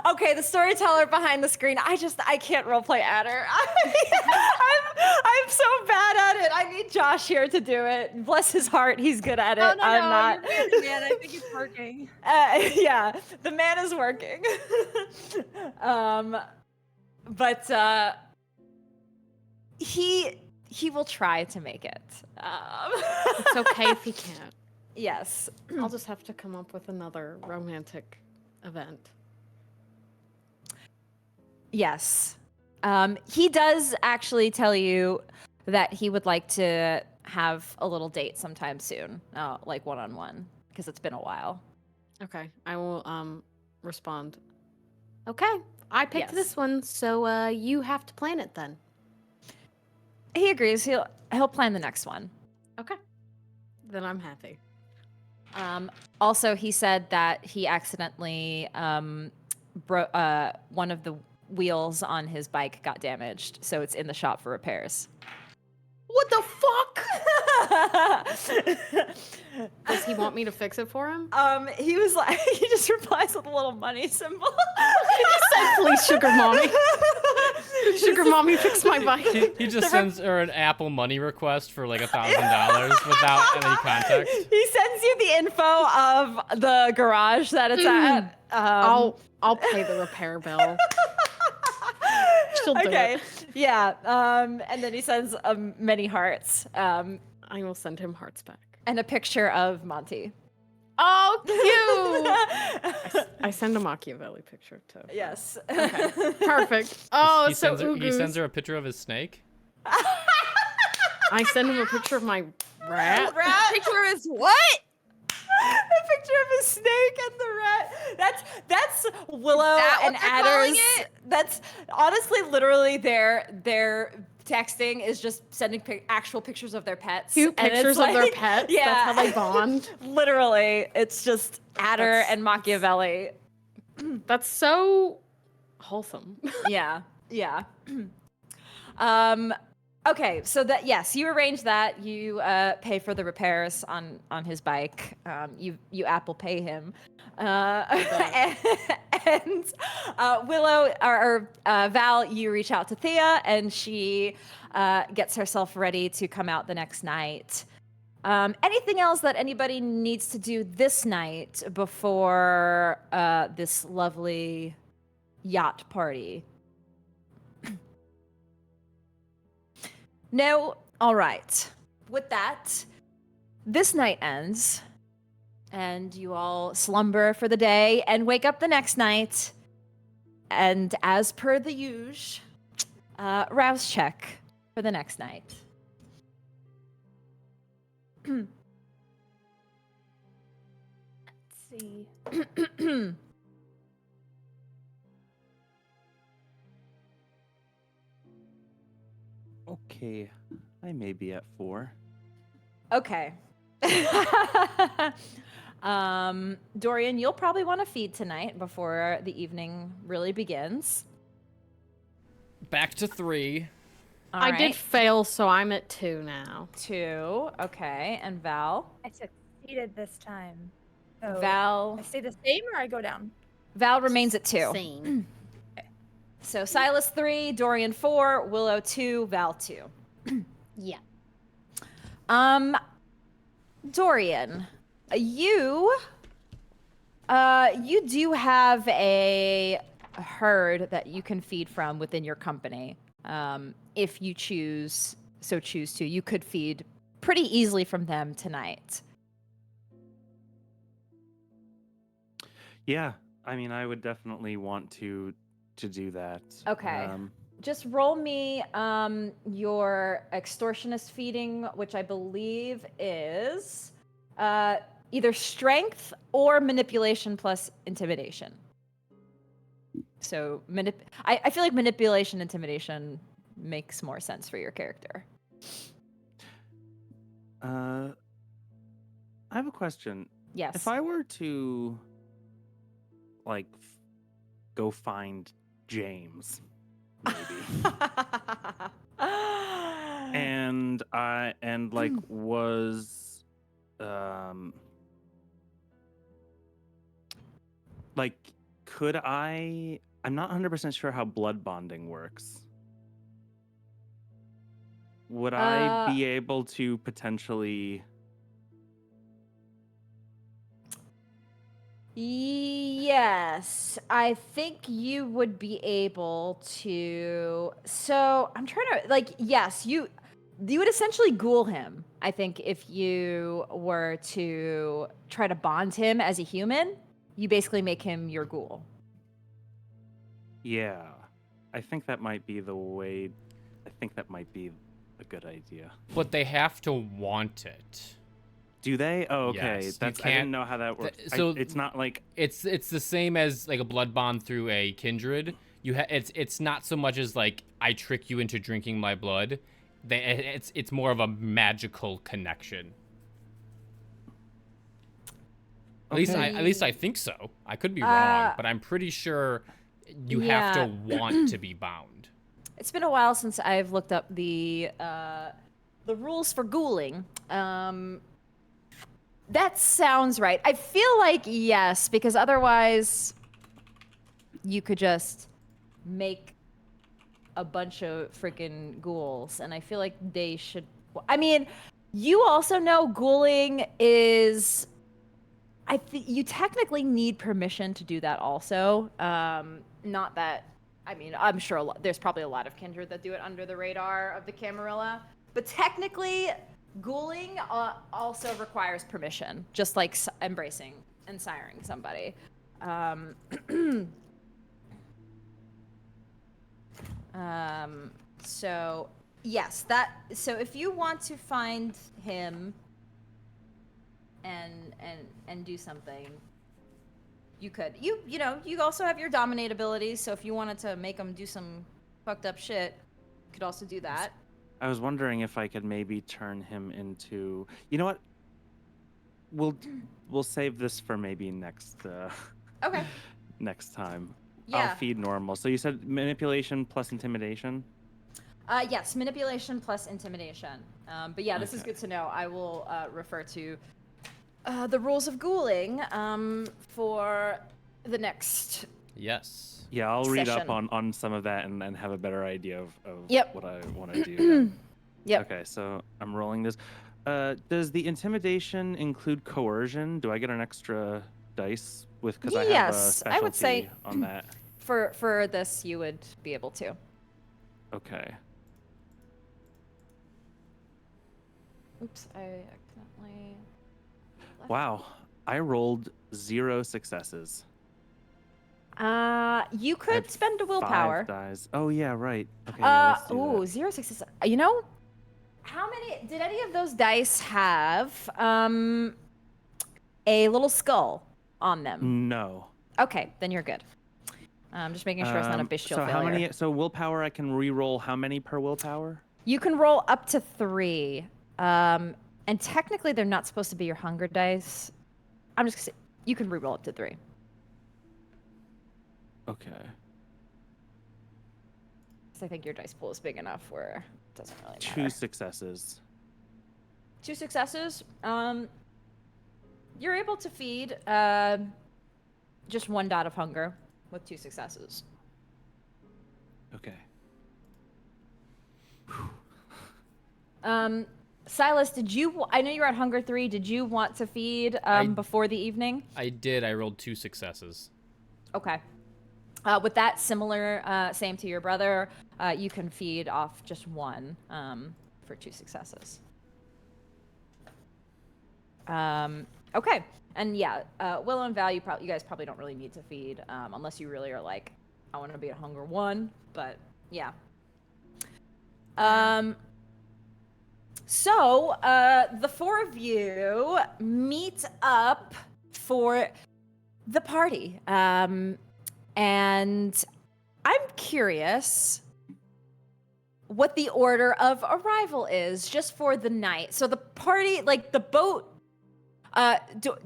Okay, the storyteller behind the screen. I can't roleplay Adder. I'm so bad at it. I need Josh here to do it. Bless his heart, he's good at it. No, I'm not. You're man. I think it's working. Yeah, the man is working. But he will try to make it. It's okay if he can't. Yes. I'll just have to come up with another romantic event. Yes. He does actually tell you that he would like to have a little date sometime soon, like one-on-one, because it's been a while. Okay, I will respond. Okay, I picked Yes. this one, so you have to plan it then. He agrees. He'll plan the next one. Okay, then I'm happy. Also, he said that he accidentally one of the wheels on his bike got damaged, so it's in the shop for repairs. What the fuck? Does he want me to fix it for him? He was like, he just replies with a little money symbol. He just said, please, sugar mommy. Sugar mommy, fix my bike. He just sends her an Apple money request for like $1,000 without any context. He sends you the info of the garage that it's at. I'll pay the repair bill. She'll do Okay. it. Yeah. And then he sends many hearts. I will send him hearts back. And a picture of Monty. Oh, cute! I send a Machiavelli picture too. Yes. Okay. Perfect. Oh, he so sends her a picture of his snake. I send him a picture of my rat. Picture is what? A picture of his snake and the rat. That's Willow that and what they're calling Adder's. it? That's honestly, literally, their texting is just sending actual pictures of their pets. Cute And it's pictures of their like- pets. Yeah, That's how they bond. Literally, it's just Adder and Machiavelli. That's so wholesome. Yeah, yeah. Okay, so that yes, you arrange that. You pay for the repairs on his bike. You Apple Pay him, and Willow or Val, you reach out to Thea, and she gets herself ready to come out the next night. Anything else that anybody needs to do this night before this lovely yacht party? No? All right. With that, this night ends, and you all slumber for the day and wake up the next night. And as per the usual, Rouse check for the next night. Let's see. Okay, I may be at 4. Okay. Dorian, you'll probably want to feed tonight before the evening really begins. Back to 3. All I right. did fail, so I'm at 2 now. 2. Okay. And Val? I succeeded this time. So Val I stay the same or I go down? Val remains at 2. Same. So Silas 3, Dorian 4, Willow 2, Val 2. Yeah. Dorian, you do have a herd that you can feed from within your company. If you choose to. You could feed pretty easily from them tonight. Yeah, I mean, I would definitely want to do that. Okay. Just roll me your extortionist feeding, which I believe is either strength or manipulation plus intimidation. So I feel like manipulation, intimidation makes more sense for your character. I have a question. Yes. If I were to, like, go find James, maybe, and like was, like, could I? I'm not 100% sure how blood bonding works. Would I be able to potentially? Yes, I think you would be able to. So I'm trying to yes, you would essentially ghoul him. I think if you were to try to bond him as a human, you basically make him your ghoul. Yeah, I think that might be the way. I think that might be a good idea. But they have to want it. Do they? Oh, okay. Yes, That's I didn't know how that works. So it's not like it's the same as like a blood bond through a kindred. It's not so much as like I trick you into drinking my blood. It's more of a magical connection. At least I think so. I could be wrong, but I'm pretty sure you have to want to be bound. It's been a while since I've looked up the rules for ghouling. That sounds right. I feel like yes, because otherwise you could just make a bunch of freaking ghouls, and I feel like they should. I mean, you also know ghouling is. You technically need permission to do that also. Not that I mean, I'm sure there's probably a lot of Kindred that do it under the radar of the Camarilla. But technically, ghouling also requires permission, just like embracing and siring somebody. So yes, so if you want to find him and do something, you could. You know, you also have your dominate abilities, so if you wanted to make him do some fucked up shit, you could also do that. I was wondering if I could maybe turn him into. You know what? We'll save this for maybe next. Okay. Next time. Yeah. I'll feed normal. So you said manipulation plus intimidation. Yes, manipulation plus intimidation. But yeah, this is Okay. good to know. I will refer to the rules of ghouling for the next. Yes. Yeah, I'll read up Session. on some of that and have a better idea of Yep. what I want to do. Yep. Okay, so I'm rolling this. Does the intimidation include coercion? Do I get an extra dice because I have a Yes, specialty I would say- on that? For this, you would be able to. Okay. Oops, I accidentally. left. Wow, I rolled 0 successes. You I could had spend a willpower. 5 dice. Oh yeah, right. Okay. Yeah, let's do that. 0 success. You know, how many did any of those dice have? A little skull on them. No. Okay, then you're good. Just making sure it's not a bestial so failure. how many? So willpower, I can re-roll how many per willpower? You can roll up to 3. And technically, they're not supposed to be your hunger dice. I'm just gonna say you can re-roll up to 3. Okay. 'Cause I think your dice pool is big enough where it doesn't really matter. 2 successes. 2 successes. You're able to feed just 1 dot of hunger with 2 successes. Okay. Silas, I know you're at hunger 3. Did you want to feed before the evening? I did. I rolled 2 successes. Okay. With that similar, same to your brother, you can feed off just 1 for 2 successes. Okay. And yeah, Willow and Val, you guys probably don't really need to feed unless you really are like, I want to be at hunger 1. But yeah. So the 4 of you meet up for the party. And I'm curious what the order of arrival is just for the night. So the party, like the boat,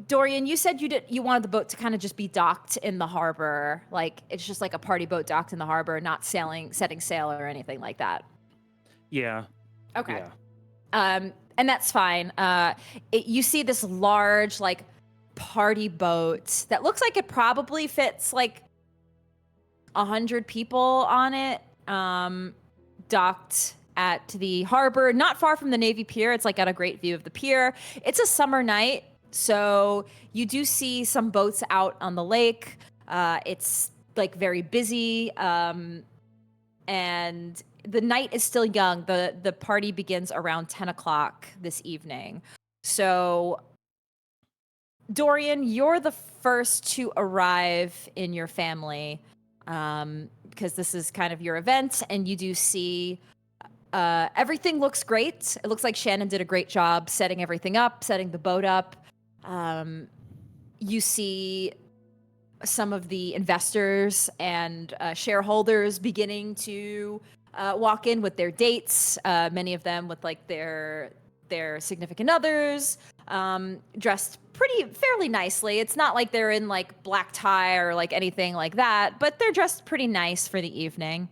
Dorian, you said you wanted the boat to kind of just be docked in the harbor. Like it's just like a party boat docked in the harbor, not setting sail or anything like that. Yeah. Okay. Yeah. And that's fine. You see this large, like, party boat that looks like it probably fits like 100 people on it, docked at the harbor, not far from the Navy Pier. It's like got a great view of the pier. It's a summer night, so you do see some boats out on the lake. It's like very busy, and the night is still young. The party begins around 10 o'clock this evening. So, Dorian, you're the first to arrive in your family, because this is kind of your event, and you do see everything looks great. It looks like Shannon did a great job setting everything up, setting the boat up. You see some of the investors and shareholders beginning to walk in with their dates, many of them with like their significant others, dressed fairly nicely. It's not like they're in like black tie or like anything like that, but they're dressed pretty nice for the evening.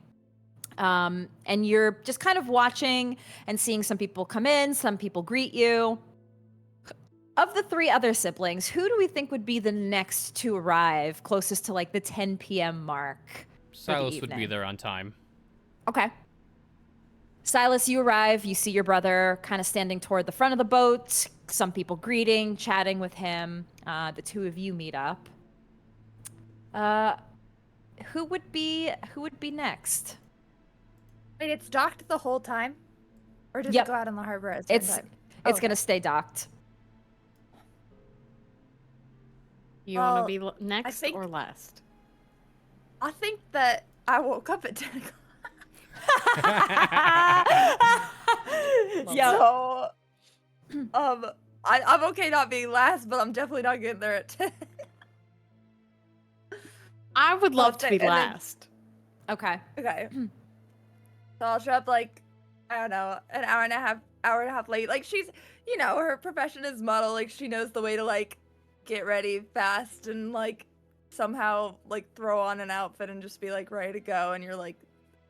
And you're just kind of watching and seeing some people come in, some people greet you. Of the 3 other siblings, who do we think would be the next to arrive closest to like the 10 p.m. mark? Silas would be there on time. Okay. Silas, you arrive. You see your brother kind of standing toward the front of the boat. Some people greeting, chatting with him. The 2 of you meet up. who would be next? Wait, it's docked the whole time? Or does Yep. it go out on the harbor at the same time? It's Okay. gonna stay docked. You want Well, to be next think- or last? I think that I woke up at 10 o'clock. Yeah. So, I'm okay not being last, but I'm definitely not getting there at 10. I would love to say- be and then- last. Okay. Okay. So I'll show up like, I don't know, an hour and a half late. Like she's, her profession is model. Like she knows the way to like get ready fast and like somehow like throw on an outfit and just be like ready to go. And you're like,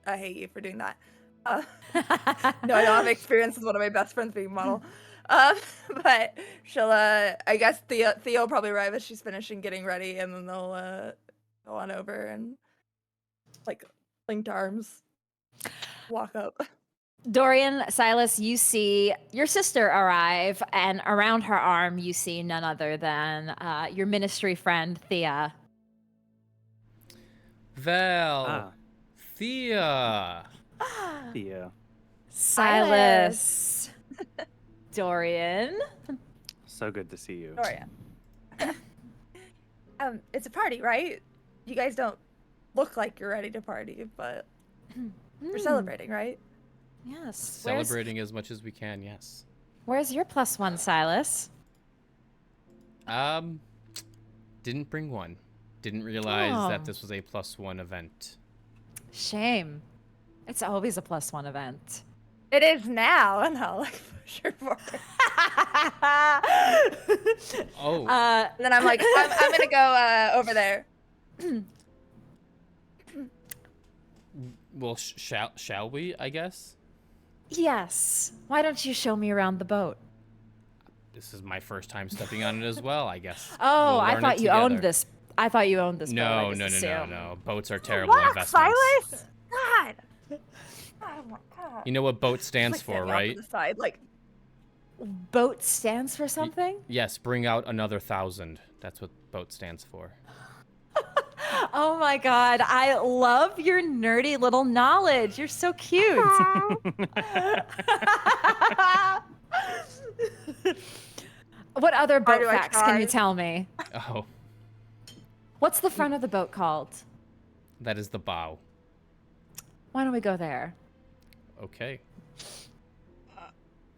I hate you for doing that. No, I don't have experience with one of my best friends being model. But she'll, I guess Theo will probably arrive as she's finishing getting ready, and then they'll go on over and like linked arms walk up. Dorian, Silas, you see your sister arrive, and around her arm, you see none other than your ministry friend, Thea. Val. Thea. Yeah. Silas. Dorian. So good to see you. Dorian. It's a party, right? You guys don't look like you're ready to party, but we're celebrating, right? Yes. Celebrating as much as we can, yes. Where's your +1, Silas? Didn't bring one. Didn't realize that Oh. this was a +1 event. Shame. It's always a +1 event. It is now, and I'll like push her forward. Oh. And then I'm like, I'm gonna go over there. Well, shall we, I guess? Yes. Why don't you show me around the boat? This is my first time stepping on it as well, I guess. Oh, We'll I learn it thought you owned together. this. I thought you owned this boat. No, I no, just no, assumed. no. Boats are terrible Walk, investments. Silas! God! Oh my God. You know what boat Just, stands like, for, standing off to right? the side, like, Boat stands for something? Yes, bring out another 1,000. That's what boat stands for. Oh my god, I love your nerdy little knowledge. You're so cute. What other boat do I facts can you try? tell me? Oh, What's the front of the boat called? that is the bow. Why don't we go there? Okay.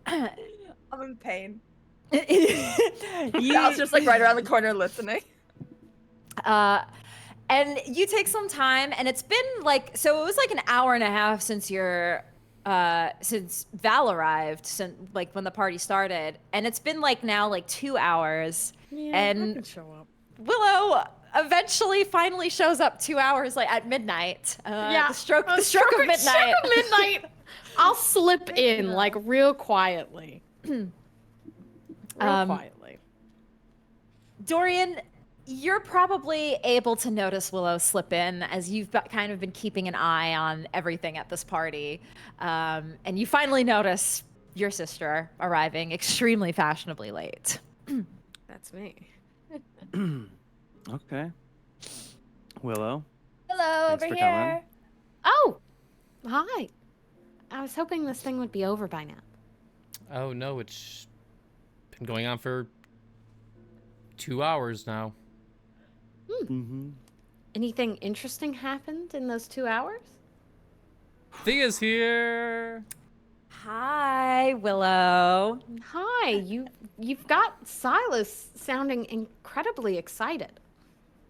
I'm in pain. You- I was just like right around the corner listening. And you take some time, and it's been like, so it was like an hour and a half since since Val arrived, since like when the party started, and it's been like now like 2 hours. Yeah, And- I can show up. Willow eventually finally shows up 2 hours like at midnight. The stroke of midnight. Stroke of midnight. I'll slip in like real quietly. Real quietly. Dorian, you're probably able to notice Willow slip in as you've kind of been keeping an eye on everything at this party. And you finally notice your sister arriving extremely fashionably late. That's me. Okay. Willow. Hello, Thanks over for coming. here. Oh, hi. I was hoping this thing would be over by now. Oh no, it's been going on for 2 hours now. Mm-hmm. Anything interesting happened in those 2 hours? Thea's here. Hi, Willow. Hi, you've got Silas sounding incredibly excited.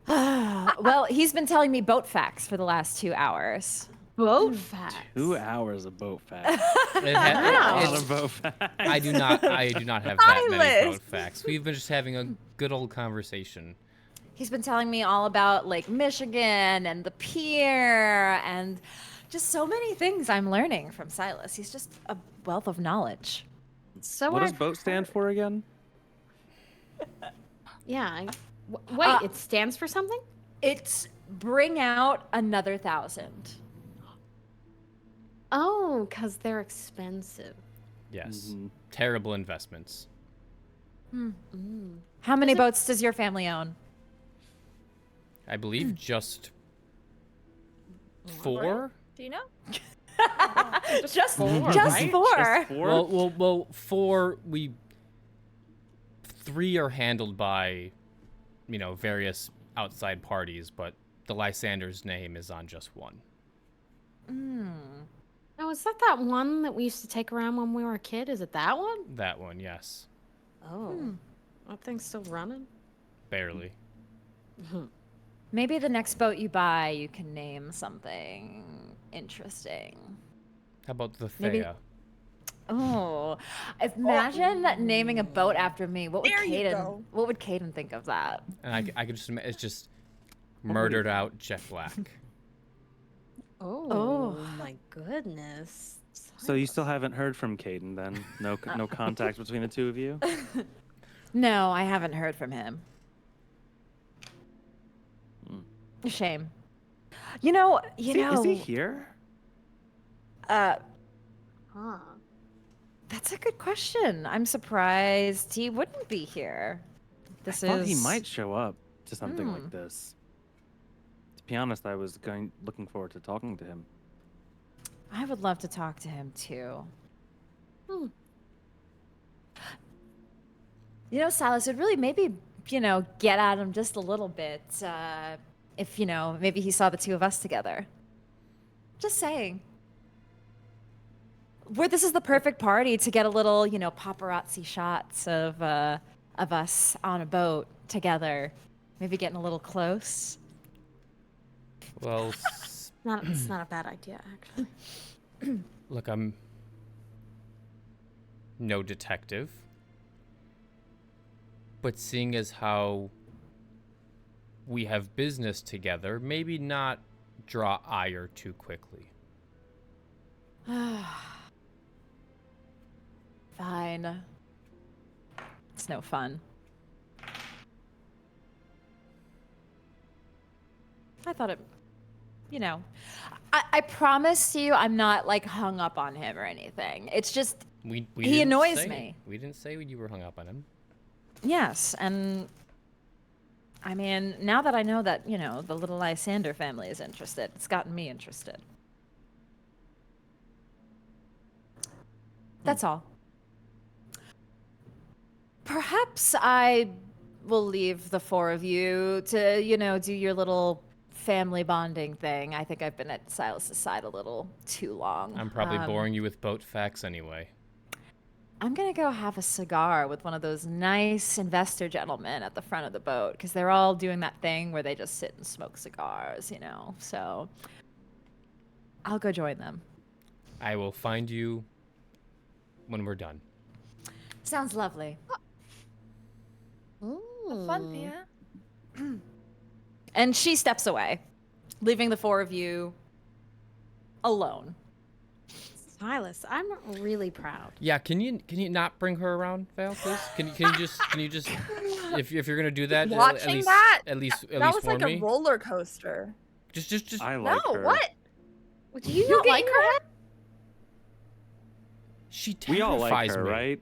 Well, he's been telling me boat facts for the last 2 hours. Boat facts. 2 hours of boat facts. It Wow. A lot it's- of boat facts. I do not have that many Silas! boat facts. We've been just having a good old conversation. He's been telling me all about Lake Michigan and the pier and just so many things I'm learning from Silas. He's just a wealth of knowledge. So What does I've boat stand for again? Yeah. Wait, Uh, it stands for something? It's bring out another 1,000. Oh, because they're expensive. Yes. Mhm. Terrible investments. How many boats does your family own? I believe just 4? Do you know? just four, just right? 4. Just 4? Well, 4 3 are handled by, various outside parties, but the Lysander's name is on just 1. Oh, is that one that we used to take around when we were a kid? Is it that one? That one, yes. Oh. That thing's still running? Barely. Maybe the next boat you buy, you can name something interesting. How about the Thea? Maybe- Oh, imagine naming a boat after me. What would There you Caden? go. What would Caden think of that? And I could just it's just murdered out Jet Black. Oh my goodness. So you still haven't heard from Caden then? No contact between the two of you? No, I haven't heard from him. A shame. You know. Is he here? Huh. That's a good question. I'm surprised he wouldn't be here. I thought he might show up to something like this. To be honest, I was looking forward to talking to him. I would love to talk to him too. Silas would really maybe, get at him just a little bit. If, maybe he saw the two of us together. Just saying. This is the perfect party to get a little, paparazzi shots of us on a boat together. Maybe getting a little close. Well, It's not a bad idea, actually. look, I'm no detective. But seeing as how we have business together, maybe not draw ire too quickly. Fine. It's no fun. I thought it, I promise you I'm not like hung up on him or anything. It's just, We he didn't annoys say- me. We didn't say you were hung up on him. Yes, and I mean, now that I know that, the little Lysander family is interested, it's gotten me interested. That's all. Perhaps I will leave the 4 of you to, do your little family bonding thing. I think I've been at Silas's side a little too long. I'm probably boring you with boat facts anyway. I'm going to go have a cigar with one of those nice investor gentlemen at the front of the boat because they're all doing that thing where they just sit and smoke cigars, So I'll go join them. I will find you when we're done. Sounds lovely. Have fun, Thea. And she steps away, leaving the 4 of you alone. Silas, I'm really proud. Yeah, can you not bring her around, Val, please? Can you just if you're gonna do that, Watching that? at least That was warn like me. a roller coaster. Just I like No, her. what? Do you not like her? she We all like terrifies her, me. right?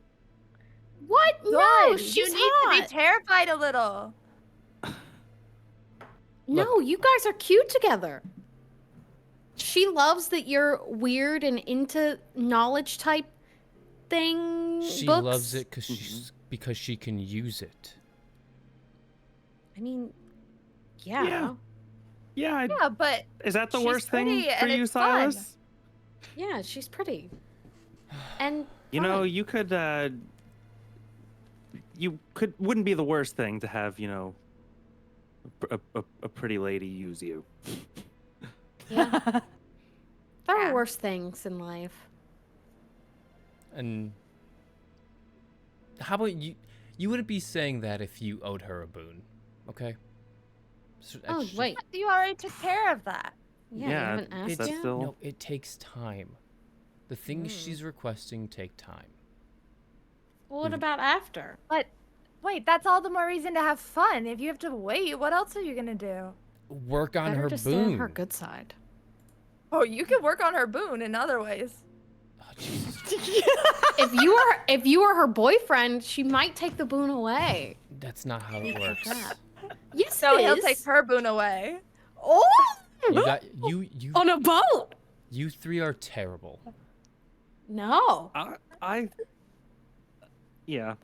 What? Good. No, You she's need hot. to be terrified a little. No, you guys are cute together. She loves that you're weird and into knowledge type thing. She books. loves it because she can use it. I mean, yeah. Yeah, but Is that the She's worst thing pretty for and you, it's fun. Silas? Yeah, she's pretty. And You know, fun. you wouldn't be the worst thing to have, a pretty lady use you. Yeah. There Yeah. are worse things in life. And how about you? You wouldn't be saying that if you owed her a boon, okay? So Oh, that's wait. you already took care of that. Yeah, you Yeah, haven't asked that's yet? still- No, it takes time. The things she's requesting take time. What about after? But wait, that's all the more reason to have fun. If you have to wait, what else are you gonna do? Work on Better her to stay on boon. her good side. Oh, you can work on her boon in other ways. Oh, Jesus. If you are her boyfriend, she might take the boon away. That's not how it works. Yes, So it he'll is. take her boon away. Oh, You got you On a boat? you three are terrible. No. Yeah,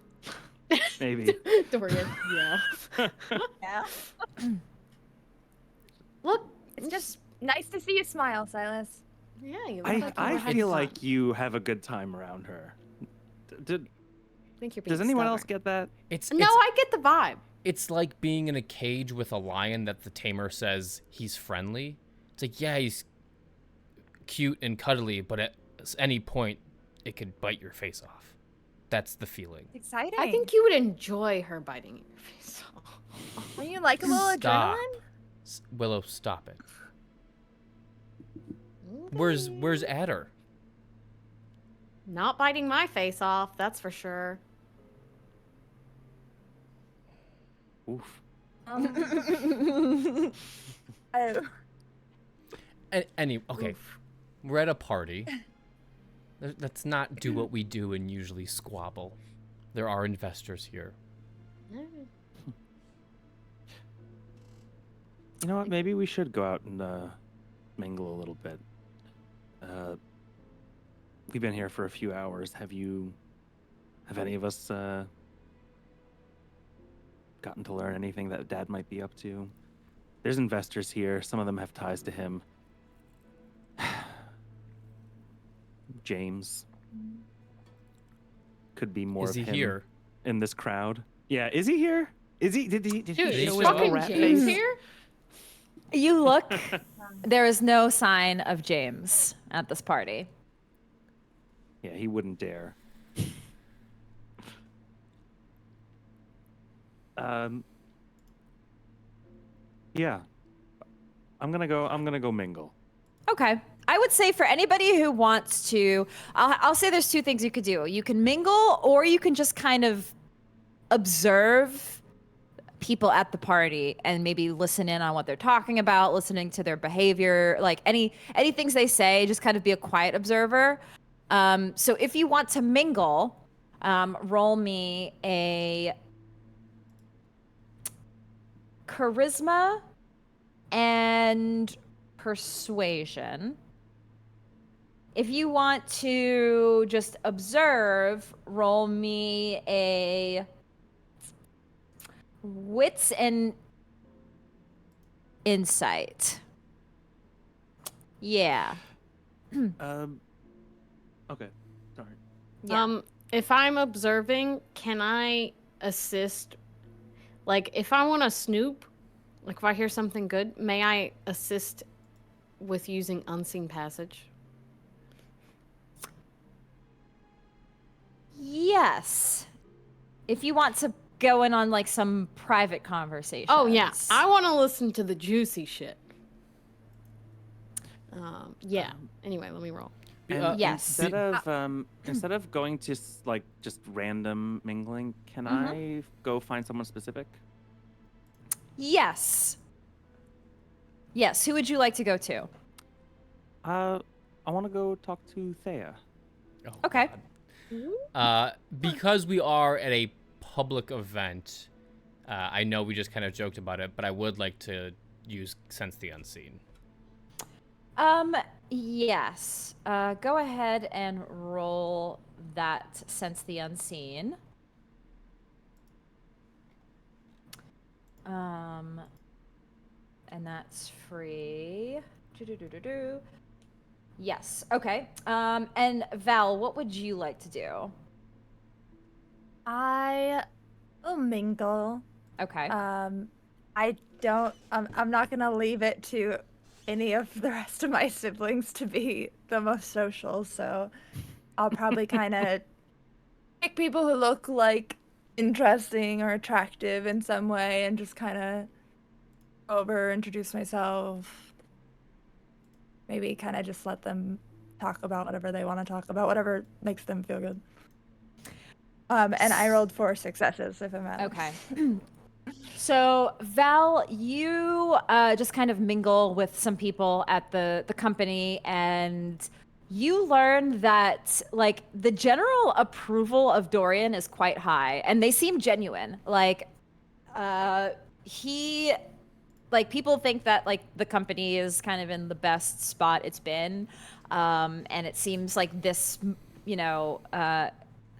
maybe. Dorian. Yeah. Yeah. Look, It's just nice to see you smile, Silas. Yeah, you look like you I were having feel fun. like you have a good time around her. I think you're being Does anyone else stubborn. get that? It's No, I get the vibe. it's like being in a cage with a lion that the tamer says he's friendly. It's like, yeah, he's cute and cuddly, but at any point it could bite your face off. That's the feeling. Exciting. I think you would enjoy her biting your face off. Don't you like a little Stop. adrenaline? Willow, stop it. Where's Adder? Not biting my face off, that's for sure. Oof. Oh. Okay, we're at a party. Let's not do what we do and usually squabble. There are investors here. You know what? Maybe we should go out and mingle a little bit. We've been here for a few hours. Have any of us gotten to learn anything that Dad might be up to? There's investors here. Some of them have ties to him. James could be more Is of he him here? in this crowd. Yeah, is he here? Is he? Did he Dude, show is his little fucking rat James face? here? You look, there is no sign of James at this party. Yeah, he wouldn't dare. Yeah. I'm gonna go mingle. Okay. I would say for anybody who wants to, I'll say there's two things you could do. You can mingle, or you can just kind of observe people at the party and maybe listen in on what they're talking about, listening to their behavior, like any things they say, just kind of be a quiet observer. So if you want to mingle, roll me a charisma and persuasion. If you want to just observe, roll me a wits and insight. Yeah. Okay. Sorry. Yeah. If I'm observing, can I assist? Like, if I want to snoop, like if I hear something good, may I assist with using unseen passage? Yes. If you want to go in on like some private conversation. Oh yeah, I want to listen to the juicy shit. Yeah. Anyway, let me roll. And yes. instead of going to just random mingling, can I go find someone specific? Yes. Yes. Who would you like to go to? I want to go talk to Thea. Oh, Okay. God. Because we are at a public event, I know we just kind of joked about it, but I would like to use Sense the Unseen. Yes. Go ahead and roll that Sense the Unseen. And that's free. Do-do-do-do-do. Yes. Okay. And Val, what would you like to do? I will mingle. Okay. I'm not gonna leave it to any of the rest of my siblings to be the most social, so I'll probably kind of pick people who look like interesting or attractive in some way and just kind of introduce myself. Maybe kind of just let them talk about whatever they want to talk about, whatever makes them feel good. And I rolled 4 successes, if it matters. Okay. So Val, you just kind of mingle with some people at the company, and you learn that like the general approval of Dorian is quite high, and they seem genuine. Like like people think that like the company is kind of in the best spot it's been, and it seems like this, you know,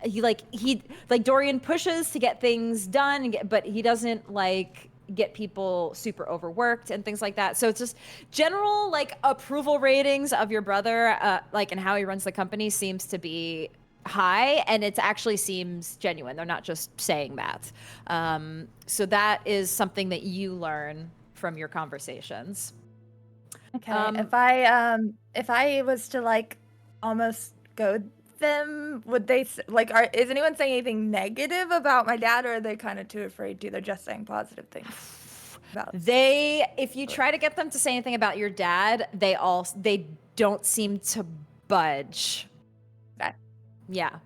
he Dorian pushes to get things done, but he doesn't like get people super overworked and things like that. So it's just general like approval ratings of your brother, like, and how he runs the company seems to be high, and it actually seems genuine. They're not just saying that. So that is something that you learn from your conversations. Okay. If I was to like almost goad them, would they like? Is anyone saying anything negative about my dad, or are they kind of too afraid to? They're just saying positive things about. If you try to get them to say anything about your dad, they don't seem to budge. Okay. Yeah.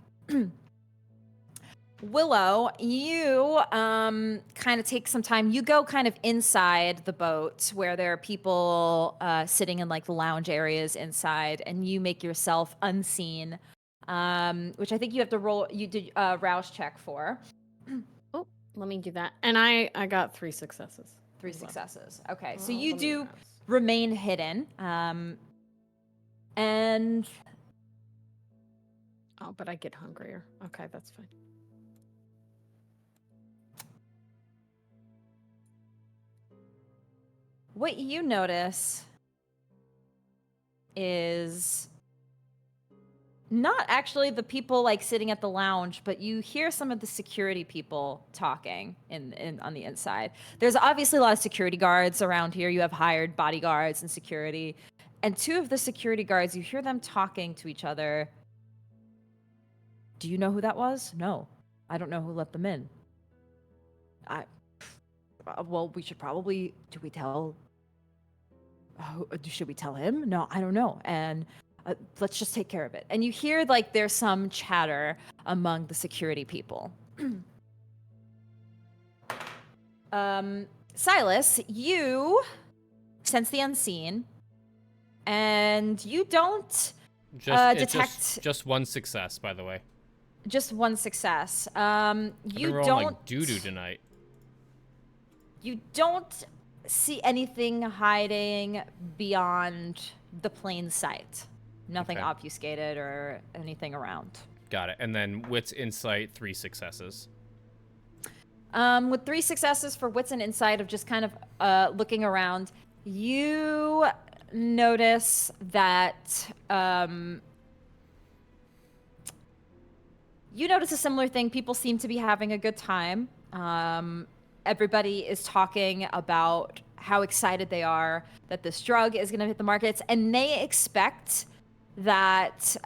Willow, you kind of take some time. You go kind of inside the boat where there are people sitting in like the lounge areas inside, and you make yourself unseen, which I think you have to roll. You did Rouse check for. Oh, let me do that. And I got 3 successes. 3 successes. Okay, so Well, you let me do rouse. remain hidden, and Oh, but I get hungrier. Okay, that's fine. what you notice is not actually the people like sitting at the lounge, but you hear some of the security people talking in on the inside. There's obviously a lot of security guards around here. You have hired bodyguards and security. And 2 of the security guards, you hear them talking to each other. Do you know who that was? No, I don't know who let them in. Well, we should probably, should we tell him? No, I don't know. And let's just take care of it. And you hear like there's some chatter among the security people. Silas, you sense the unseen, and you don't detect just 1 success, by the way. just 1 success. You I've been rolling don't like doo-doo tonight. You don't see anything hiding beyond the plain sight. Nothing Okay. obfuscated or anything around. Got it. And then wits, insight, 3 successes. With 3 successes for wits and insight of just kind of looking around, you notice that you notice a similar thing. People seem to be having a good time. Everybody is talking about how excited they are that this drug is going to hit the markets, and they expect that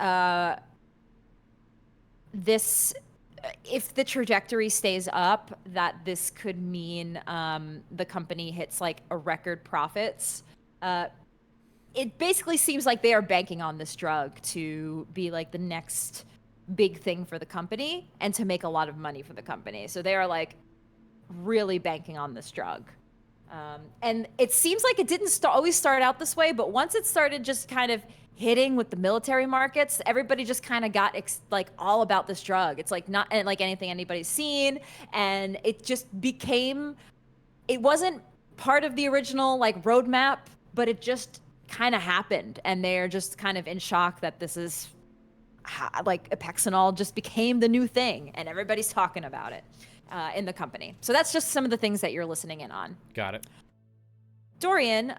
if the trajectory stays up, that this could mean the company hits like a record profits. It basically seems like they are banking on this drug to be like the next big thing for the company and to make a lot of money for the company. So they are like really banking on this drug. And it seems like it didn't always start out this way, but once it started just kind of hitting with the military markets, everybody just kind of got like all about this drug. It's like not like anything anybody's seen, and it just became, it wasn't part of the original like roadmap, but it just kind of happened, and they're just kind of in shock that this is like Epexenol just became the new thing, and everybody's talking about it in the company. So that's just some of the things that you're listening in on. Got it. Dorian,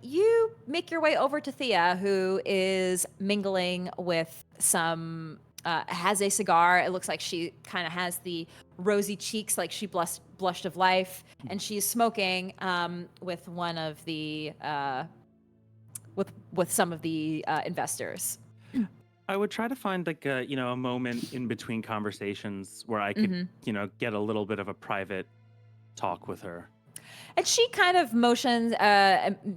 you make your way over to Thea, who is mingling with some, has a cigar. It looks like she kind of has the rosy cheeks, like she blushed of life, and she's smoking with one of the, with some of the investors. I would try to find like a moment in between conversations where I could, get a little bit of a private talk with her. And she kind of motions,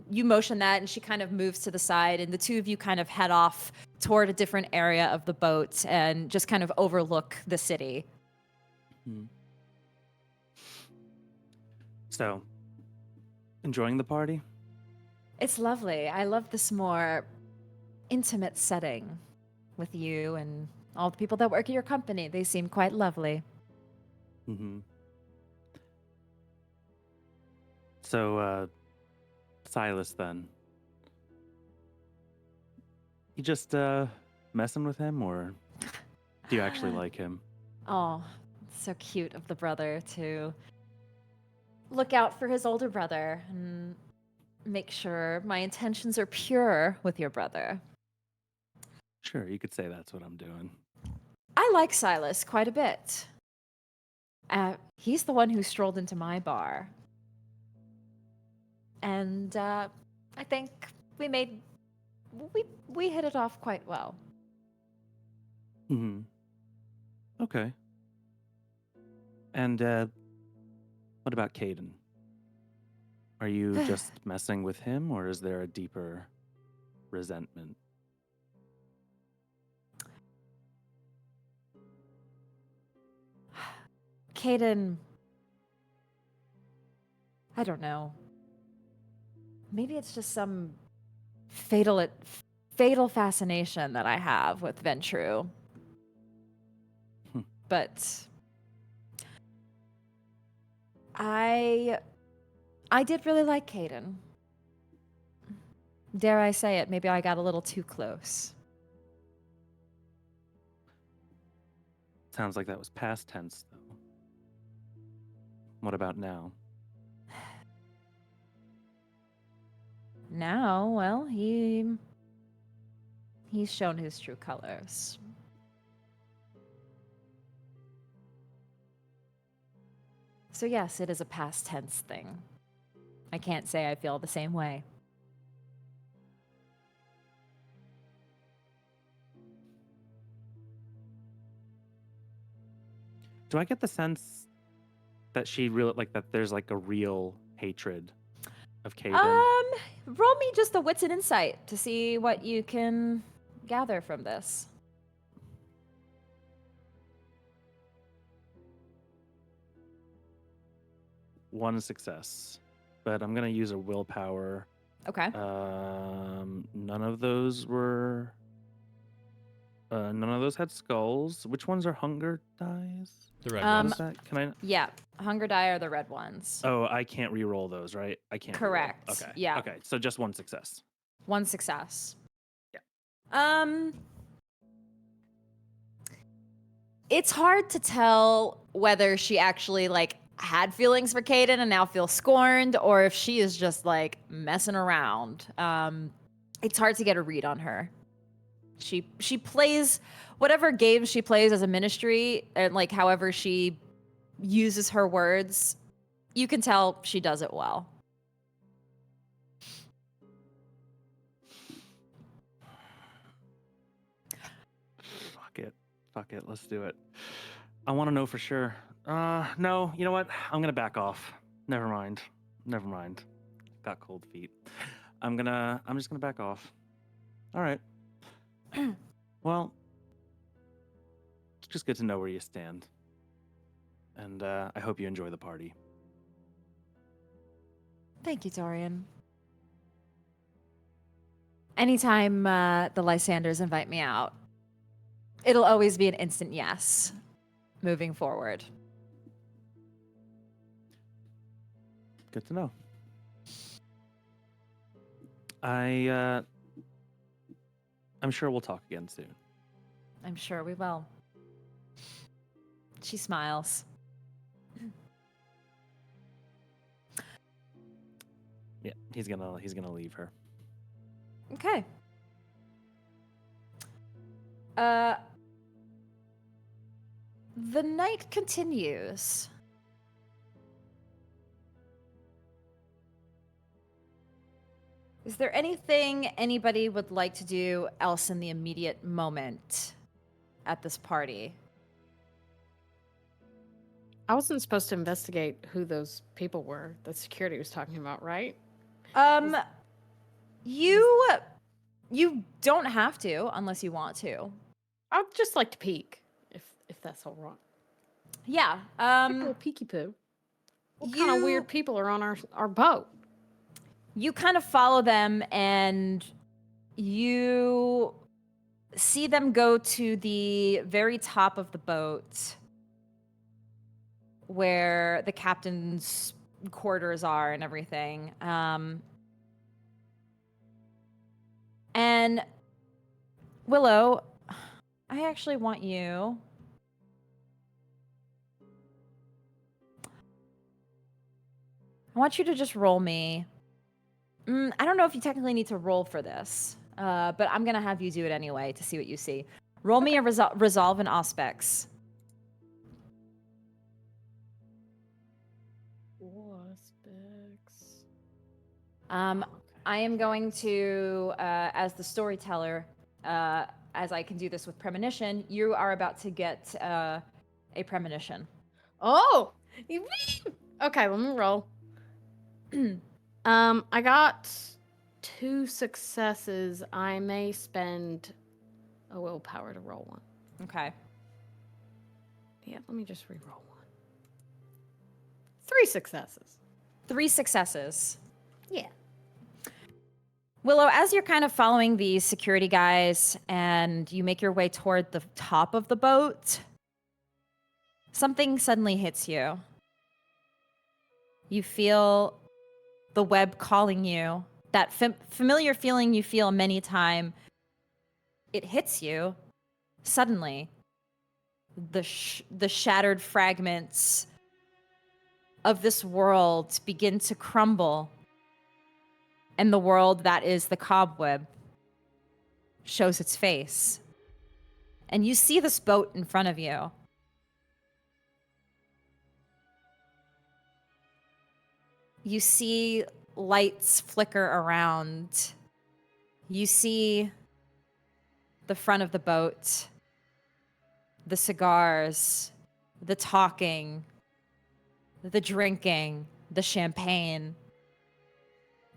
you motion that, and she kind of moves to the side, and the 2 of you kind of head off toward a different area of the boat and just kind of overlook the city. Mm. So, enjoying the party? It's lovely. I love this more intimate setting with you and all the people that work at your company. They seem quite lovely. Mm-hmm. So, Silas, then. You just messing with him, or do you actually like him? Oh, so cute of the brother to look out for his older brother and make sure my intentions are pure with your brother. Sure, you could say that's what I'm doing. I like Silas quite a bit. He's the one who strolled into my bar. And I think we hit it off quite well. Mm-hmm. Okay. And what about Caden? Are you just messing with him, or is there a deeper resentment? Caden, I don't know. Maybe it's just some fatal fascination that I have with Ventrue. But I did really like Caden. Dare I say it, maybe I got a little too close. Sounds like that was past tense, though. What about now? Now, well, he's shown his true colors. So yes, it is a past tense thing. I can't say I feel the same way. Do I get the sense that she really that there's like a real hatred of Caden? Roll me just a wits and insight to see what you can gather from this. One success, but I'm gonna use a willpower. Okay. None of those were. None of those had skulls. Which ones are hunger dice? The red What Um, is that? Can I? Yeah, hunger die are the red ones. Oh, I can't re-roll those, right? I can't. re-roll. Correct. Okay. Yeah. Okay. So just one success. One success. Yeah. It's hard to tell whether she actually had feelings for Caden and now feels scorned, or if she is just messing around. It's hard to get a read on her. She plays whatever game she plays as a ministry, and however she uses her words, you can tell she does it well. Fuck it. Let's do it. I want to know for sure. No. You know what? I'm gonna back off. Never mind. Got cold feet. I'm just gonna back off. All right. Well, it's just good to know where you stand. And I hope you enjoy the party. Thank you, Dorian. Anytime the Lysanders invite me out, it'll always be an instant yes moving forward. Good to know. I'm sure we'll talk again soon. I'm sure we will. She smiles. Yeah, he's gonna leave her. Okay. The night continues. Is there anything anybody would like to do else in the immediate moment at this party? I wasn't supposed to investigate who those people were that security was talking about, right? You don't have to unless you want to. I'd just like to peek, if that's all right. Yeah. Like a little peeky poo. What kind of weird people are on our boat? You kind of follow them and you see them go to the very top of the boat where the captain's quarters are and everything. And Willow, I actually want you. I want you to just roll me. I don't know if you technically need to roll for this, but I'm going to have you do it anyway to see what you see. Roll me a resolve and aspects. Aspects. I am going to, as the storyteller, as I can do this with premonition, you are about to get a premonition. Oh! Okay, let me roll. I got 2 successes. I may spend a willpower to roll one. Okay. Yeah, let me just re-roll one. 3 successes. 3 successes. Yeah. Willow, as you're kind of following these security guys and you make your way toward the top of the boat, something suddenly hits you. You feel the web calling you. That familiar feeling you feel many times. It hits you suddenly. The shattered fragments of this world begin to crumble. And the world that is the cobweb shows its face. And you see this boat in front of you. You see lights flicker around. You see the front of the boat, the cigars, the talking, the drinking, the champagne.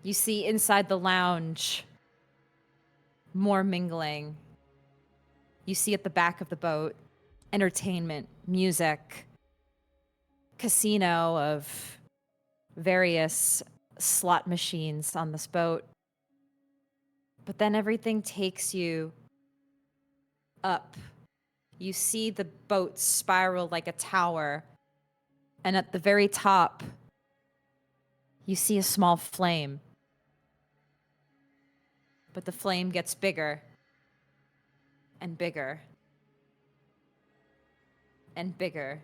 You see inside the lounge, more mingling. You see at the back of the boat, entertainment, music, casino of various slot machines on this boat. But then everything takes you up. You see the boat spiral like a tower. And at the very top, you see a small flame. But the flame gets bigger and bigger and bigger.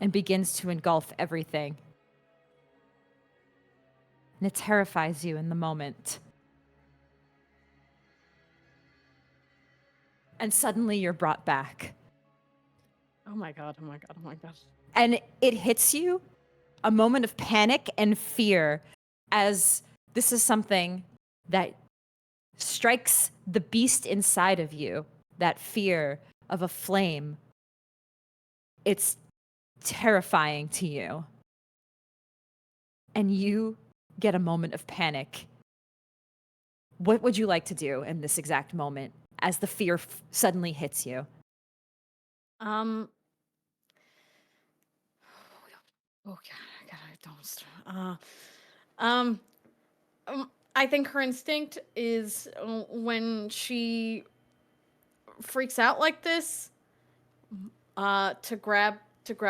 And begins to engulf everything. And it terrifies you in the moment. And suddenly you're brought back. Oh my god, oh my god, oh my god. And it hits you, a moment of panic and fear, as this is something that strikes the beast inside of you, that fear of a flame. It's terrifying to you. And you get a moment of panic. What would you like to do in this exact moment as the fear suddenly hits you? Oh god, don't. I think her instinct is when she freaks out like this, to grab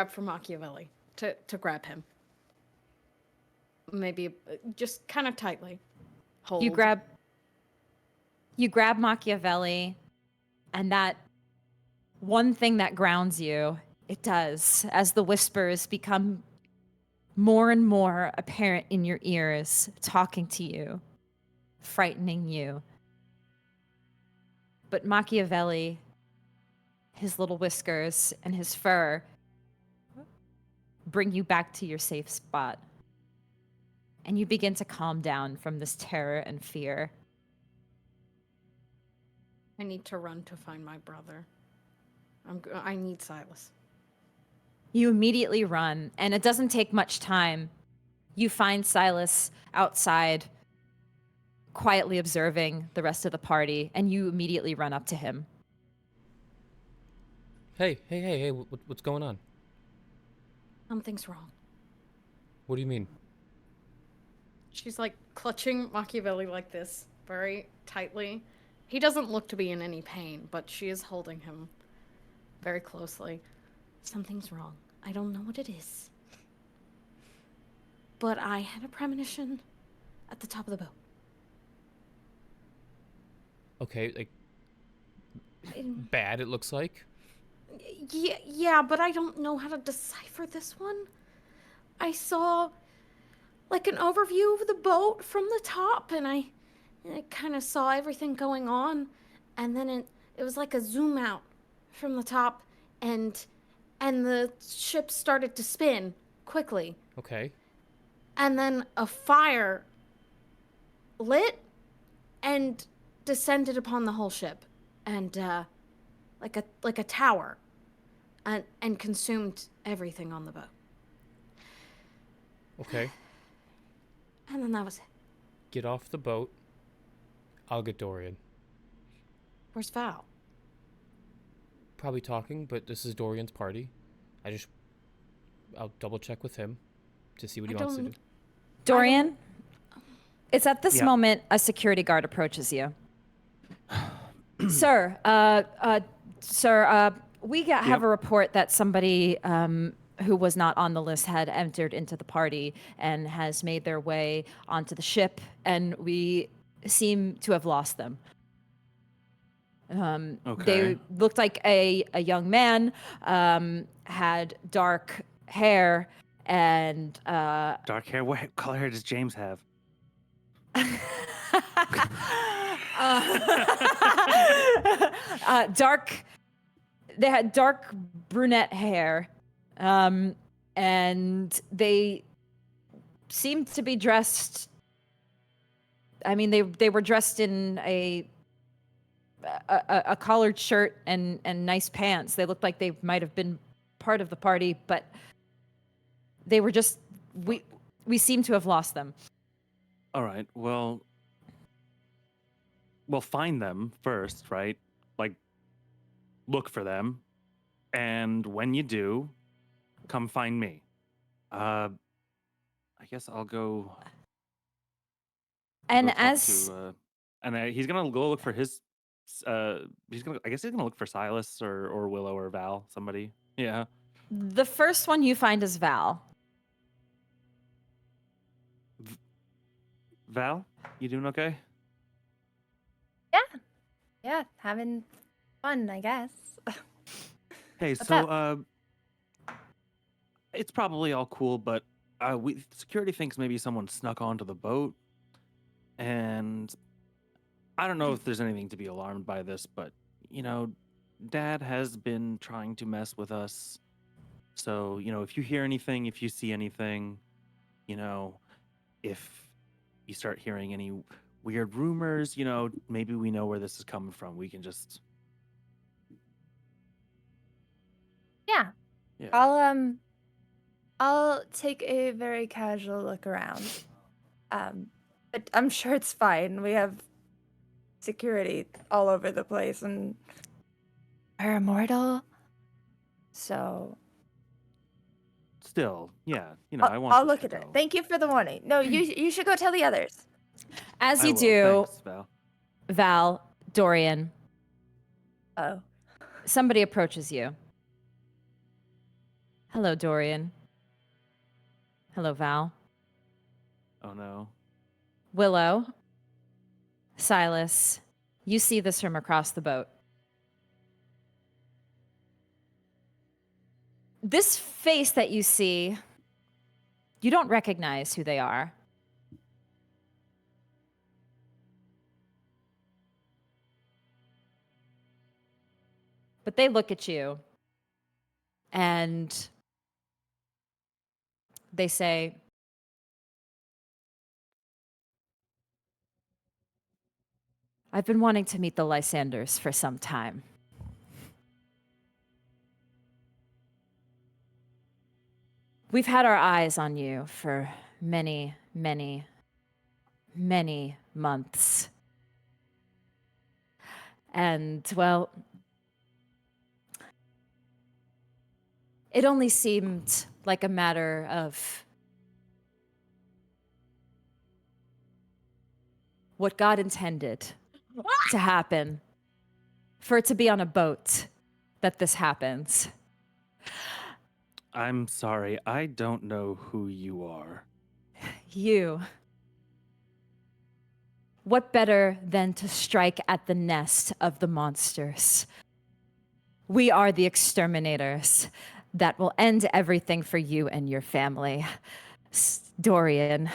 for Machiavelli, to grab him. Maybe just kind of tightly. Hold. You grab Machiavelli, and that one thing that grounds you, it does, as the whispers become more and more apparent in your ears, talking to you, frightening you. But Machiavelli, his little whiskers and his fur bring you back to your safe spot. And you begin to calm down from this terror and fear. I need to run to find my brother. I need Silas. You immediately run, and it doesn't take much time. You find Silas outside, quietly observing the rest of the party, and you immediately run up to him. Hey, what's going on? Something's wrong. What do you mean? She's like clutching Machiavelli like this, very tightly. He doesn't look to be in any pain, but she is holding him very closely. Something's wrong. I don't know what it is. but I had a premonition at the top of the boat. Okay, like Um, bad it looks like. Yeah, but I don't know how to decipher this one. I saw like an overview of the boat from the top, and I kind of saw everything going on, and then it was like a zoom out from the top, and the ship started to spin quickly, Okay. and then a fire lit and descended upon the whole ship, and like a tower, and consumed everything on the boat. Okay. And then that was it. Get off the boat. I'll get Dorian. Where's Val? Probably talking, but this is Dorian's party. I'll double check with him to see what he wants to do. Dorian, it's at this Yeah. moment a security guard approaches you. Sir, we have Yep. a report that somebody who was not on the list had entered into the party and has made their way onto the ship, and we seem to have lost them. They Okay. looked like a young man, had dark hair, and Dark hair. What color hair does James have? dark. They had dark brunette hair, and they seemed to be dressed. I mean, they were dressed in a collared shirt and nice pants. They looked like they might have been part of the party, but they were just we seem to have lost them. All right. Well, we'll find them first, right? Like, look for them, and when you do, come find me. I guess I'll go. And go talk as to, he's gonna go look for his. I guess he's gonna look for Silas or Willow or Val. Somebody. Yeah. the first one you find is Val. Val, you doing okay? Yeah, having fun, I guess. Hey, What's so it's probably all cool, but security thinks maybe someone snuck onto the boat, and I don't know if there's anything to be alarmed by this, but Dad has been trying to mess with us. So if you hear anything, if you see anything, if you start hearing any weird rumors, maybe we know where this is coming from. We can just Yeah. yeah. I'll take a very casual look around. But I'm sure it's fine. We have security all over the place, and we're immortal. So Still, yeah, I want. I'll this look to at it. go. Thank you for the warning. No, you should go tell the others. As I you will. do, Thanks, Val. Val, Dorian, Oh. somebody approaches you. Hello, Dorian. Hello, Val. Oh no. Willow, Silas, you see this from across the boat. This face that you see, you don't recognize who they are. But they look at you and they say, I've been wanting to meet the Lysanders for some time. We've had our eyes on you for many, many, many months. And, well, it only seemed like a matter of what God intended to happen, for it to be on a boat that this happens. I'm sorry. I don't know who you are. You. What better than to strike at the nest of the monsters? We are the exterminators that will end everything for you and your family. Dorian.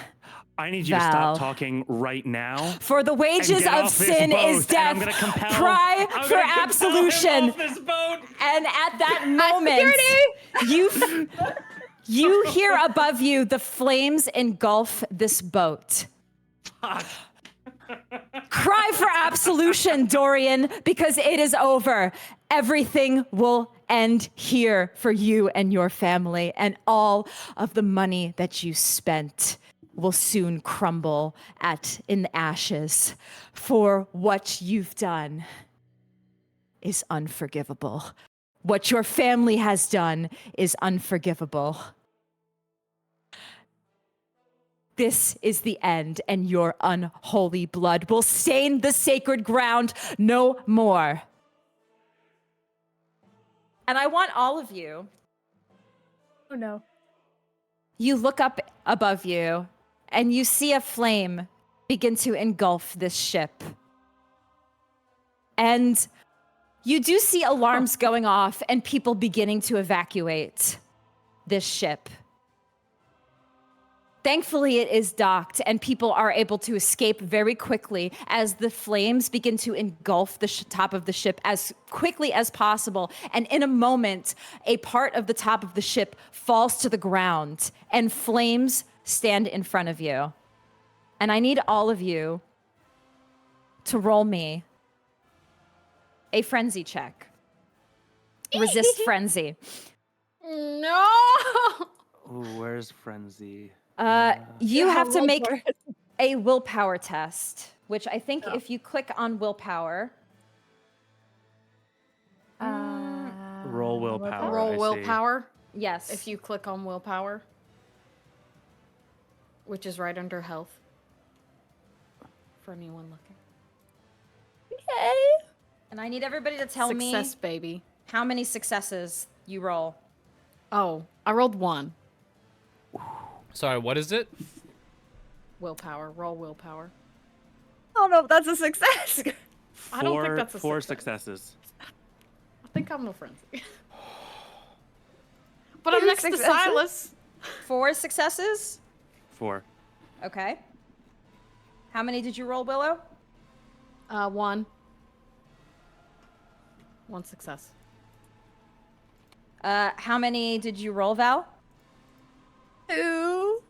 I need you to Val. stop talking right now. For the wages get of off this sin boat, is and I'm death. gonna compel- Cry I'm for gonna compel him absolution. off this boat. And at that moment, you hear above you the flames engulf this boat. Fuck. Cry for absolution, Dorian, because it is over. Everything will end here for you and your family, and all of the money that you spent will soon crumble in the ashes. For what you've done is unforgivable. What your family has done is unforgivable. This is the end, and your unholy blood will stain the sacred ground no more. And I want all of you. Oh no. You look up above you, and you see a flame begin to engulf this ship. And you do see alarms going off and people beginning to evacuate this ship. Thankfully, it is docked, and people are able to escape very quickly as the flames begin to engulf the top of the ship as quickly as possible. And in a moment, a part of the top of the ship falls to the ground, and flames stand in front of you. And I need all of you to roll me a frenzy check. Resist frenzy. No. Ooh, where's Frenzy? You Yeah, have to roll make for it. a willpower test, which I think if you click on willpower, Roll willpower. Roll I see. willpower. yes. If you click on willpower, which is right under health, for anyone looking. Okay. And I need everybody to tell Success, me baby. how many successes you roll. Oh, I rolled 1. Sorry, what is it? Willpower. Roll willpower. I don't know if that's a success. I don't think that's a four success. successes. I think I'm a frenzy. But I'm Two next to successes? Silas. 4 successes? 4. Okay. How many did you roll, Willow? 1. 1 success. How many did you roll, Val? 2.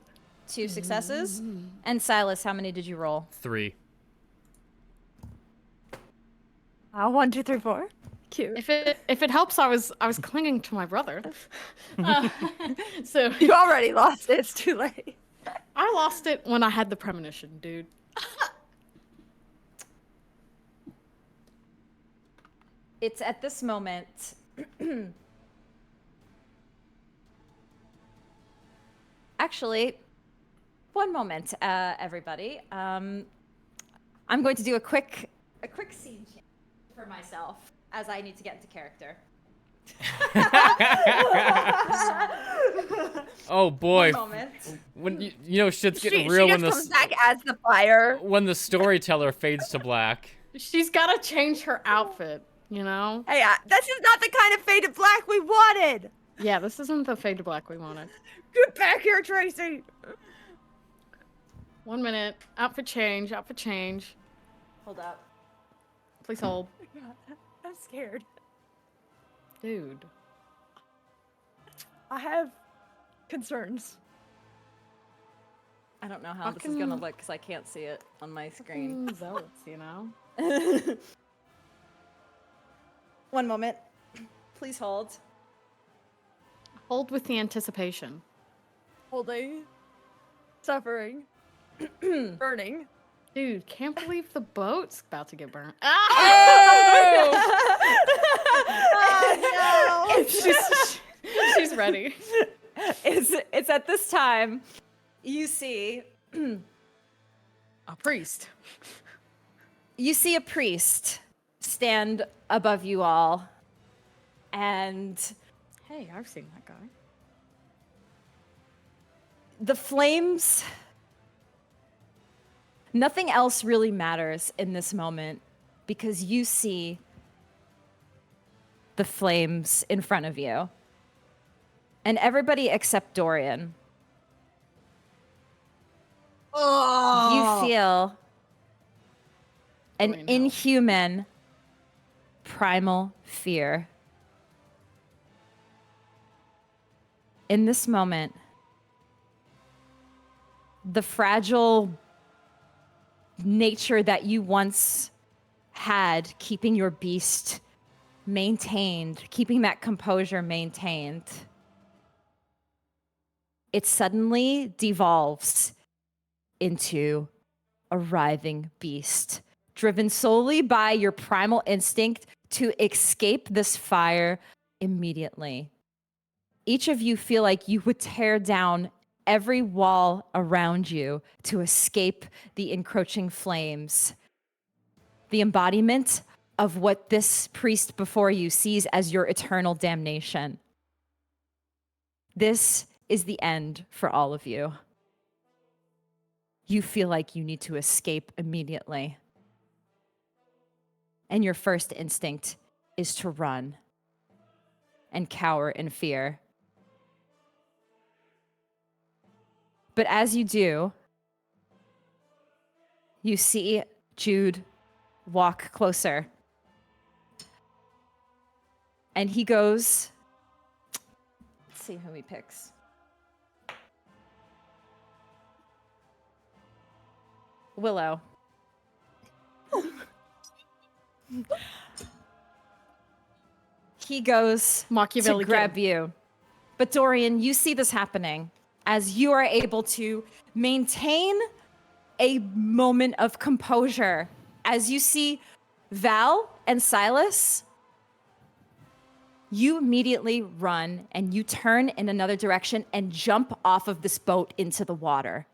2 successes. And Silas, how many did you roll? 3. 1, 2, 3, 4. Cute. If it helps, I was clinging to my brother. So You already lost it. It's too late. I lost it when I had the premonition, dude. It's at this moment. Actually, one moment, everybody. I'm going to do a quick scene change for myself as I need to get into character. Oh boy, One moment. when you know shit's getting She real just when comes back as the fire. the storyteller fades to black. She's got to change her outfit, you know? Hey, this is not the kind of faded black we wanted. Yeah, this isn't the fade to black we wanted. Get back here, Tracy. 1 minute. Outfit change. Outfit change. Hold up. Please hold. I'm scared. Dude. I have concerns. I don't know how this is gonna look because I can't see it on my screen. Zealots, you know? 1 moment. Please hold. Hold with the anticipation. Holding. Suffering. Burning. Dude, can't believe the boat's about to get burnt. Oh, no. She's ready. It's at this time you see A priest. you see a priest stand above you all, and Hey, I've seen that guy. the flames, nothing else really matters in this moment because you see the flames in front of you. And everybody except Dorian. You feel an Dorian, help. inhuman primal fear. In this moment, the fragile nature that you once had, keeping your beast maintained, keeping that composure maintained, it suddenly devolves into a writhing beast, driven solely by your primal instinct to escape this fire immediately. Each of you feel like you would tear down every wall around you to escape the encroaching flames. The embodiment of what this priest before you sees as your eternal damnation. This is the end for all of you. You feel like you need to escape immediately. And your first instinct is to run and cower in fear. But as you do, you see Jude walk closer. And he goes, let's see who he picks. Willow. He goes Machiavelli to grab you. But Dorian, you see this happening as you are able to maintain a moment of composure as you see Val and Silas. You immediately run and you turn in another direction and jump off of this boat into the water.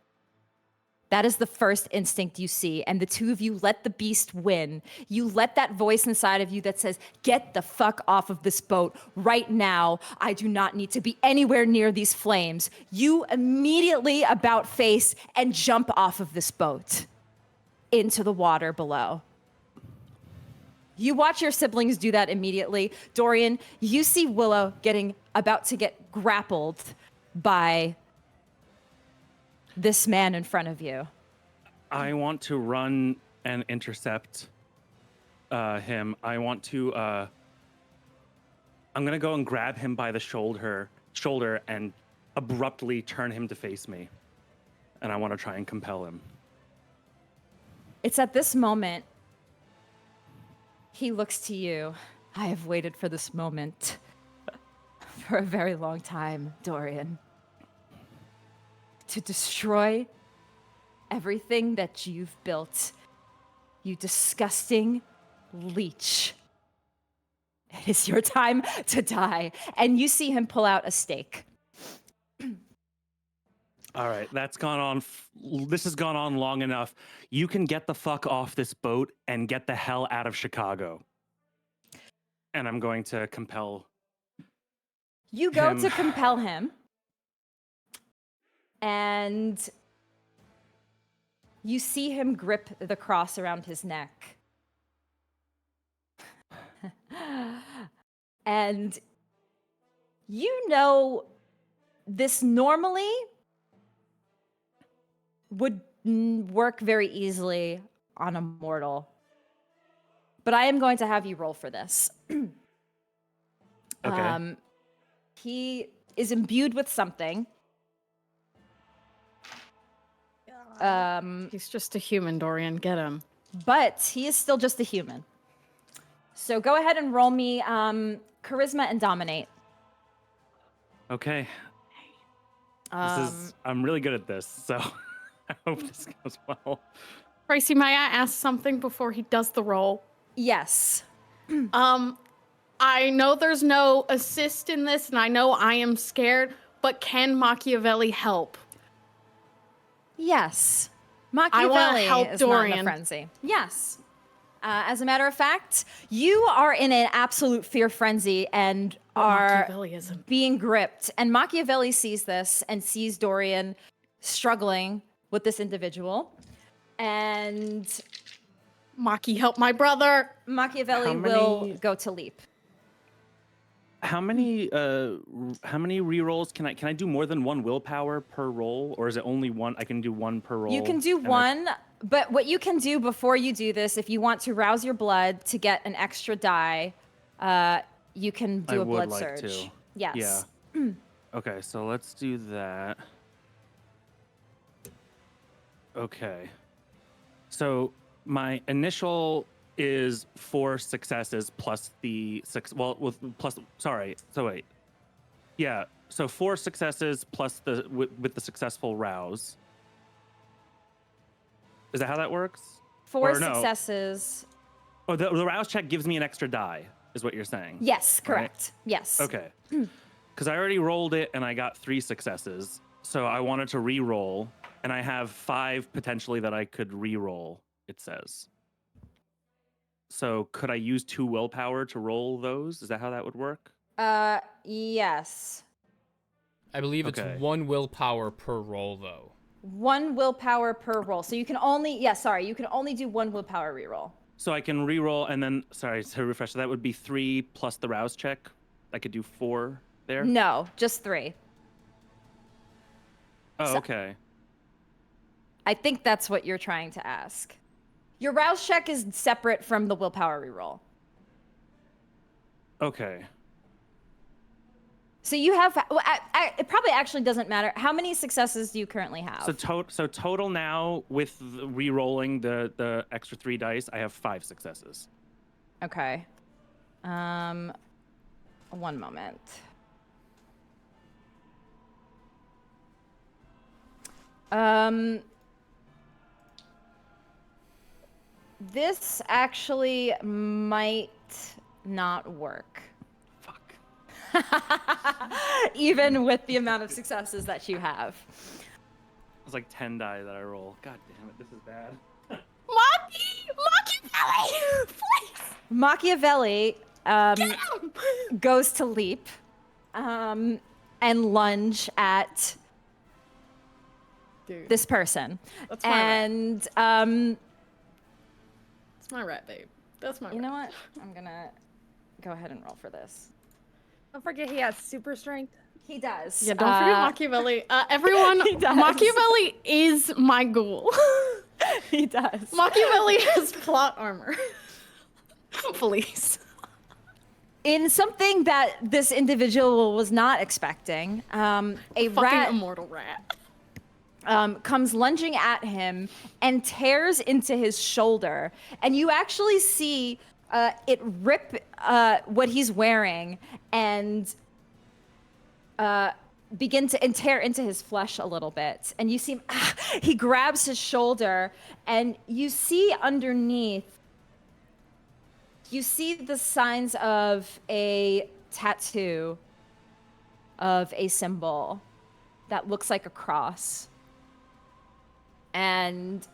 That is the first instinct you see. And the two of you let the beast win. You let that voice inside of you that says, get the fuck off of this boat right now. I do not need to be anywhere near these flames. You immediately about face and jump off of this boat into the water below. You watch your siblings do that immediately. Dorian, you see Willow about to get grappled by this man in front of you. I want to run and intercept him. I want to. I'm gonna go and grab him by the shoulder and abruptly turn him to face me, and I want to try and compel him. It's at this moment he looks to you. I have waited for this moment for a very long time, Dorian. To destroy everything that you've built, you disgusting leech. It is your time to die. And you see him pull out a stake. All right, that's gone on. This has gone on long enough. You can get the fuck off this boat and get the hell out of Chicago. And I'm going to compel. You go him. to compel him. And you see him grip the cross around his neck. And you know this normally would work very easily on a mortal. But I am going to have you roll for this. Okay. He is imbued with something. He's just a human, Dorian. Get him. But he is still just a human. So go ahead and roll me charisma and dominate. Okay. I'm really good at this, so I hope this goes well. Tracy, may I ask something before he does the roll? Yes. I know there's no assist in this, and I know I am scared, but can Machiavelli help? Yes. I wanna Machiavelli help is not in Dorian. a frenzy. Yes. As a matter of fact, you are in an absolute fear frenzy and But are Machiavelli isn't. being gripped. And Machiavelli sees this and sees Dorian struggling with this individual. And Maki, help my brother. Machiavelli will go to leap. How many rerolls can I do more than one willpower per roll, or is it only one? I can do one per roll. You can do one, but what you can do before you do this, if you want to rouse your blood to get an extra die, you can do a blood surge. To. Yes. Yeah. Okay, so let's do that. Okay. So my initial is 4 successes plus the six. Well, sorry. So wait. Yeah. So 4 successes plus with the successful rouse. Is that how that works? 4 successes. Oh, the rouse check gives me an extra die, is what you're saying. Yes, correct. Right? Yes. Okay. Because I already rolled it and I got 3 successes. So I wanted to re-roll, and I have 5 potentially that I could re-roll, it says. So could I use 2 willpower to roll those? Is that how that would work? Yes. I believe it's 1 willpower per roll, though. 1 willpower per roll. So you can only, you can only do 1 willpower reroll. So I can re-roll, and then, sorry, to refresh, that would be 3 plus the rouse check. I could do 4 there? No, just 3. Oh, okay. I think that's what you're trying to ask. Your rouse check is separate from the willpower reroll. Okay. So you have, it probably actually doesn't matter. How many successes do you currently have? So total now with re-rolling the extra 3 dice, I have 5 successes. Okay. 1 moment. This actually might not work. Fuck. Even with the amount of successes that you have. It's like 10 die that I roll. God damn it, this is bad. Machiavelli, please. Machiavelli goes to leap and lunge at this person. That's my and That's my rat, babe. That's my You know what? I'm gonna go ahead and roll for this. Don't forget he has super strength. He does. Yeah, don't forget Machiavelli. Everyone, He does. Machiavelli is my ghoul. He does. Machiavelli has plot armor. Please. In something that this individual was not expecting, a Fucking rat immortal rat. comes lunging at him and tears into his shoulder. And you actually see it rip what he's wearing and begin to tear into his flesh a little bit. And you see he grabs his shoulder, and you see underneath, you see the signs of a tattoo of a symbol that looks like a cross. And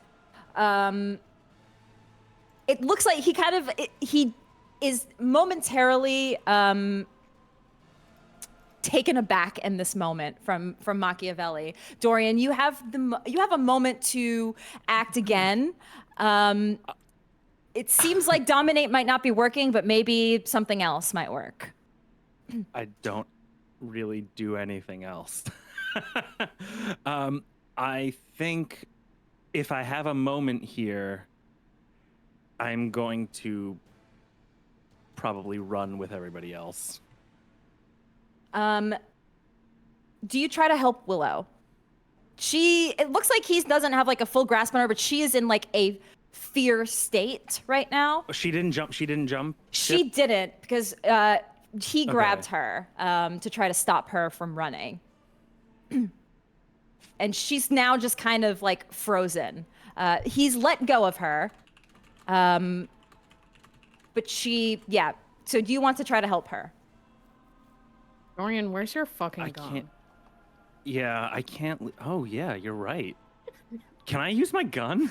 it looks like he is momentarily taken aback in this moment from Machiavelli. Dorian, you have a moment to act again. It seems like dominate might not be working, but maybe something else might work. I don't really do anything else. I think if I have a moment here, I'm going to probably run with everybody else. Do you try to help Willow? It looks like he doesn't have like a full grasp on her, but she is in like a fear state right now. She didn't jump. She didn't, because he grabbed her to try to stop her from running. And she's now just kind of like frozen. He's let go of her. But so do you want to try to help her? Dorian, where's your fucking gun? Can't. Yeah, I can't. Oh, yeah, you're right. Can I use my gun?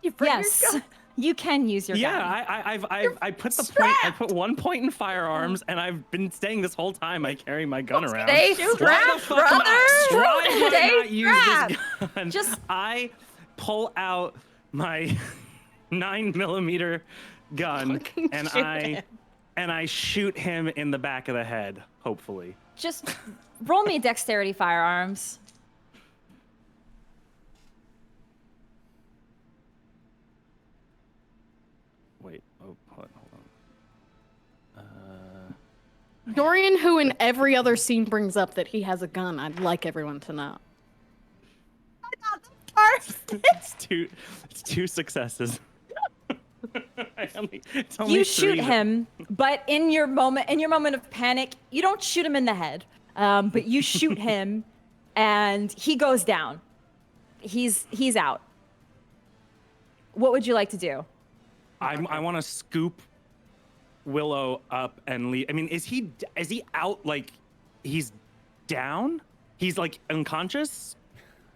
You bring Yes. your gun? You can use your gun. I put the point. I put 1 point in firearms, and I've been saying this whole time I carry my gun around. Stay strapped, brother. Why do I not use strapped. this gun? Just- I pull out my 9mm gun, and I shoot him in the back of the head. Hopefully. Just roll me dexterity firearms. Wait. Oh, hold on. Dorian, who in every other scene brings up that he has a gun, I'd like everyone to know. It's two successes. It's only You 3 shoot him, but in your moment of panic, you don't shoot him in the head, but you shoot him, and he goes down. He's out. What would you like to do? I want to scoop Willow up and leave. I mean, is he out, like he's down? He's like unconscious,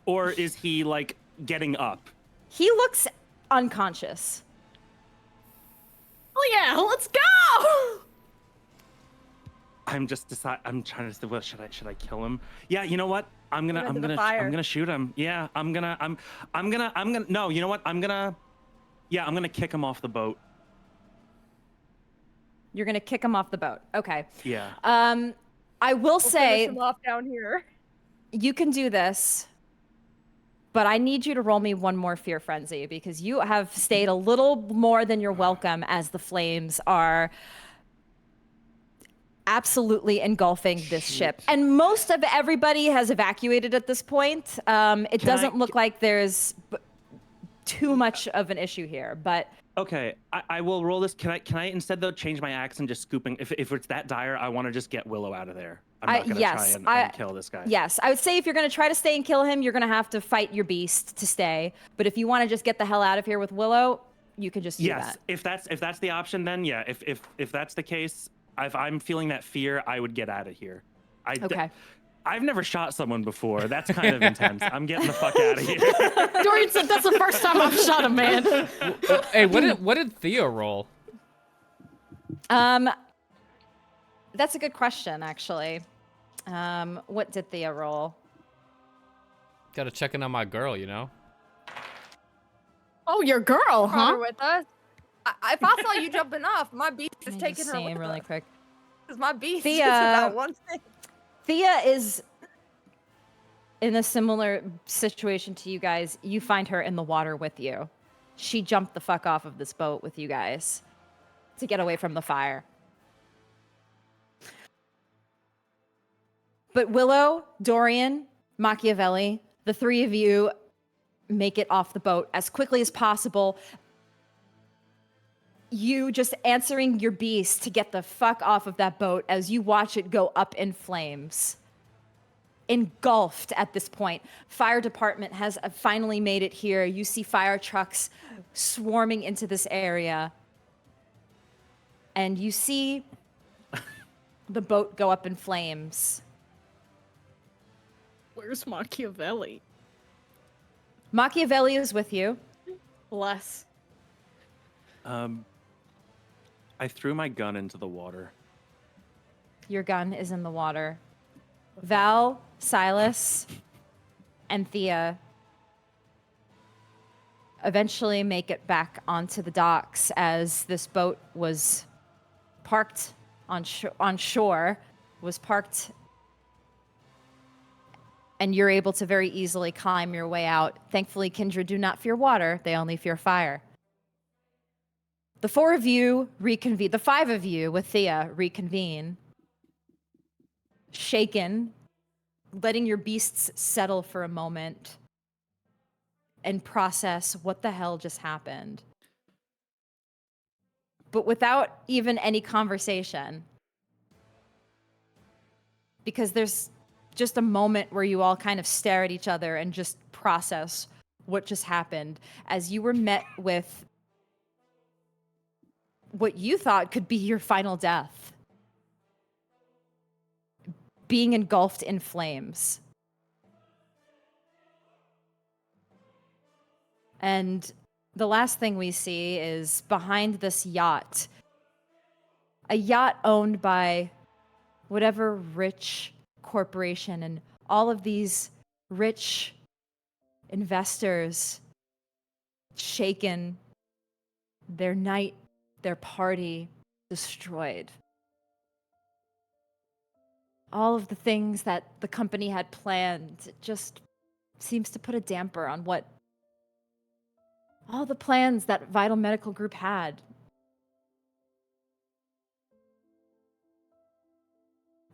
or is he like getting up? He looks unconscious. Oh yeah, let's go! I'm trying to. Well, should I kill him? Yeah, you know what? I'm gonna shoot him. Yeah, I'm gonna. No, you know what? I'm gonna kick him off the boat. You're gonna kick him off the boat. Okay. Yeah. I will say Finish him off down here. you can do this, but I need you to roll me one more fear frenzy because you have stayed a little more than you're welcome as the flames are absolutely engulfing this ship. And most of everybody has evacuated at this point. It doesn't look like there's too much of an issue here, but Okay, I will roll this. Can I instead though change my axe and just scooping? If it's that dire, I want to just get Willow out of there. I'm not gonna try and kill this guy. Yes, I would say if you're gonna try to stay and kill him, you're gonna have to fight your beast to stay. But if you want to just get the hell out of here with Willow, you can just do that. If that's the option, then yeah. If that's the case, if I'm feeling that fear, I would get out of here. Okay. I've never shot someone before. That's kind of intense. I'm getting the fuck out of here. Dorian said that's the first time I've shot a man. Hey, what did Thea roll? That's a good question, actually. What did Thea roll? Gotta check in on my girl, you know? Oh, your girl, Brought her huh? with us. If I saw you jumping off, my beast is taking her with really us. quick. 'Cause my beast Thea- is about one thing. Thea is in a similar situation to you guys. You find her in the water with you. She jumped the fuck off of this boat with you guys to get away from the fire. But Willow, Dorian, Makavelli, the three of you make it off the boat as quickly as possible. You just answering your beast to get the fuck off of that boat as you watch it go up in flames. Engulfed at this point. Fire department has finally made it here. You see fire trucks swarming into this area. And you see the boat go up in flames. Where's Machiavelli? Machiavelli is with you. Bless. I threw my gun into the water. Your gun is in the water. Val, Silas, and Thea eventually make it back onto the docks as this boat was parked on shore, was parked, and you're able to very easily climb your way out. Thankfully, Kindred do not fear water, they only fear fire. The four of you reconvene, the five of you with Thea reconvene, shaken, letting your beasts settle for a moment and process what the hell just happened. But without even any conversation, because there's just a moment where you all kind of stare at each other and just process what just happened as you were met with what you thought could be your final death. Being engulfed in flames. And the last thing we see is behind this yacht, a yacht owned by whatever rich corporation, and all of these rich investors shaken, their night, their party destroyed. All of the things that the company had planned, it just seems to put a damper on what all the plans that Vital Medical Group had.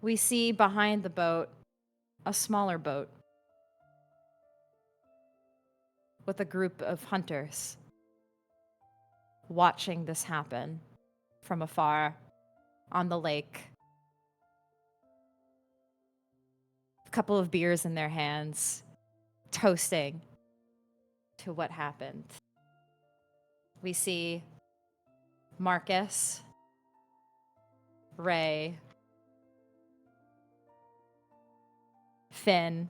We see behind the boat a smaller boat with a group of hunters watching this happen from afar on the lake. A couple of beers in their hands, toasting to what happened. We see Marcus, Ray, Finn,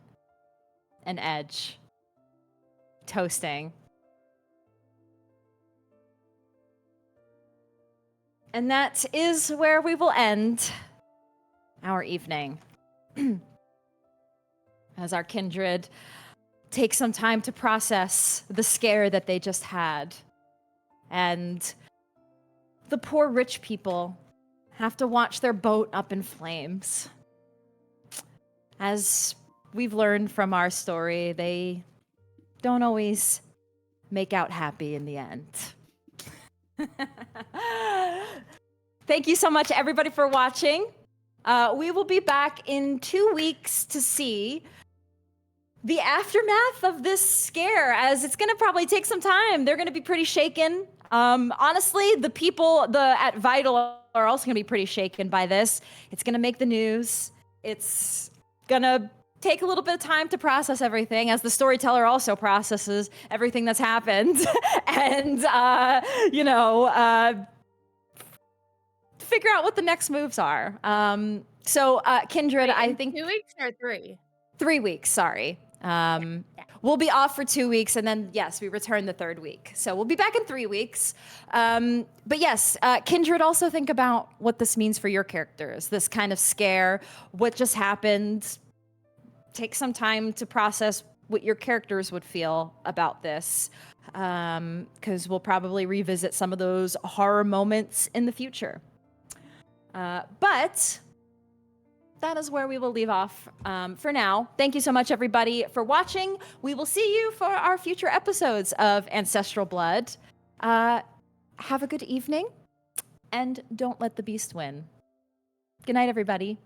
and Edge toasting. And that is where we will end our evening. As our kindred take some time to process the scare that they just had. And the poor rich people have to watch their boat up in flames. As we've learned from our story, they don't always make out happy in the end. Thank you so much, everybody, for watching. We will be back in 2 weeks to see the aftermath of this scare, as it's going to probably take some time. They're going to be pretty shaken. Honestly, the people at Vital are also going to be pretty shaken by this. It's going to make the news. It's going to take a little bit of time to process everything, as the storyteller also processes everything that's happened. And, figure out what the next moves are. Kindred, Wait, I in think 2 weeks or 3? 3 weeks, sorry. We'll be off for 2 weeks, and then, yes, we return the 3rd week. So we'll be back in 3 weeks. But yes, Kindred, also think about what this means for your characters. This kind of scare, what just happened. Take some time to process what your characters would feel about this. Because we'll probably revisit some of those horror moments in the future. But that is where we will leave off for now. Thank you so much, everybody, for watching. We will see you for our future episodes of Ancestral Blood. Have a good evening, and don't let the beast win. Good night, everybody.